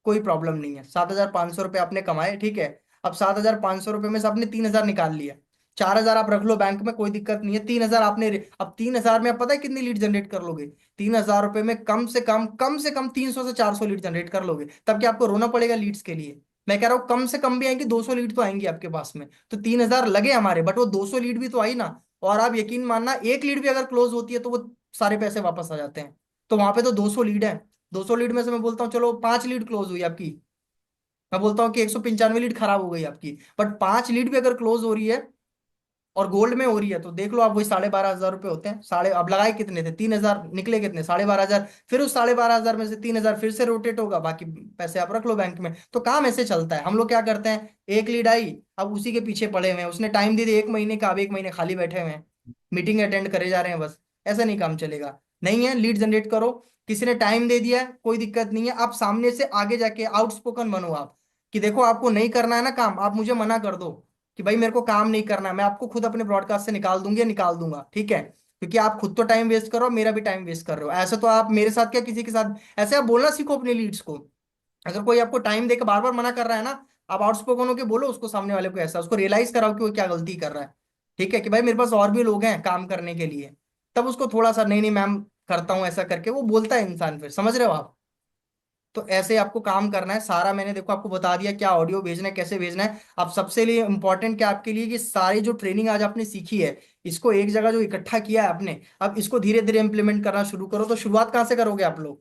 कोई प्रॉब्लम नहीं है। 7,500 रुपये आपने कमाए, ठीक है। अब 7,500 रुपये में से आपने 3,000 निकाल लिया, 4,000 आप रख लो बैंक में, कोई दिक्कत नहीं है। 3,000 आपने, अब 3,000 में आप पता है कितनी लीड जनरेट कर लोगे, 3,000 रुपये में कम से कम 300 से 400 लीड जनरेट कर लोगे, तब क्या आपको रोना पड़ेगा लीड्स के लिए। मैं कह रहा हूँ कम से कम भी आएंगी, 200 लीड तो आएंगी आपके पास में, तो 3,000 लगे हमारे, बट वो 200 लीड भी तो आई ना। और आप यकीन मानना, एक लीड भी अगर क्लोज होती है तो वो सारे पैसे वापस आ जाते हैं। तो वहां पे तो 200 लीड है, 200 लीड में से मैं बोलता हूँ चलो 5 लीड क्लोज हुई आपकी, मैं बोलता हूँ कि 195 लीड खराब हो गई आपकी, बट 5 लीड भी अगर क्लोज हो रही है और गोल्ड में हो रही है, तो देख लो आप, वही 12,500 रुपये होते हैं। साढ़े, अब लगाए कितने थे, 3,000 निकले कितने, 12,500, फिर उस 12,500 में से 3,000 फिर से रोटेट होगा, बाकी पैसे आप रख लो बैंक में। तो काम ऐसे चलता है। हम लोग क्या करते हैं, एक लीड आई, अब उसी के पीछे पड़े हुए हैं, उसने टाइम दे दिया 1 महीने का, अब 1 महीने खाली बैठे हुए हैं, मीटिंग अटेंड करे जा रहे हैं बस। ऐसा नहीं काम चलेगा, नहीं है, लीड जनरेट करो। किसी ने टाइम दे दिया है, कोई दिक्कत नहीं है, आप सामने से आगे जाके आउटस्पोकन बनो आप, कि देखो आपको नहीं करना है ना काम, आप मुझे मना कर दो कि भाई मेरे को काम नहीं करना है, मैं आपको खुद अपने ब्रॉडकास्ट से निकाल दूंगी या निकाल दूंगा, ठीक है। क्योंकि आप खुद तो टाइम वेस्ट कर रहे हो, मेरा भी टाइम वेस्ट कर रहे हो। ऐसे तो आप मेरे साथ क्या किसी के साथ, ऐसे आप बोलना सीखो अपने लीड्स को। अगर कोई आपको टाइम देकर बार बार मना कर रहा है ना, आप आउटस्पोकन होकर बोलो उसको, सामने वाले को, ऐसा उसको रियलाइज कराओ कि वो क्या गलती कर रहा है। ठीक है, कि भाई मेरे पास और भी लोग हैं काम करने के लिए। तब उसको थोड़ा सा, नहीं नहीं मैम करता हूँ ऐसा करके वो बोलता है इंसान, फिर समझ रहे हो आप। तो ऐसे आपको काम करना है सारा। मैंने देखो आपको बता दिया क्या ऑडियो भेजना है, कैसे भेजना है। अब सबसे लिए इंपॉर्टेंट क्या आपके लिए, कि सारी जो ट्रेनिंग आज आपने सीखी है, इसको एक जगह जो इकट्ठा किया है आपने, अब इसको धीरे धीरे इंप्लीमेंट करना शुरू करो। तो शुरुआत कहाँ से करोगे आप लोग?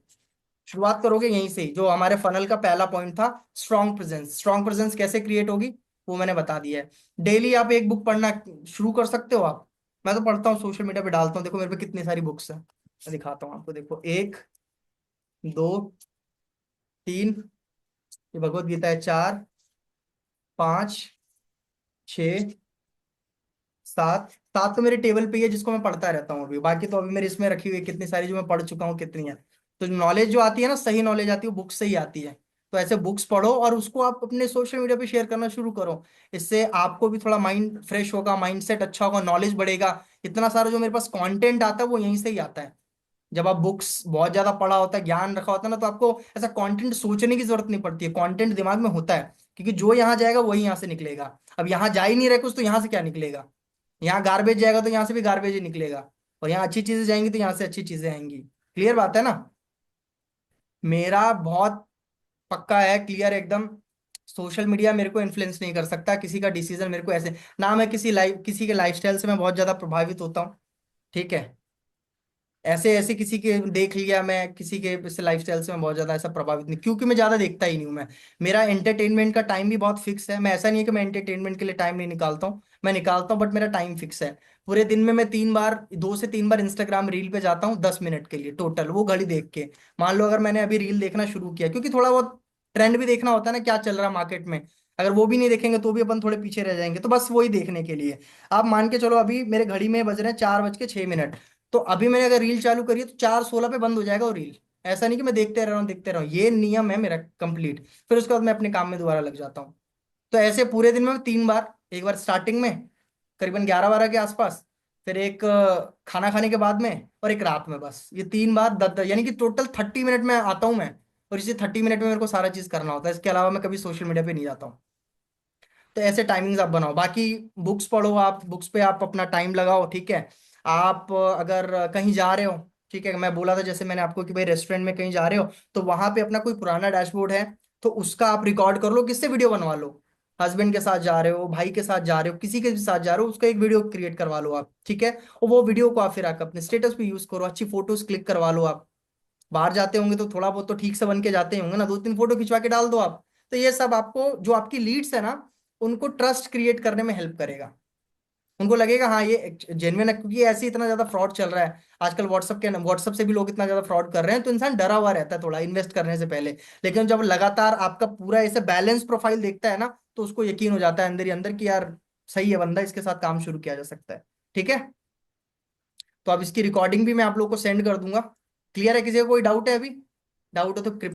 शुरुआत करोगे यहीं से, जो हमारे फनल का पहला पॉइंट था, स्ट्रॉन्ग प्रेजेंस। स्ट्रॉन्ग प्रेजेंस कैसे क्रिएट होगी वो मैंने बता दिया है। डेली आप एक बुक पढ़ना शुरू कर सकते हो आप। मैं तो पढ़ता हूँ, सोशल मीडिया पे डालता हूँ, देखो मेरे पे कितनी सारी बुक्स हैं। मैं दिखाता हूँ आपको, देखो 1 2 3, ये भगवत गीता है, 4 5 6 7। सात तो मेरे टेबल पे ही है जिसको मैं पढ़ता रहता हूँ अभी, बाकी तो अभी मेरे इसमें रखी हुई है कितनी सारी जो मैं पढ़ चुका हूँ, कितनी है। तो नॉलेज जो आती है ना, सही नॉलेज आती है, बुक से ही आती है। तो ऐसे बुक्स पढ़ो और उसको आप अपने सोशल मीडिया पे शेयर करना शुरू करो। इससे आपको भी थोड़ा माइंड फ्रेश होगा, माइंडसेट अच्छा होगा, नॉलेज बढ़ेगा। इतना सारा जो मेरे पास कंटेंट आता है वो यहीं से ही आता है। जब आप बुक्स बहुत ज्यादा पढ़ा होता है, ज्ञान रखा होता है ना, तो आपको ऐसा कंटेंट सोचने की जरूरत नहीं पड़ती है, कंटेंट दिमाग में होता है। क्योंकि जो यहाँ जाएगा वही यहाँ से निकलेगा। अब यहाँ जा ही नहीं रहे कुछ, तो यहाँ से क्या निकलेगा? यहाँ गार्बेज जाएगा तो यहाँ से भी गार्बेज ही निकलेगा। और यहाँ अच्छी चीजें जाएंगी तो यहाँ से अच्छी चीजें आएंगी। क्लियर बात है ना? मेरा बहुत पक्का है, क्लियर एकदम। सोशल मीडिया मेरे को इन्फ्लुएंस नहीं कर सकता किसी का डिसीजन, मेरे को ऐसे ना, मैं किसी के लाइफस्टाइल से मैं बहुत ज्यादा प्रभावित होता हूँ। ठीक है, ऐसे ऐसे किसी के देख लिया, मैं किसी के ऐसे लाइफस्टाइल से मैं बहुत ज्यादा ऐसा प्रभावित नहीं, क्योंकि मैं ज्यादा देखता ही नहीं हूँ मैं। मेरा एंटरटेनमेंट का टाइम भी बहुत फिक्स है। मैं ऐसा नहीं है कि मैं एंटरटेनमेंट के लिए टाइम नहीं निकालता हूँ, मैं निकालता हूँ, बट मेरा टाइम फिक्स है। पूरे दिन में मैं 3 बार, 2 से 3 बार इंस्टाग्राम रील पे जाता हूँ, 10 मिनट के लिए टोटल, वो घड़ी देख के। मान लो अगर मैंने अभी रील देखना शुरू किया, क्योंकि थोड़ा बहुत ट्रेंड भी देखना होता है ना, क्या चल रहा है मार्केट में। अगर वो भी नहीं देखेंगे तो भी अपन थोड़े पीछे रह जाएंगे, तो बस वही देखने के लिए। आप मान के चलो अभी मेरे घड़ी में बज रहे हैं 4:06। तो अभी मैंने अगर रील चालू करी है तो 4:16 पे बंद हो जाएगा वो रील। ऐसा नहीं कि मैं देखते रह रहा हूँ देखते रहा हूँ, ये नियम है मेरा कंप्लीट। फिर उसके बाद मैं अपने काम में दोबारा लग जाता हूँ। तो ऐसे पूरे दिन में 3 बार, एक बार स्टार्टिंग में करीबन 11-12 के आसपास, फिर एक खाना खाने के बाद में, और एक रात में। बस ये 3 बार 10-10, यानी कि टोटल 30 मिनट में आता हूँ मैं। और इसी 30 मिनट में मेरे को सारा चीज करना होता है, इसके अलावा मैं कभी सोशल मीडिया पे नहीं जाता हूँ। तो ऐसे टाइमिंग्स आप बनाओ। बाकी बुक्स पढ़ो, आप बुक्स पे आप अपना टाइम लगाओ। ठीक है, आप अगर कहीं जा रहे हो, ठीक है, मैं बोला था जैसे मैंने आपको कि भाई रेस्टोरेंट में कहीं जा रहे हो, तो वहां पे अपना कोई पुराना डैशबोर्ड है तो उसका आप रिकॉर्ड कर लो, किससे वीडियो बनवा लो। हस्बैंड के साथ जा रहे हो, भाई के साथ जा रहे हो, किसी के भी साथ जा रहे हो, उसका एक वीडियो क्रिएट करवा लो आप। ठीक है, और वो वीडियो को आप फिर आकर अपने स्टेटस पे यूज करो, अच्छी फोटोज क्लिक करवा लो आप। बाहर जाते होंगे तो थोड़ा बहुत तो ठीक से बन के जाते होंगे ना, 2-3 फोटो खिंचवा के डाल दो आप। तो ये सब आपको, जो आपकी लीड्स है ना, उनको ट्रस्ट क्रिएट करने में हेल्प करेगा। उनको लगेगा हाँ ये जेन्युइन है, क्योंकि ऐसे ही इतना ज्यादा फ्रॉड चल रहा है आजकल। व्हाट्सअप से भी लोग इतना ज्यादा फ्रॉड कर रहे हैं, तो इंसान डरा हुआ रहता है थोड़ा इन्वेस्ट करने से पहले। लेकिन जब लगातार आपका पूरा ऐसे बैलेंस प्रोफाइल देखता है ना, तो उसको यकीन हो जाता है अंदर ही अंदर कि यार सही है बंदा, इसके साथ काम शुरू किया जा सकता है। ठीक है, तो अब इसकी रिकॉर्डिंग भी मैं आप लोग को सेंड कर दूंगा। क्लियर है? किसी का कोई डाउट है अभी? डाउट हो तो